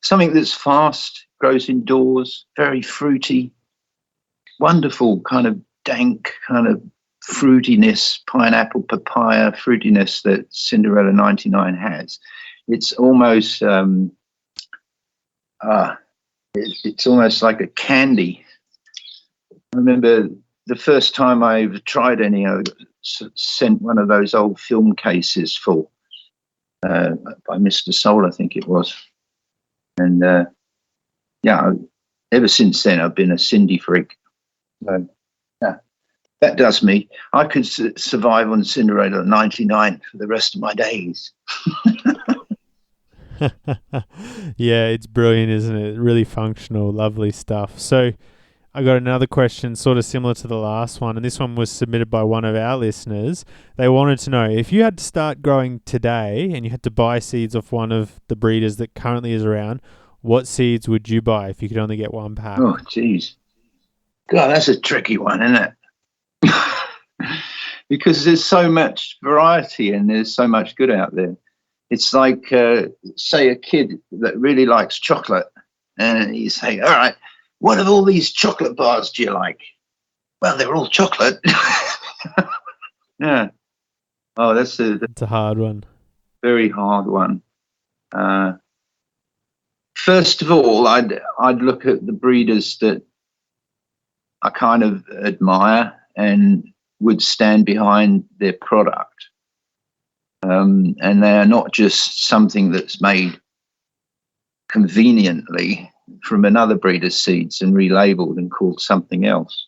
Something that's fast, grows indoors, very fruity, wonderful kind of dank kind of fruitiness, pineapple, papaya fruitiness that Cinderella 99 has. It's almost it's almost like a candy. I remember the first time I ever tried any, I sent one of those old film cases full by Mr. Soul, I think it was. And ever since then I've been a Cindy freak. So, that does me. I could survive on Cinderella 99 for the rest of my days. Yeah, it's brilliant, isn't it? Really functional, lovely stuff. So I got another question sort of similar to the last one, and this one was submitted by one of our listeners. They wanted to know, if you had to start growing today and you had to buy seeds off one of the breeders that currently is around, what seeds would you buy if you could only get one pack? Oh, geez. God, that's a tricky one, isn't it? Because there's so much variety and there's so much good out there. It's like, say, a kid that really likes chocolate, and you say, all right, what of all these chocolate bars do you like? Well, they're all chocolate. Yeah. Oh, that's a hard one. Very hard one. First of all, I'd look at the breeders that I kind of admire and would stand behind their product. And they are not just something that's made conveniently from another breeder's seeds and relabeled and called something else.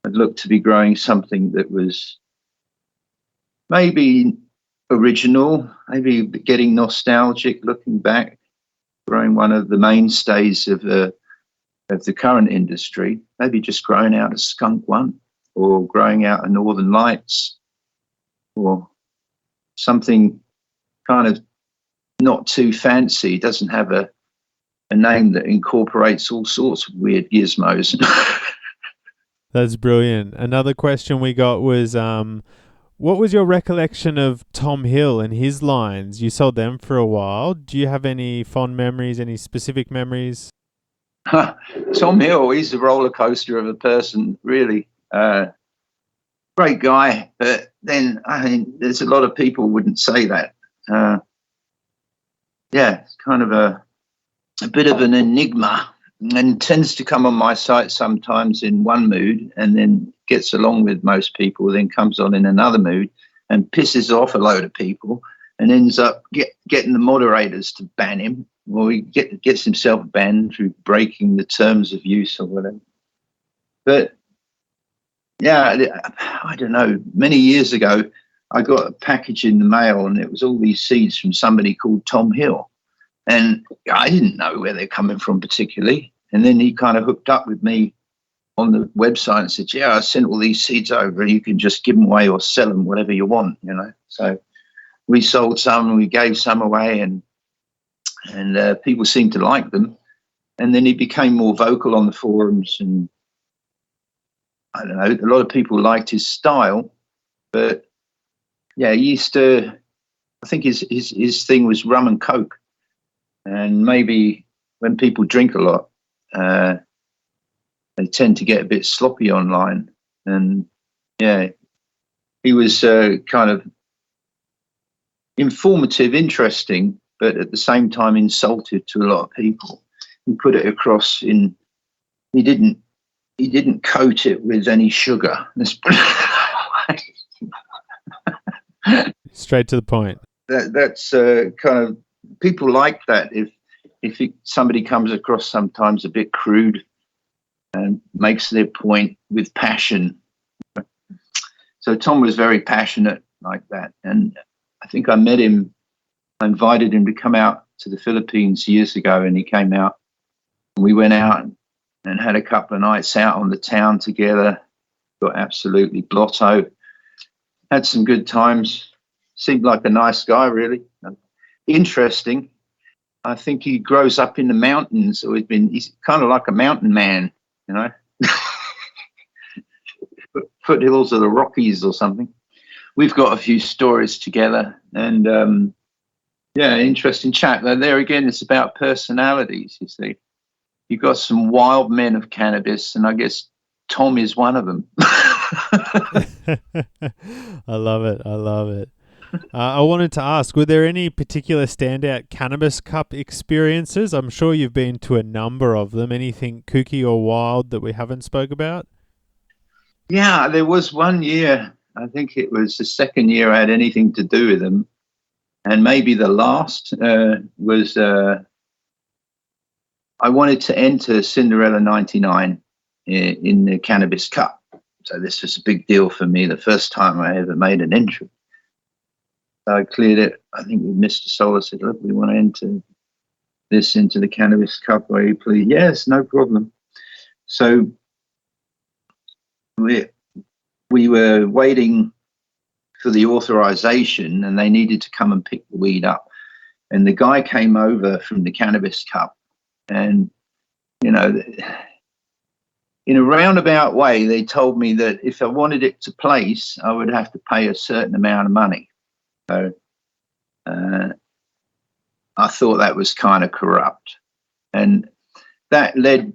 I'd look to be growing something that was maybe original, maybe getting nostalgic, looking back, growing one of the mainstays of the current industry, maybe just growing out a skunk one, or growing out a Northern Lights, or something kind of not too fancy, doesn't have a name that incorporates all sorts of weird gizmos. That's brilliant. Another question we got was, what was your recollection of Tom Hill and his lines? You sold them for a while. Do you have any fond memories, any specific memories? Tom Hill, he's a roller coaster of a person, really. Great guy, but then I mean, there's a lot of people wouldn't say that. It's kind of a bit of an enigma, and tends to come on my site sometimes in one mood and then gets along with most people, then comes on in another mood and pisses off a load of people and ends up getting the moderators to ban him, or he gets himself banned through breaking the terms of use or whatever. But yeah, I don't know. Many years ago, I got a package in the mail and it was all these seeds from somebody called Tom Hill. And I didn't know where they're coming from particularly. And then he kind of hooked up with me on the website and said, yeah, I sent all these seeds over and you can just give them away or sell them, whatever you want, you know. So we sold some and we gave some away, and people seemed to like them. And then he became more vocal on the forums, and I don't know, a lot of people liked his style, but yeah, he used to, I think his thing was rum and coke. And maybe when people drink a lot, they tend to get a bit sloppy online. And yeah, he was kind of informative, interesting, but at the same time insulted to a lot of people. He put it across in, he didn't coat it with any sugar. Straight to the point. That's kind of, people like that. If somebody comes across sometimes a bit crude and makes their point with passion. So Tom was very passionate like that. And I think I met him, I invited him to come out to the Philippines years ago, and he came out. And we went out and had a couple of nights out on the town together, got absolutely blotto, had some good times, seemed like a nice guy, really. Interesting. I think he grows up in the mountains, or he's kind of like a mountain man, you know, foothills of the Rockies or something. We've got a few stories together, and yeah, interesting chat. There again, it's about personalities, you see. You've got some wild men of cannabis, and I guess Tom is one of them. I love it. I love it. I wanted to ask, were there any particular standout cannabis cup experiences? I'm sure you've been to a number of them. Anything kooky or wild that we haven't spoke about? Yeah, there was one year, I think it was the second year I had anything to do with them, and maybe the last was I wanted to enter Cinderella 99 in the Cannabis Cup. So this was a big deal for me, the first time I ever made an entry. So I cleared it. I think Mr. Solar said, look, we want to enter this into the Cannabis Cup. Are you please? Yes, no problem. So we were waiting for the authorization, and they needed to come and pick the weed up. And the guy came over from the Cannabis Cup, and, you know, in a roundabout way, they told me that if I wanted it to place, I would have to pay a certain amount of money. So I thought that was kind of corrupt. And that led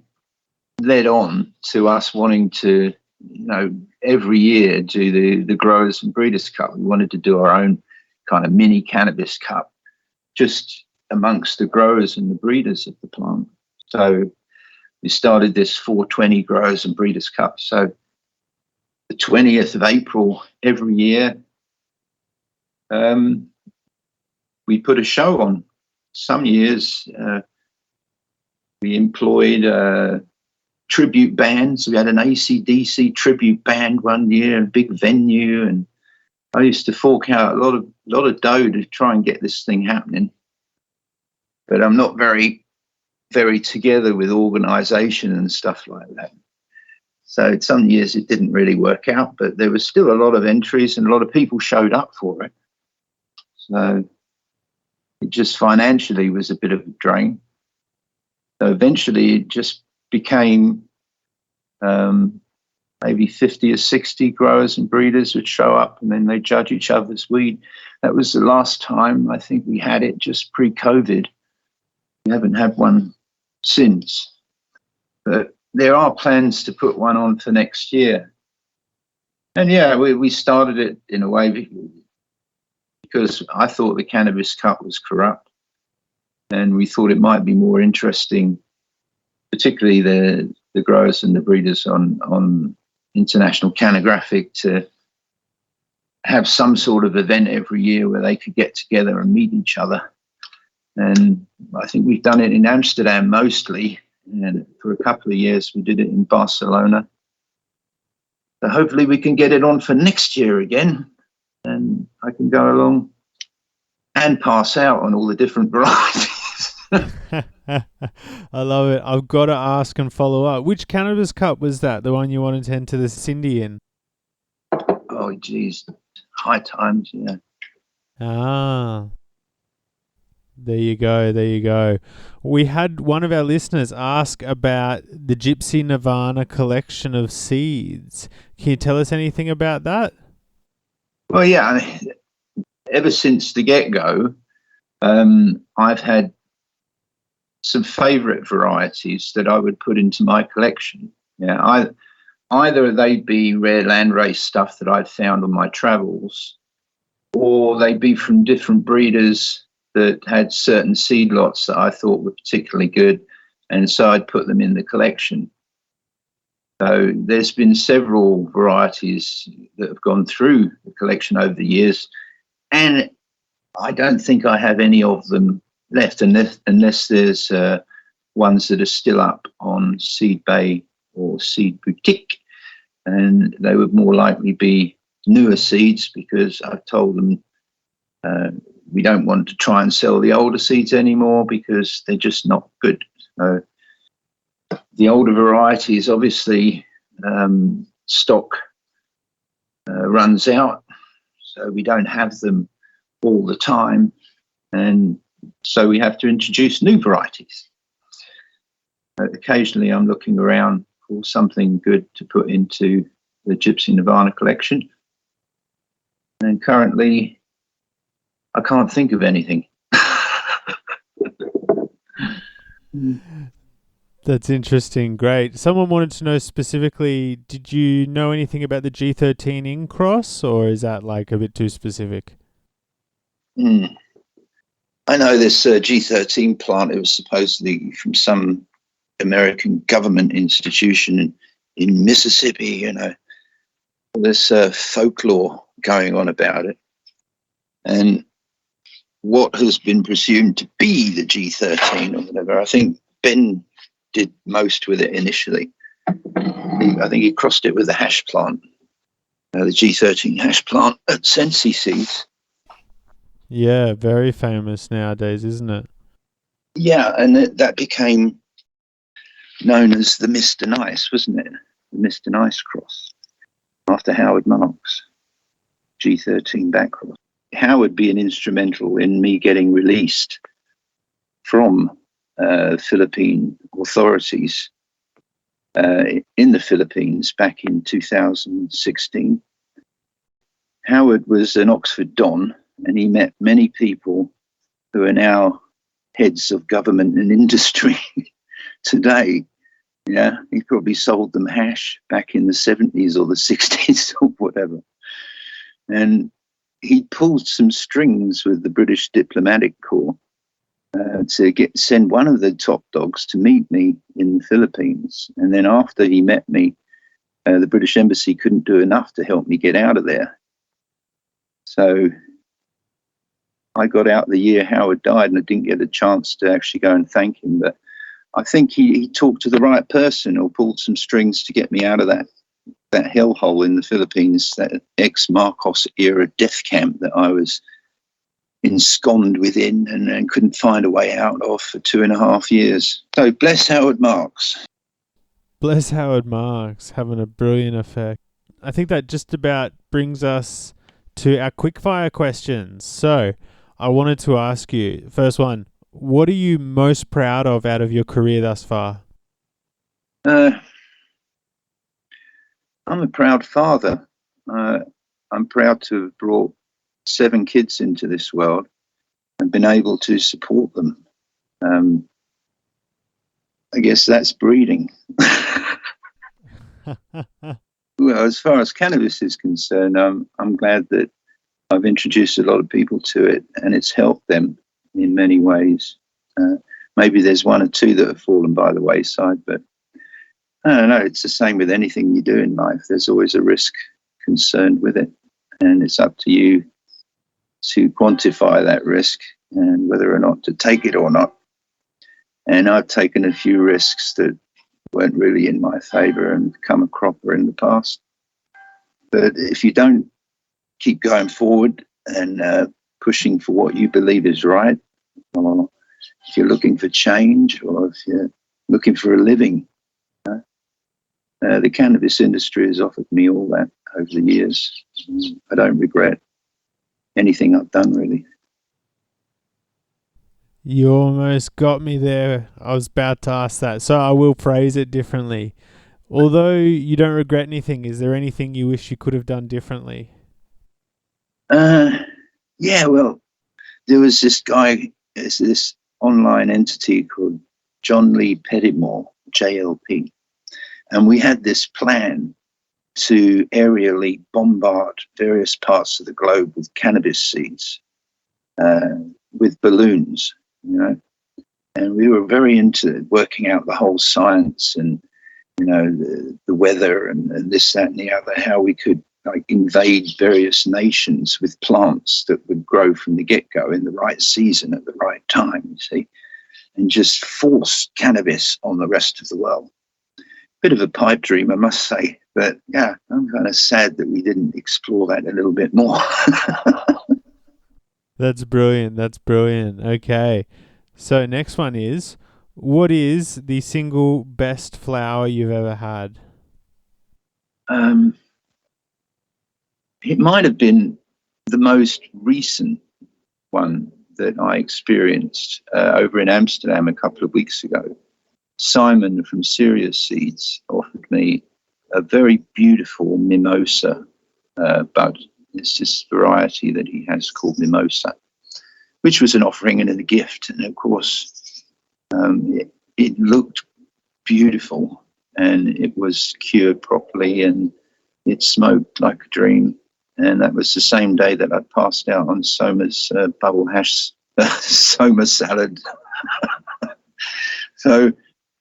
on to us wanting to, you know, every year do the Growers and Breeders Cup. We wanted to do our own kind of mini cannabis cup, just amongst the growers and the breeders of the plant. So we started this 420 Growers and Breeders Cup. So the 20th of April every year, we put a show on. Some years we employed tribute bands. We had an AC/DC tribute band one year, a big venue, and I used to fork out a lot of dough to try and get this thing happening. But I'm not very together with organisation and stuff like that. So some years it didn't really work out, but there was still a lot of entries and a lot of people showed up for it. So it just financially was a bit of a drain. So eventually it just became maybe 50 or 60 growers and breeders would show up, and then they judge each other's weed. That was the last time I think we had it, just pre-COVID. We haven't had one since. But there are plans to put one on for next year. And yeah, we started it in a way because I thought the Cannabis Cup was corrupt, and we thought it might be more interesting, particularly the growers and the breeders on International Cannographic, to have some sort of event every year where they could get together and meet each other. And I think we've done it in Amsterdam mostly, and for a couple of years we did it in Barcelona. So hopefully we can get it on for next year again, and I can go along and pass out on all the different varieties. I love it. I've got to ask and follow up. Which cannabis cup was that? The one you wanted to enter the Cindy in? Oh, geez. High times, yeah. Ah, there you go. There you go. We had one of our listeners ask about the Gypsy Nirvana collection of seeds. Can you tell us anything about that? Well, yeah, I mean, ever since the get-go, I've had some favourite varieties that I would put into my collection. Yeah, either they'd be rare landrace stuff that I'd found on my travels, or they'd be from different breeders that had certain seed lots that I thought were particularly good, and so I'd put them in the collection. So there's been several varieties that have gone through the collection over the years, and I don't think I have any of them left unless there's ones that are still up on Seed Bay or Seed Boutique, and they would more likely be newer seeds because I've told them we don't want to try and sell the older seeds anymore because they're just not good. The older varieties, obviously, stock runs out, so we don't have them all the time, and so we have to introduce new varieties. Occasionally I'm looking around for something good to put into the Gypsy Nirvana collection, and currently I can't think of anything. That's interesting. Great. Someone wanted to know specifically, did you know anything about the G13 in cross, or is that like a bit too specific? I know this G13 plant, it was supposedly from some American government institution in Mississippi, you know. There's folklore going on about it. And what has been presumed to be the G13 or whatever, I think Ben did most with it initially. I think he crossed it with the hash plant, the G13 hash plant at Sensi Seeds. Yeah, very famous nowadays, isn't it? Yeah, and that became known as the Mr. Nice, wasn't it? The Mr. Nice cross, after Howard Marks, G13 backcross. Howard being instrumental in me getting released from Philippine authorities in the Philippines back in 2016. Howard was an Oxford Don, and he met many people who are now heads of government and industry today. Yeah, he probably sold them hash back in the 70s or the 60s or whatever. And he pulled some strings with the British Diplomatic Corps to send one of the top dogs to meet me in the Philippines. And then after he met me, the British Embassy couldn't do enough to help me get out of there. So I got out the year Howard died, and I didn't get a chance to actually go and thank him. But I think he talked to the right person or pulled some strings to get me out of that hellhole in the Philippines, that ex-Marcos era death camp that I was ensconced within and couldn't find a way out of for 2.5 years. So bless Howard Marks. Bless Howard Marks, having a brilliant effect. I think that just about brings us to our quickfire questions. So I wanted to ask you, first one, what are you most proud of out of your career thus far? I'm a proud father. I'm proud to have brought 7 kids into this world and been able to support them. I guess that's breeding. Well, as far as cannabis is concerned, I'm glad that I've introduced a lot of people to it, and it's helped them in many ways. Maybe there's 1 or 2 that have fallen by the wayside, but I don't know. It's the same with anything you do in life. There's always a risk concerned with it, and it's up to you to quantify that risk and whether or not to take it or not. And I've taken a few risks that weren't really in my favor and become a cropper in the past. But if you don't keep going forward and pushing for what you believe is right, if you're looking for change or if you're looking for a living. The cannabis industry has offered me all that over the years. I don't regret anything I've done, really. You almost got me there. I was about to ask that, so I will phrase it differently. Although you don't regret anything, is there anything you wish you could have done differently? Yeah, well, there was this guy, there's this online entity called John Lee Pettymore, JLP, and we had this plan to aerially bombard various parts of the globe with cannabis seeds, with balloons, and we were very into working out the whole science and, the weather and this, that, and the other, how we could invade various nations with plants that would grow from the get-go in the right season at the right time, you see, and just force cannabis on the rest of the world. Bit of a pipe dream, I must say, but yeah, I'm kind of sad that we didn't explore that a little bit more. That's brilliant. That's brilliant. Okay. So next one is, what is the single best flower you've ever had? It might have been the most recent one that I experienced over in Amsterdam a couple of weeks ago. Simon from Serious Seeds offered me a very beautiful mimosa bud. It's this variety that he has called mimosa, which was an offering and a gift. And of course, it looked beautiful and it was cured properly and it smoked like a dream. And that was the same day that I passed out on Soma's bubble hash Soma salad. So,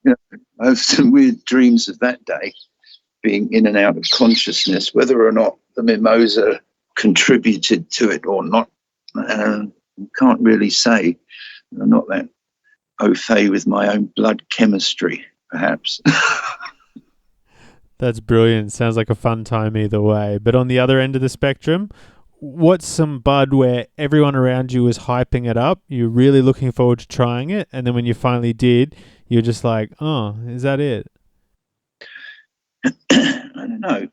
I have some weird dreams of that day, being in and out of consciousness, whether or not the mimosa contributed to it or not. Can't really say. I'm not that au fait with my own blood chemistry, perhaps. That's brilliant. Sounds like a fun time either way. But on the other end of the spectrum, what's some bud where everyone around you was hyping it up, you're really looking forward to trying it, and then when you finally did, you're just like, oh, is that it? I don't know,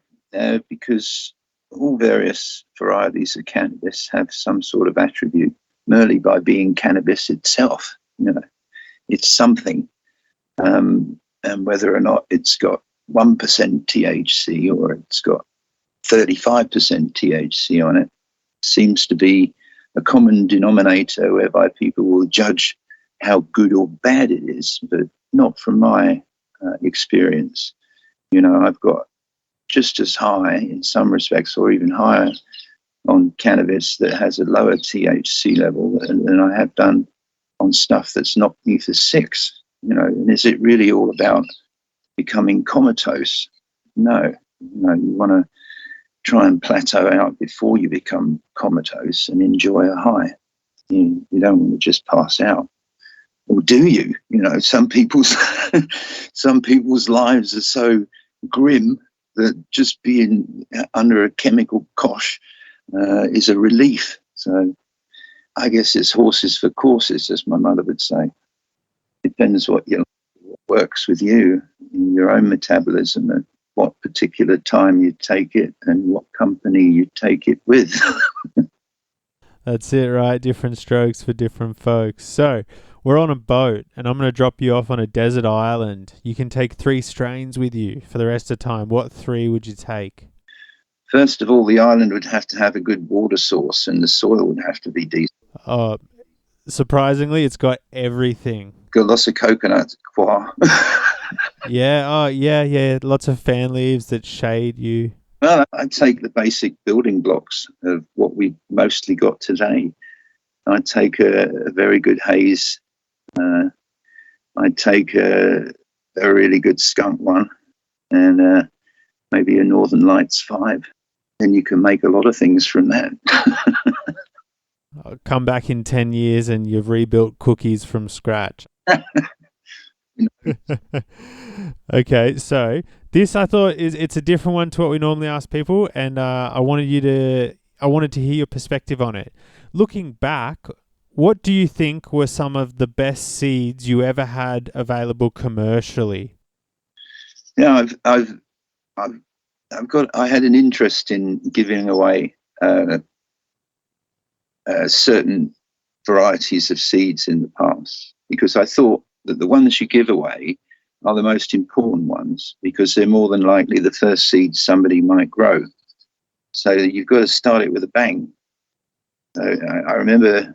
because all various varieties of cannabis have some sort of attribute merely by being cannabis itself. It's something, and whether or not it's got 1% THC or it's got 35% THC on it seems to be a common denominator whereby people will judge how good or bad it is, but not from my experience. I've got just as high in some respects or even higher on cannabis that has a lower THC level than I have done on stuff that's knocked me for 6. And is it really all about becoming comatose? No. You want to try and plateau out before you become comatose and enjoy a high. You don't want to just pass out. Or do you? Some people's lives are so grim that just being under a chemical kosh is a relief. So I guess it's horses for courses, as my mother would say. Depends what works with you in your own metabolism and what particular time you take it and what company you take it with. That's it, right? Different strokes for different folks. So we're on a boat and I'm going to drop you off on a desert island. You can take 3 strains with you for the rest of the time. What 3 would you take? First of all, the island would have to have a good water source and the soil would have to be decent. Surprisingly, it's got everything. Got lots of coconuts. Yeah. Lots of fan leaves that shade you. Well, I'd take the basic building blocks of what we mostly got today. I'd take a very good haze. I'd take a really good skunk one and maybe a Northern Lights 5. And you can make a lot of things from that. I'll come back in 10 years and you've rebuilt cookies from scratch. Okay, so this I thought it's a different one to what we normally ask people, and I wanted to hear your perspective on it. Looking back, what do you think were some of the best seeds you ever had available commercially? Yeah, I had an interest in giving away certain varieties of seeds in the past, because I thought that the ones you give away are the most important ones, because they're more than likely the first seeds somebody might grow. So you've got to start it with a bang. I remember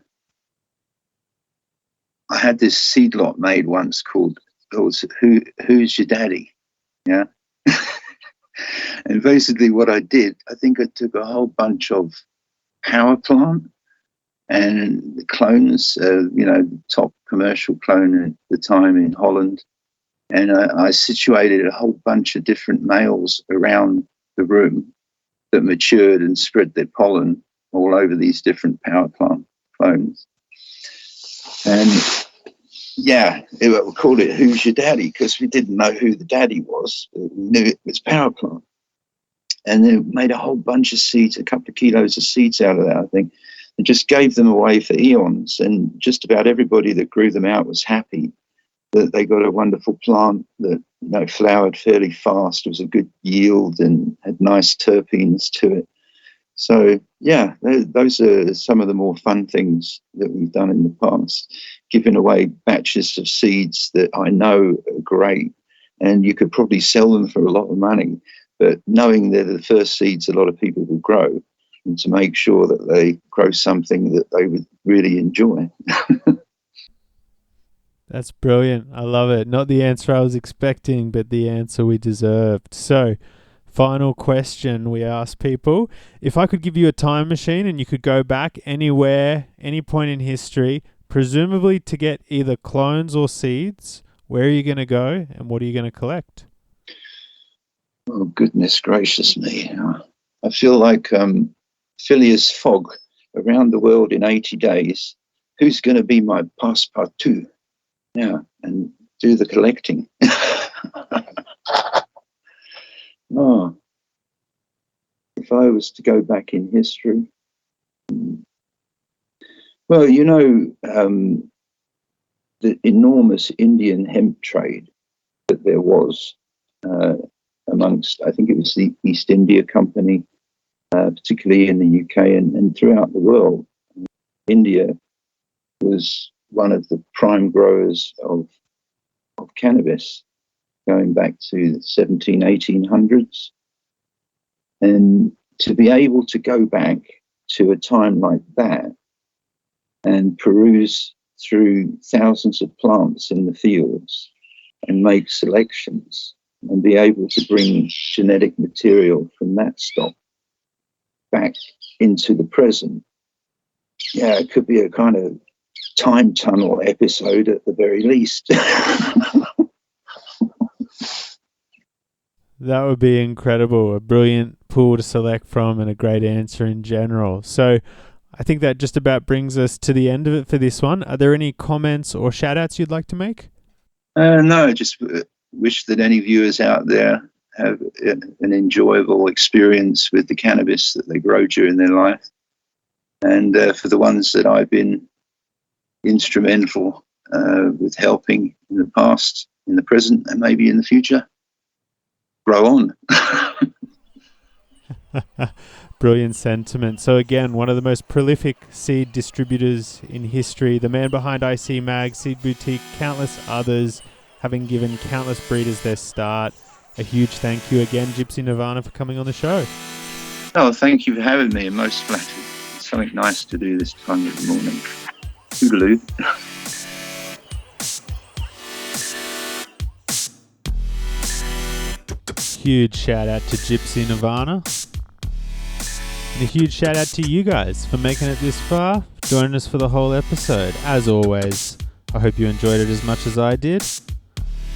I had this seed lot made once called Who's Your Daddy? Yeah. And basically what I did, I think I took a whole bunch of power plant and the clones, the top commercial clone at the time in Holland. And I situated a whole bunch of different males around the room that matured and spread their pollen all over these different power plant clones. And yeah, we called it Who's Your Daddy, because we didn't know who the daddy was. We knew it was power plant. And they made a whole bunch of seeds, a couple of kilos of seeds out of that, I think, and just gave them away for eons. And just about everybody that grew them out was happy that they got a wonderful plant that flowered fairly fast, was a good yield and had nice terpenes to it. So yeah, those are some of the more fun things that we've done in the past, giving away batches of seeds that I know are great, and you could probably sell them for a lot of money, but knowing they're the first seeds a lot of people will grow, and to make sure that they grow something that they would really enjoy. That's brilliant. I love it. Not the answer I was expecting, but the answer we deserved. So, final question we ask people. If I could give you a time machine and you could go back anywhere, any point in history, presumably to get either clones or seeds, where are you going to go and what are you going to collect? Oh, goodness gracious me. I feel like Phileas Fogg around the world in 80 days. Who's going to be my passepartout? Yeah, and do the collecting. Oh, if I was to go back in history, well, the enormous Indian hemp trade that there was amongst, I think it was the East India Company, particularly in the UK and throughout the world. India was one of the prime growers of cannabis, going back to the 1800s. And to be able to go back to a time like that and peruse through thousands of plants in the fields and make selections and be able to bring genetic material from that stock back into the present, yeah, it could be a kind of time tunnel episode at the very least. That would be incredible. A brilliant pool to select from and a great answer in general. So I think that just about brings us to the end of it for this one. Are there any comments or shout outs you'd like to make? No, just wish that any viewers out there have an enjoyable experience with the cannabis that they grow during their life. And for the ones that I've been instrumental with helping in the past, in the present, and maybe in the future, grow on. Brilliant sentiment. So again, one of the most prolific seed distributors in history, the man behind ICMag, Seed Boutique, countless others, having given countless breeders their start. A huge thank you again, Gypsy Nirvana, for coming on the show. Oh, thank you for having me. I'm most flattered. It's something nice to do this time of the morning. Toodaloo. Huge shout out to Gypsy Nirvana. And a huge shout out to you guys for making it this far, joining us for the whole episode. As always, I hope you enjoyed it as much as I did.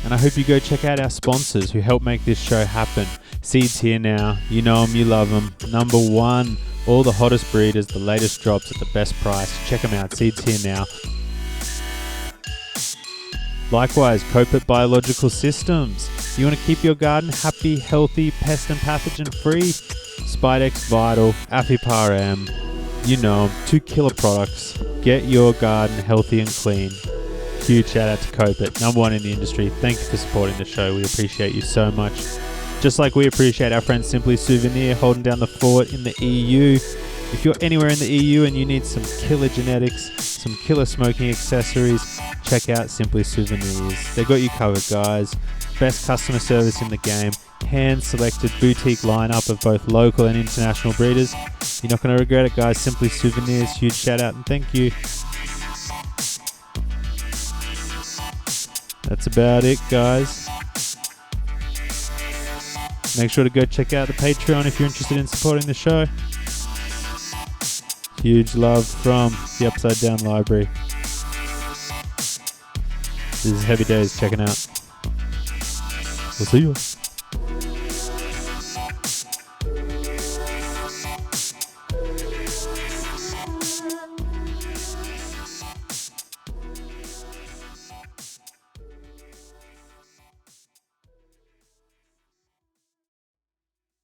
And I hope you go check out our sponsors who help make this show happen. Seeds Here Now, you know them, you love them. Number one, all the hottest breeders, the latest drops at the best price. Check them out, Seeds Here Now. Likewise, Koppert Biological Systems. You want to keep your garden happy, healthy, pest and pathogen free? Spidex Vital, Afipar M, You know them, 2 killer products. Get your garden healthy and clean. Huge shout out to Koppert, #1 in the industry. Thank you for supporting the show. We appreciate you so much. Just like we appreciate our friend Simply Souvenir holding down the fort in the EU. If you're anywhere in the EU and you need some killer genetics, some killer smoking accessories, check out Simply Souvenirs. They got you covered, guys. Best customer service in the game. Hand-selected boutique lineup of both local and international breeders. You're not going to regret it, guys. Simply Souvenirs. Huge shout out and thank you. That's about it, guys. Make sure to go check out the Patreon if you're interested in supporting the show. Huge love from the Upside Down Library. This is Heavy Days checking out. We'll see you.